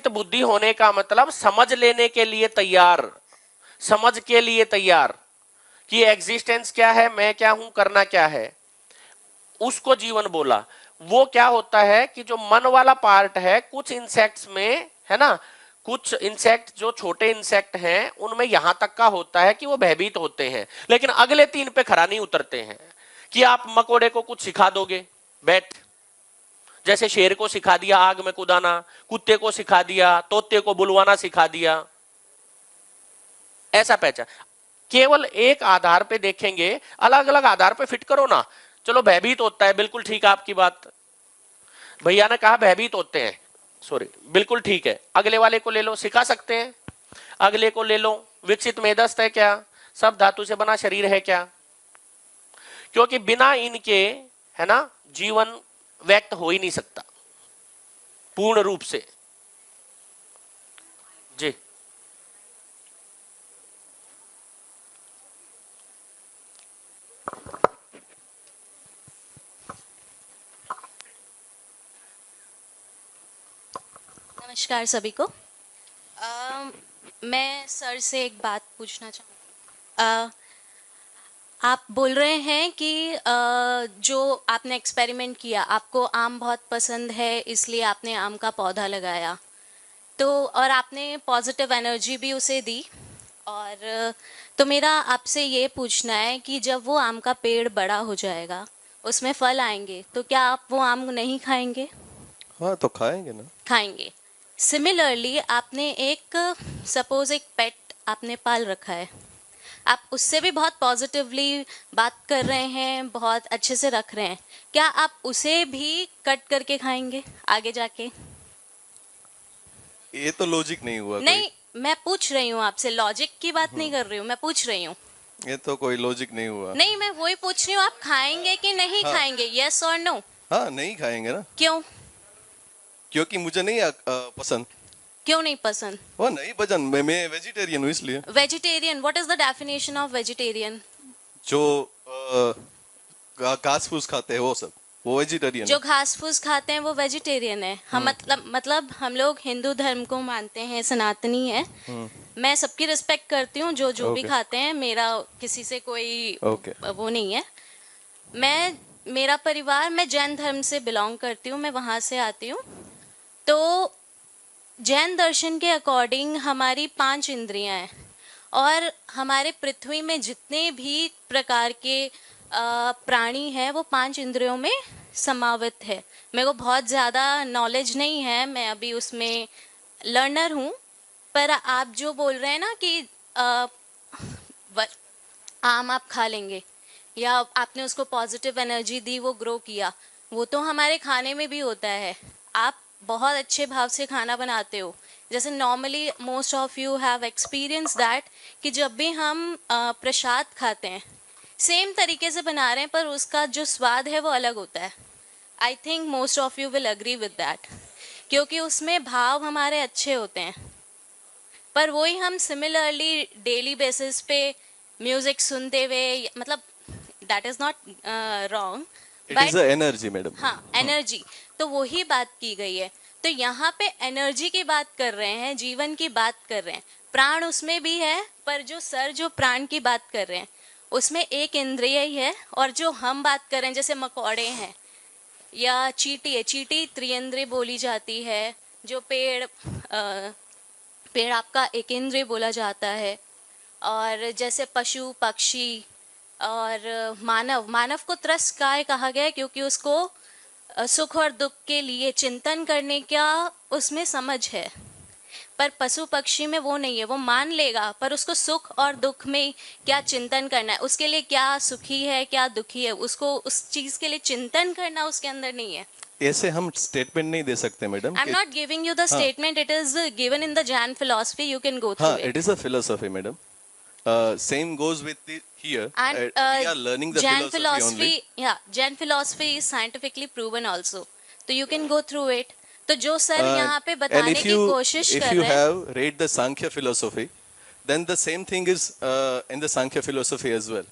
[SPEAKER 1] बुद्धि होने का मतलब समझ लेने के लिए तैयार, समझ के लिए तैयार कि एग्जिस्टेंस क्या है, मैं क्या हूं, करना क्या है, उसको जीवन बोला। वो क्या होता है कि जो मन वाला पार्ट है कुछ इंसेक्ट्स में, है ना, कुछ इंसेक्ट जो छोटे इंसेक्ट हैं उनमें यहां तक का होता है कि वो भयभीत होते हैं, लेकिन अगले 3 पे खरा नहीं उतरते हैं। कि आप मकोड़े को कुछ सिखा दोगे, बैठ, जैसे शेर को सिखा दिया आग में कूदाना, कुत्ते को सिखा दिया, तोते को बुलवाना सिखा दिया, ऐसा पहचान। केवल एक आधार पे देखेंगे, अलग अलग आधार पे फिट करो ना। चलो भयभीत होता है, बिल्कुल ठीक है आपकी बात, भैया ने कहा भयभीत होते हैं, सॉरी, बिल्कुल ठीक है। अगले वाले को ले लो, सिखा सकते हैं। अगले को ले लो, विकसित मेदस्थ है क्या, सब धातु से बना शरीर है क्या, क्योंकि बिना इनके, है ना, जीवन व्यक्त हो ही नहीं सकता पूर्ण रूप से। जी
[SPEAKER 15] नमस्कार सभी को। मैं सर से एक बात पूछना चाहूँगी। आप बोल रहे हैं कि जो आपने एक्सपेरिमेंट किया, आपको आम बहुत पसंद है इसलिए आपने आम का पौधा लगाया, तो और आपने पॉजिटिव एनर्जी भी उसे दी। और तो मेरा आपसे ये पूछना है कि जब वो आम का पेड़ बड़ा हो जाएगा, उसमें फल आएंगे, तो क्या आप वो आम नहीं खाएंगे?
[SPEAKER 12] हाँ तो खाएंगे ना।
[SPEAKER 15] खाएंगे। सिमिलरली आपने एक सपोज एक पेट आपने पाल रखा है, आप उससे भी बहुत पॉजिटिवली बात कर रहे हैं, बहुत अच्छे से रख रहे हैं, क्या आप उसे भी कट करके खाएंगे आगे जाके?
[SPEAKER 12] ये तो लॉजिक नहीं हुआ।
[SPEAKER 15] नहीं, मैं पूछ रही हूँ आपसे, लॉजिक की बात नहीं कर रही हूँ, मैं पूछ रही हूँ।
[SPEAKER 12] ये तो कोई लॉजिक नहीं हुआ।
[SPEAKER 15] नहीं, मैं वही पूछ रही हूँ, आप खाएंगे कि नहीं खाएंगे, यस और नो?
[SPEAKER 12] हाँ नहीं खाएंगे ना।
[SPEAKER 15] क्यों?
[SPEAKER 12] क्योंकि मुझे नहीं पसंद।
[SPEAKER 15] क्यों नहीं पसंद?
[SPEAKER 12] वो नहीं पसंद, मैं वेजिटेरियन हूँ इसलिए।
[SPEAKER 15] Vegetarian, what is the definition of vegetarian?
[SPEAKER 12] जो घास फूस खाते हैं वो सब, वो वेजिटेरियन।
[SPEAKER 15] जो घास फूस खाते हैं वो वेजिटेरियन है। हम मतलब हम लोग हिंदू धर्म को मानते हैं, सनातनी है। मैं सबकी रिस्पेक्ट करती हूँ, जो भी खाते हैं, मेरा किसी से कोई वो नहीं है। मेरा परिवार, मैं जैन धर्म से बिलोंग करती हूँ, मैं वहाँ से आती हूँ। तो जैन दर्शन के अकॉर्डिंग हमारी 5 इंद्रियां हैं, और हमारे पृथ्वी में जितने भी प्रकार के प्राणी हैं वो 5 इंद्रियों में समावित है। मेरे को बहुत ज़्यादा नॉलेज नहीं है, मैं अभी उसमें लर्नर हूँ। पर आप जो बोल रहे हैं ना कि आम आप खा लेंगे, या आपने उसको पॉजिटिव एनर्जी दी, वो ग्रो किया, वो तो हमारे खाने में भी होता है। आप बहुत अच्छे भाव से खाना बनाते हो, जैसे normally most of you have experience that कि जब भी हम प्रसाद खाते हैं सेम तरीके से बना रहे हैं, पर उसका जो स्वाद है वो अलग होता है। I think most of you will agree with that, क्योंकि उसमें भाव हमारे अच्छे होते हैं। पर वही हम सिमिलरली डेली बेसिस पे म्यूजिक सुनते हुए, मतलब that is not wrong,
[SPEAKER 12] it is energy madam.
[SPEAKER 15] हाँ, एनर्जी, तो वही बात की गई है। तो यहाँ पे एनर्जी की बात कर रहे हैं, जीवन की बात कर रहे हैं, प्राण उसमें भी है, पर जो प्राण की बात कर रहे हैं उसमें एक इंद्रिय ही है। और जो हम बात कर रहे हैं, जैसे मकोड़े हैं या चींटी है, चींटी त्रिइंद्रिय बोली जाती है। जो पेड़ आपका एक इंद्रिय बोला जाता है। और जैसे पशु पक्षी और मानव को त्रस्त काय कहा गया है, क्योंकि उसको सुख और दुख के लिए चिंतन करने का उसमें समझ है। पर पशु पक्षी में वो नहीं है, वो मान लेगा, पर उसको सुख और दुख में क्या चिंतन करना है, उसके लिए क्या सुखी है क्या दुखी है, उसको उस चीज के लिए चिंतन करना उसके अंदर नहीं है।
[SPEAKER 12] ऐसे हम स्टेटमेंट नहीं दे सकते madam.
[SPEAKER 15] I am not giving you the statement, it is given in the Jain philosophy, you can go through it.
[SPEAKER 12] It is a philosophy madam. Same goes with here.
[SPEAKER 15] And
[SPEAKER 12] we are learning the
[SPEAKER 15] Jain
[SPEAKER 12] philosophy only.
[SPEAKER 15] Yeah, Jain philosophy is scientifically proven also. So you can go through it. तो जो सर यहाँ पे बताने की कोशिश कर रहे हैं,
[SPEAKER 12] if you have read the Sankhya philosophy, then the same thing is in the Sankhya philosophy as well.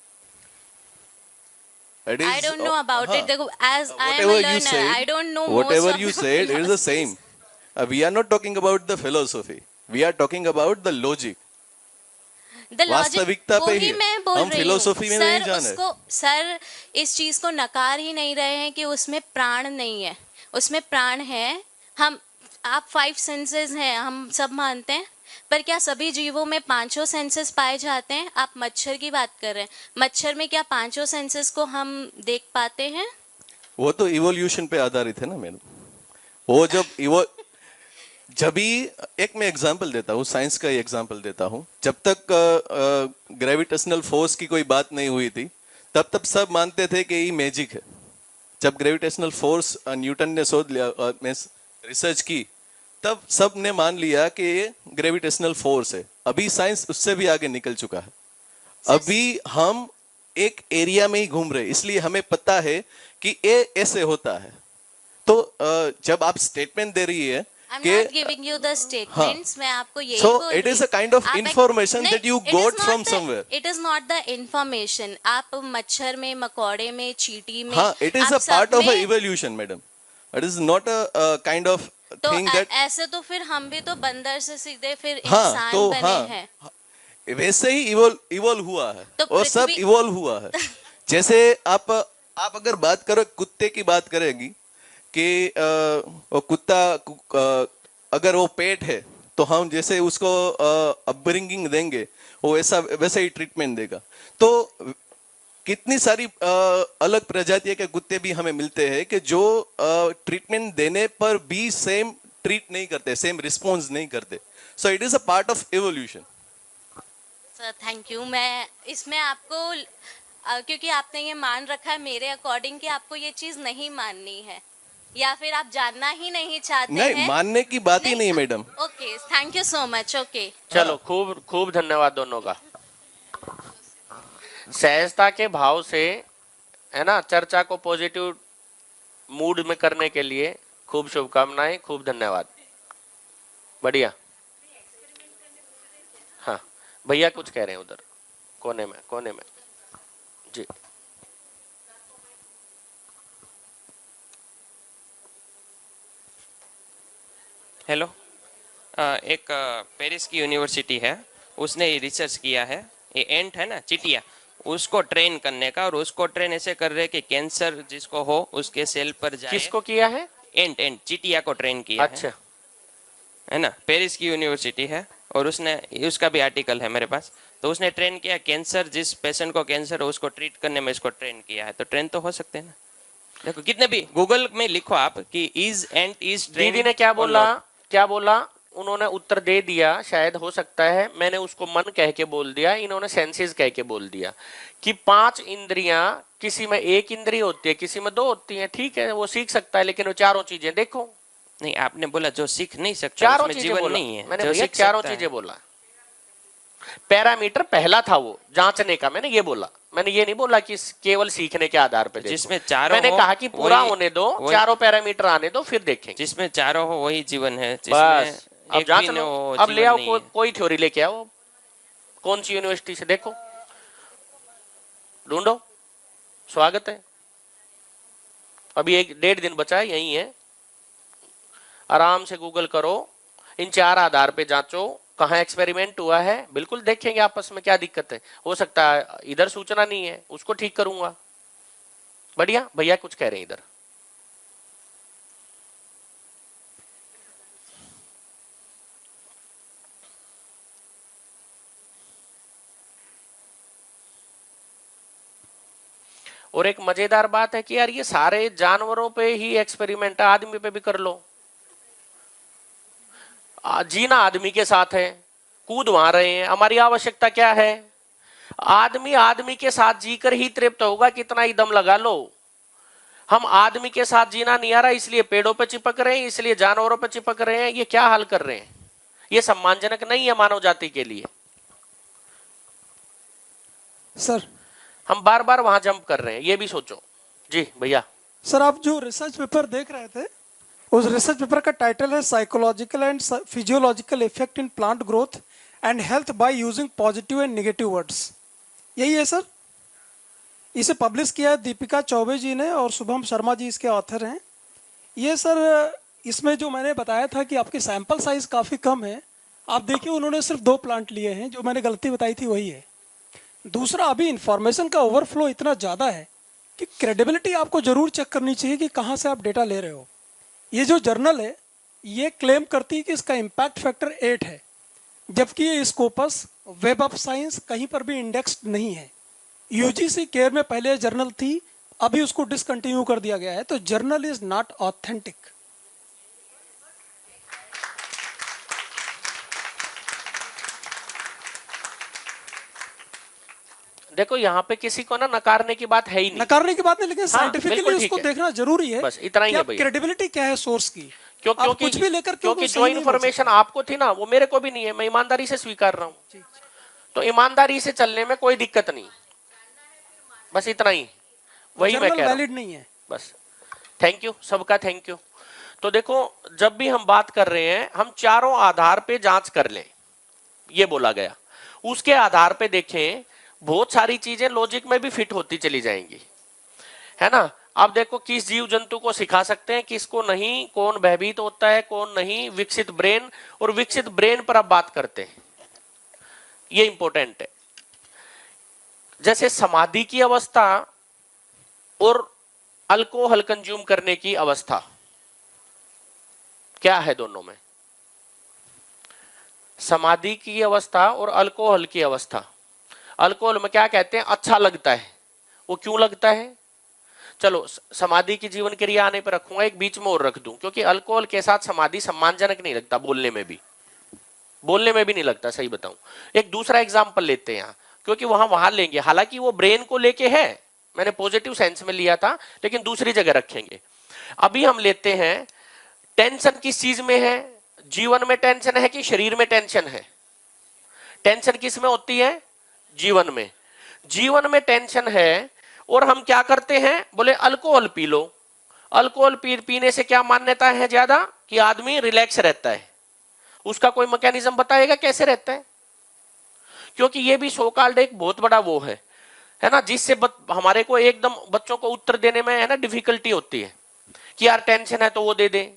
[SPEAKER 15] I don't know about it. देखो, as I am a learner, I don't know
[SPEAKER 12] whatever
[SPEAKER 15] most
[SPEAKER 12] you
[SPEAKER 15] of
[SPEAKER 12] said, it is the same. We are not talking about the philosophy. We are talking about the logic.
[SPEAKER 15] वास्तविकता पे ही मैं बोल
[SPEAKER 12] हम फिलोसफी में नहीं जाने।
[SPEAKER 15] सर इस चीज को नकार ही नहीं रहे हैं कि उसमें प्राण नहीं है, उसमें प्राण है। हम आप 5 सेंसेस हैं, हम सब मानते हैं, पर क्या सभी जीवों में 5 सेंसेस पाए जाते हैं? आप मच्छर की बात कर रहे हैं, मच्छर में क्या 5 सेंसेस को हम देख पाते हैं?
[SPEAKER 12] वो तो इवोल्यूशन पे आधारित है ना मैडम। वो जब भी एक मैं एग्जांपल देता हूँ, साइंस का ही एग्जांपल देता हूँ। जब तक ग्रेविटेशनल फोर्स की कोई बात नहीं हुई थी, तब सब मानते थे कि ये मैजिक है। जब ग्रेविटेशनल फोर्स न्यूटन ने शोध लिया, रिसर्च की, तब सब ने मान लिया कि ये ग्रेविटेशनल फोर्स है। अभी साइंस उससे भी आगे निकल चुका है। अभी हम एक एरिया में ही घूम रहे, इसलिए हमें पता है कि ये ऐसे होता है। तो जब आप स्टेटमेंट दे रही है
[SPEAKER 15] I'm not giving you the statements. मैं आपको यही
[SPEAKER 12] So
[SPEAKER 15] बोल रही
[SPEAKER 12] it is
[SPEAKER 15] हूँ।
[SPEAKER 12] a kind of
[SPEAKER 15] आप
[SPEAKER 12] information
[SPEAKER 15] नहीं,
[SPEAKER 12] that you
[SPEAKER 15] it is
[SPEAKER 12] got
[SPEAKER 15] not
[SPEAKER 12] from
[SPEAKER 15] the-
[SPEAKER 12] somewhere.
[SPEAKER 15] It is not the information. आप मच्छर में, मकोड़े में, चींटी में,
[SPEAKER 12] हाँ, it is
[SPEAKER 15] आप
[SPEAKER 12] a part
[SPEAKER 15] सब
[SPEAKER 12] of a
[SPEAKER 15] में-
[SPEAKER 12] evolution, madam. It is not a kind of
[SPEAKER 15] तो
[SPEAKER 12] thing that
[SPEAKER 15] ऐसे तो फिर हम भी तो बंदर से सीधे फिर
[SPEAKER 12] हाँ,
[SPEAKER 15] इंसान
[SPEAKER 12] तो
[SPEAKER 15] बने
[SPEAKER 12] हाँ,
[SPEAKER 15] हैं।
[SPEAKER 12] वैसे ही इवोल्व हुआ है
[SPEAKER 15] तो
[SPEAKER 12] और सब
[SPEAKER 15] पृथ्वी-
[SPEAKER 12] इवोल्व हुआ है। जैसे आप अगर बात करो, कुत्ते की बात करेगी कि वो कुत्ता अगर वो पेट है तो हम जैसे उसको अपब्रिंगिंग देंगे, वो वैसे ही ट्रीटमेंट देगा। तो कितनी सारी अलग प्रजातियों के कुत्ते भी हमें मिलते हैं कि जो ट्रीटमेंट देने पर भी सेम ट्रीट नहीं करते, सेम रिस्पॉन्स नहीं करते। So it is a part of evolution.
[SPEAKER 15] Sir thank you. मैं इसमें आपको क्योंकि आपने ये मान रखा है मेरे अकॉर्डिंग कि आपको ये चीज़ नहीं माननी है, या फिर आप जानना ही नहीं चाहते हैं।
[SPEAKER 12] नहीं, मानने की बात ही नहीं madam.
[SPEAKER 15] Okay, thank you so much. Okay,
[SPEAKER 1] चलो, खूब खूब धन्यवाद दोनों का। सहजता के भाव से, है ना, चर्चा को पॉजिटिव मूड में करने के लिए खूब शुभकामनाएं, खूब धन्यवाद। बढ़िया। हाँ, भैया कुछ कह रहे हैं उधर कोने में जी।
[SPEAKER 5] हेलो। एक पेरिस की यूनिवर्सिटी है, उसने रिसर्च किया है, ये एंट है ना, चिटिया, उसको ट्रेन करने का, और उसको ट्रेन ऐसे कर रहे कि कैंसर जिसको हो उसके सेल पर जाए।
[SPEAKER 1] किसको किया है?
[SPEAKER 5] एंट चिटिया को ट्रेन किया
[SPEAKER 1] अच्छा
[SPEAKER 5] है ना, पेरिस की यूनिवर्सिटी है, और उसका भी आर्टिकल है मेरे पास। तो उसने ट्रेन किया, कैंसर जिस पेशेंट को कैंसर हो उसको ट्रीट करने में इसको ट्रेन किया है। तो ट्रेन तो हो सकते हैं ना। देखो कितने भी गूगल में लिखो आप कि इज एंट इज ट्रेन।
[SPEAKER 1] दीदी ने क्या बोला उन्होंने उत्तर दे दिया। शायद हो सकता है मैंने उसको मन कह के बोल दिया, इन्होंने सेंसेस कह के बोल दिया कि 5 इंद्रियां, किसी में 1 इंद्रिय होती है, किसी में 2 होती है। ठीक है, वो सीख सकता है, लेकिन वो चारों चीजें देखो।
[SPEAKER 5] नहीं, आपने बोला जो सीख नहीं सकता
[SPEAKER 1] चारों
[SPEAKER 5] उसमें
[SPEAKER 1] चीजें
[SPEAKER 5] जीवन
[SPEAKER 1] बोला
[SPEAKER 5] नहीं है।
[SPEAKER 1] मैंने,
[SPEAKER 5] जो
[SPEAKER 1] भैया
[SPEAKER 5] सीख
[SPEAKER 1] चारों
[SPEAKER 5] सकता है।
[SPEAKER 1] चीजें बोला। पैरामीटर पहला था वो जांचने का, मैंने ये बोला। मैंने ये नहीं बोला कि केवल सीखने के आधार पे देखो।
[SPEAKER 5] जिसमें चारों
[SPEAKER 1] मैंने
[SPEAKER 5] हो,
[SPEAKER 1] कहा कि पूरा
[SPEAKER 5] वही-
[SPEAKER 1] होने दो,
[SPEAKER 5] वही-
[SPEAKER 1] चारों पैरामीटर आने दो, फिर देखेंगे।
[SPEAKER 5] जिसमें चारों हो वही जीवन है।
[SPEAKER 1] बस अब
[SPEAKER 5] एक
[SPEAKER 1] जांच
[SPEAKER 5] भी न
[SPEAKER 1] लो,
[SPEAKER 5] हो,
[SPEAKER 1] अब ले
[SPEAKER 5] जीवन
[SPEAKER 1] आओ
[SPEAKER 5] नहीं है।
[SPEAKER 1] कोई थ्योरी लेके आओ, कौन सी यूनिवर्सिटी से, देखो, ढूंढो। स्वागत है। अभी 1-1.5 दिन बचा है, यही है। आराम से गूगल करो, इन 4 आधार पे जांचो कहाँ एक्सपेरिमेंट हुआ है। बिल्कुल देखेंगे आपस में क्या दिक्कत है। हो सकता है इधर सूचना नहीं है, उसको ठीक करूंगा। बढ़िया। भैया कुछ कह रहे हैं इधर। और एक मजेदार बात है कि यार ये सारे जानवरों पे ही एक्सपेरिमेंट है, आदमी पे भी कर लो। जीना आदमी के साथ है, कूद वहां रहे हैं, हमारी आवश्यकता क्या है? आदमी के साथ जीकर ही तृप्त होगा, कितना ही दम लगा लो। हम आदमी के साथ जीना नहीं आ रहा, इसलिए पेड़ों पे चिपक रहे हैं, इसलिए जानवरों पे चिपक रहे हैं। ये क्या हाल कर रहे हैं? ये सम्मानजनक नहीं है मानव जाति के लिए।
[SPEAKER 6] सर
[SPEAKER 1] हम बार बार वहां जंप कर रहे हैं, ये भी सोचो। जी भैया।
[SPEAKER 6] सर आप जो रिसर्च पेपर देख रहे थे, उस रिसर्च पेपर का टाइटल है psychological and physiological effect in plant growth and health by using positive and negative words. यही है सर। इसे पब्लिश किया है दीपिका चौबे जी ने और शुभम शर्मा जी इसके ऑथर हैं। ये सर इसमें जो मैंने बताया था कि आपकी सैंपल साइज काफ़ी कम है, आप देखिए उन्होंने सिर्फ 2 प्लांट लिए हैं, जो मैंने गलती बताई थी वही है। दूसरा, अभी इंफॉर्मेशन का ओवरफ्लो इतना ज़्यादा है कि क्रेडिबिलिटी आपको ज़रूर चेक करनी चाहिए कि कहाँ से आप डेटा ले रहे हो। ये जो जर्नल है ये क्लेम करती है कि इसका इम्पैक्ट फैक्टर 8 है, जबकि ये स्कोपस वेब ऑफ साइंस कहीं पर भी इंडेक्स्ड नहीं है। यूजीसी केयर में पहले जर्नल थी, अभी उसको डिसकंटिन्यू कर दिया गया है, तो जर्नल इज नॉट ऑथेंटिक।
[SPEAKER 1] देखो यहाँ पे किसी को ना नकारने की बात है ही नहीं,
[SPEAKER 6] नकारने की बात नहीं, लेकिन
[SPEAKER 1] हाँ,
[SPEAKER 6] साइंटिफिकली
[SPEAKER 1] बिल्कुल
[SPEAKER 6] उसको
[SPEAKER 1] ठीक है।
[SPEAKER 6] देखना जरूरी है।
[SPEAKER 1] बस इतना ही है भैया।
[SPEAKER 6] क्रेडिबिलिटी क्या है सोर्स की,
[SPEAKER 1] क्योंकि
[SPEAKER 6] आप कुछ भी लेकर
[SPEAKER 1] क्योंकि
[SPEAKER 6] सही
[SPEAKER 1] जो
[SPEAKER 6] नहीं बोल
[SPEAKER 1] इन्फॉर्मेशन आपको थी ना वो मेरे को भी नहीं है, मैं ईमानदारी से स्वीकार रहा हूँ, तो ईमानदारी से चलने में कोई दिक्कत नहीं, बस इतना ही, वही मैं कह रहा हूँ।
[SPEAKER 6] नहीं है
[SPEAKER 1] बस थैंक यू, सबका थैंक यू। तो देखो जब भी हम बात कर रहे हैं हम चारों आधार पे जांच कर लें, ये बोला गया, उसके आधार पे देखें, बहुत सारी चीजें लॉजिक में भी फिट होती चली जाएंगी, है ना। अब देखो किस जीव जंतु को सिखा सकते हैं, किसको नहीं, कौन भयभीत होता है कौन नहीं, विकसित ब्रेन, और विकसित ब्रेन पर अब बात करते हैं, ये इंपॉर्टेंट है। जैसे समाधि की अवस्था और अल्कोहल कंज्यूम करने की अवस्था, क्या है दोनों में? समाधि की अवस्था और अल्कोहल की अवस्था। अल्कोहल में क्या कहते हैं, अच्छा लगता है, वो क्यों लगता है? चलो समाधि की जीवन क्रिया आने पर रखूंगा, एक बीच में और रख दूं, क्योंकि अल्कोहल के साथ समाधि सम्मानजनक नहीं लगता, बोलने में भी नहीं लगता, सही बताऊं। एक दूसरा एग्जाम्पल लेते हैं यहाँ, क्योंकि वहां लेंगे, हालांकि वो ब्रेन को लेके है, मैंने पॉजिटिव सेंस में लिया था, लेकिन दूसरी जगह रखेंगे। अभी हम लेते हैं, टेंशन किस चीज में है? जीवन में टेंशन है कि शरीर में टेंशन है? टेंशन किस में होती है? जीवन में। जीवन में टेंशन है और हम क्या करते हैं, बोले अल्कोहल पी लो। अल्कोहल पीने से क्या मान्यता है ज्यादा, कि आदमी रिलैक्स रहता है। उसका कोई मैकेनिज्म बताएगा कैसे रहता है? क्योंकि ये भी सो कॉल्ड एक बहुत बड़ा वो है ना, जिससे हमारे को एकदम बच्चों को उत्तर देने में है ना डिफिकल्टी होती है कि यार टेंशन है तो वो दे दे।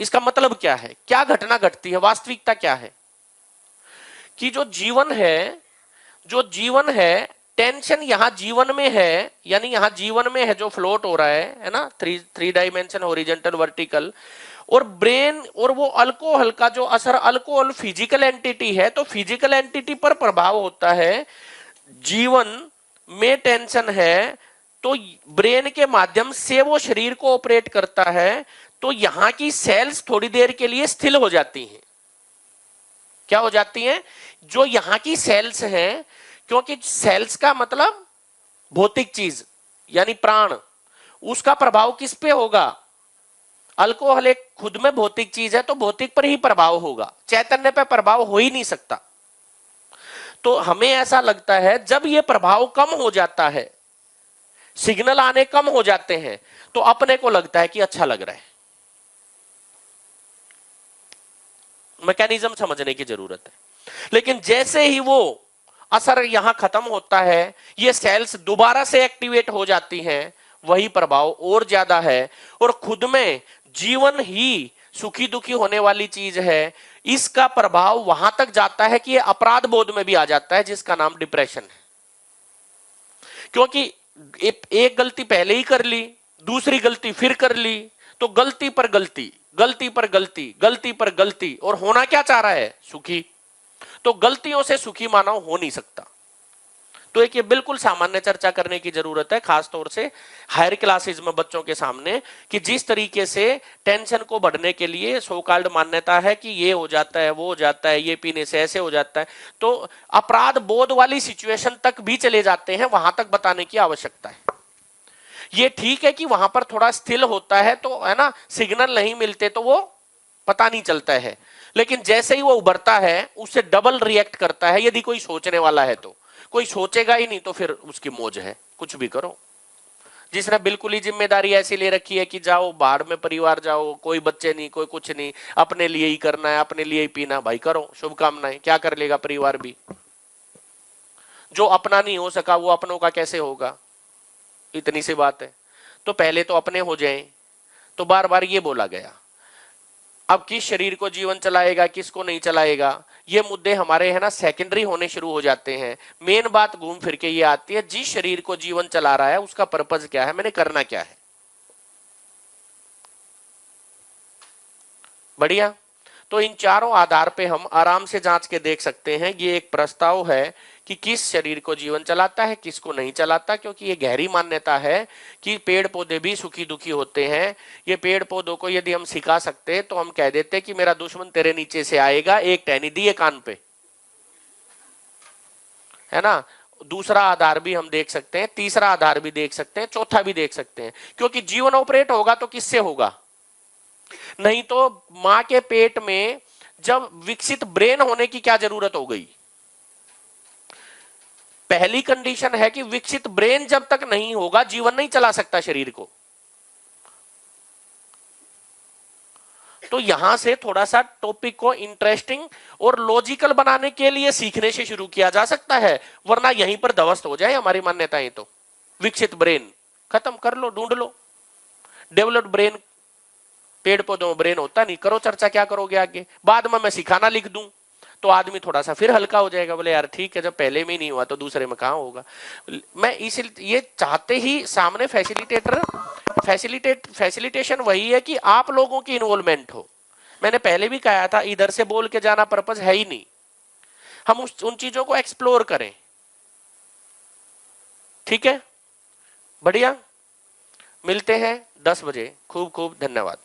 [SPEAKER 1] इसका मतलब क्या है, क्या घटना घटती है, वास्तविकता क्या है? कि जो जीवन है, टेंशन यहां जीवन में है, यानी यहां जीवन में है जो फ्लोट हो रहा है ना, थ्री डायमेंशन, हॉरिजॉन्टल, वर्टिकल, और ब्रेन, और वो अल्कोहल का जो असर, अल्कोहल फिजिकल एंटिटी है, तो फिजिकल एंटिटी पर प्रभाव होता है। जीवन में टेंशन है तो ब्रेन के माध्यम से वो शरीर को ऑपरेट करता है, तो यहां की सेल्स थोड़ी देर के लिए स्थिर हो जाती हैं। क्या हो जाती हैं? जो यहां की सेल्स हैं, क्योंकि सेल्स का मतलब भौतिक चीज यानी प्राण, उसका प्रभाव किस पे होगा? अल्कोहल एक खुद में भौतिक चीज है, तो भौतिक पर ही प्रभाव होगा, चैतन्य पर प्रभाव हो ही नहीं सकता। तो हमें ऐसा लगता है जब ये प्रभाव कम हो जाता है, सिग्नल आने कम हो जाते हैं, तो अपने को लगता है कि अच्छा लग रहा है। मैकेनिज्म समझने की जरूरत है। लेकिन जैसे ही वो असर यहां खत्म होता है, ये सेल्स दोबारा से एक्टिवेट हो जाती हैं, वही प्रभाव और ज्यादा है, और खुद में जीवन ही सुखी दुखी होने वाली चीज है। इसका प्रभाव वहां तक जाता है कि ये अपराध बोध में भी आ जाता है, जिसका नाम डिप्रेशन है। क्योंकि एक गलती पहले ही कर ली, दूसरी गलती फिर कर ली, तो गलती पर गलती, गलती पर गलती, गलती पर गलती, और होना क्या चाह रहा है? सुखी। तो गलतियों से सुखी मानव हो नहीं सकता। तो एक ये बिल्कुल सामान्य चर्चा करने की जरूरत है, खासतौर से हायर क्लासेज में बच्चों के सामने, कि जिस तरीके से टेंशन को बढ़ने के लिए सो कॉल्ड मान्यता है कि ये हो जाता है, वो हो जाता है, ये पीने से ऐसे हो जाता है, तो अपराध बोध वाली सिचुएशन तक भी चले जाते हैं, वहां तक बताने की आवश्यकता है। ये ठीक है कि वहां पर थोड़ा स्थिर होता है, तो है ना, सिग्नल नहीं मिलते तो वो पता नहीं चलता है, लेकिन जैसे ही वो उभरता है उससे डबल रिएक्ट करता है। यदि कोई सोचने वाला है तो, कोई सोचेगा ही नहीं तो फिर उसकी मौज है, कुछ भी करो। जिसने बिल्कुल ही जिम्मेदारी ऐसी ले रखी है कि जाओ बाहर में परिवार जाओ, कोई बच्चे नहीं, कोई कुछ नहीं, अपने लिए ही करना है, अपने लिए ही पीना, भाई करो, शुभकामनाएं। क्या कर लेगा परिवार भी? जो अपना नहीं हो सका वो अपनों का कैसे होगा? इतनी सी बात है। तो पहले तो अपने हो जाएं। तो बार बार ये बोला गया। अब किस शरीर को जीवन चलाएगा, किसको नहीं चलाएगा, ये मुद्दे हमारे है ना सेकेंडरी होने शुरू हो जाते हैं। मेन बात घूम फिर के ये आती है, जिस शरीर को जीवन चला रहा है उसका पर्पज क्या है, मैंने करना क्या है। बढ़िया। तो इन चारों आधार पे हम आराम से जांच के देख सकते हैं। ये एक प्रस्ताव है कि किस शरीर को जीवन चलाता है, किसको नहीं चलाता, क्योंकि ये गहरी मान्यता है कि पेड़ पौधे भी सुखी दुखी होते हैं। ये पेड़ पौधों को यदि हम सिखा सकते तो हम कह देते कि मेरा दुश्मन तेरे नीचे से आएगा, एक टहनी दिए कान पे, है ना। दूसरा आधार भी हम देख सकते हैं, तीसरा आधार भी देख सकते हैं, चौथा भी देख सकते हैं, क्योंकि जीवन ऑपरेट होगा तो किससे होगा? नहीं तो मां के पेट में जब विकसित ब्रेन होने की क्या जरूरत हो गई? पहली कंडीशन है कि विकसित ब्रेन जब तक नहीं होगा जीवन नहीं चला सकता शरीर को। तो यहां से थोड़ा सा टॉपिक को इंटरेस्टिंग और लॉजिकल बनाने के लिए सीखने से शुरू किया जा सकता है, वरना यहीं पर ध्वस्त हो जाए हमारी मान्यताएं। तो विकसित ब्रेन खत्म कर लो, ढूंढ लो। डेवलप्ड ब्रेन, पेड़ पौधों में ब्रेन होता नहीं, करो चर्चा, क्या करोगे आगे? बाद में मैं सिखाना लिख दूं तो आदमी थोड़ा सा फिर हल्का हो जाएगा, बोले यार ठीक है, जब पहले में ही नहीं हुआ तो दूसरे में कहां होगा। मैं इसलिए ये चाहते ही सामने फैसिलिटेशन वही है कि आप लोगों की इन्वॉल्वमेंट हो। मैंने पहले भी कहा था, इधर से बोल के जाना पर्पस है ही नहीं, हम उन चीजों को एक्सप्लोर करें। ठीक है, बढ़िया। मिलते हैं 10 बजे। खूब खूब धन्यवाद।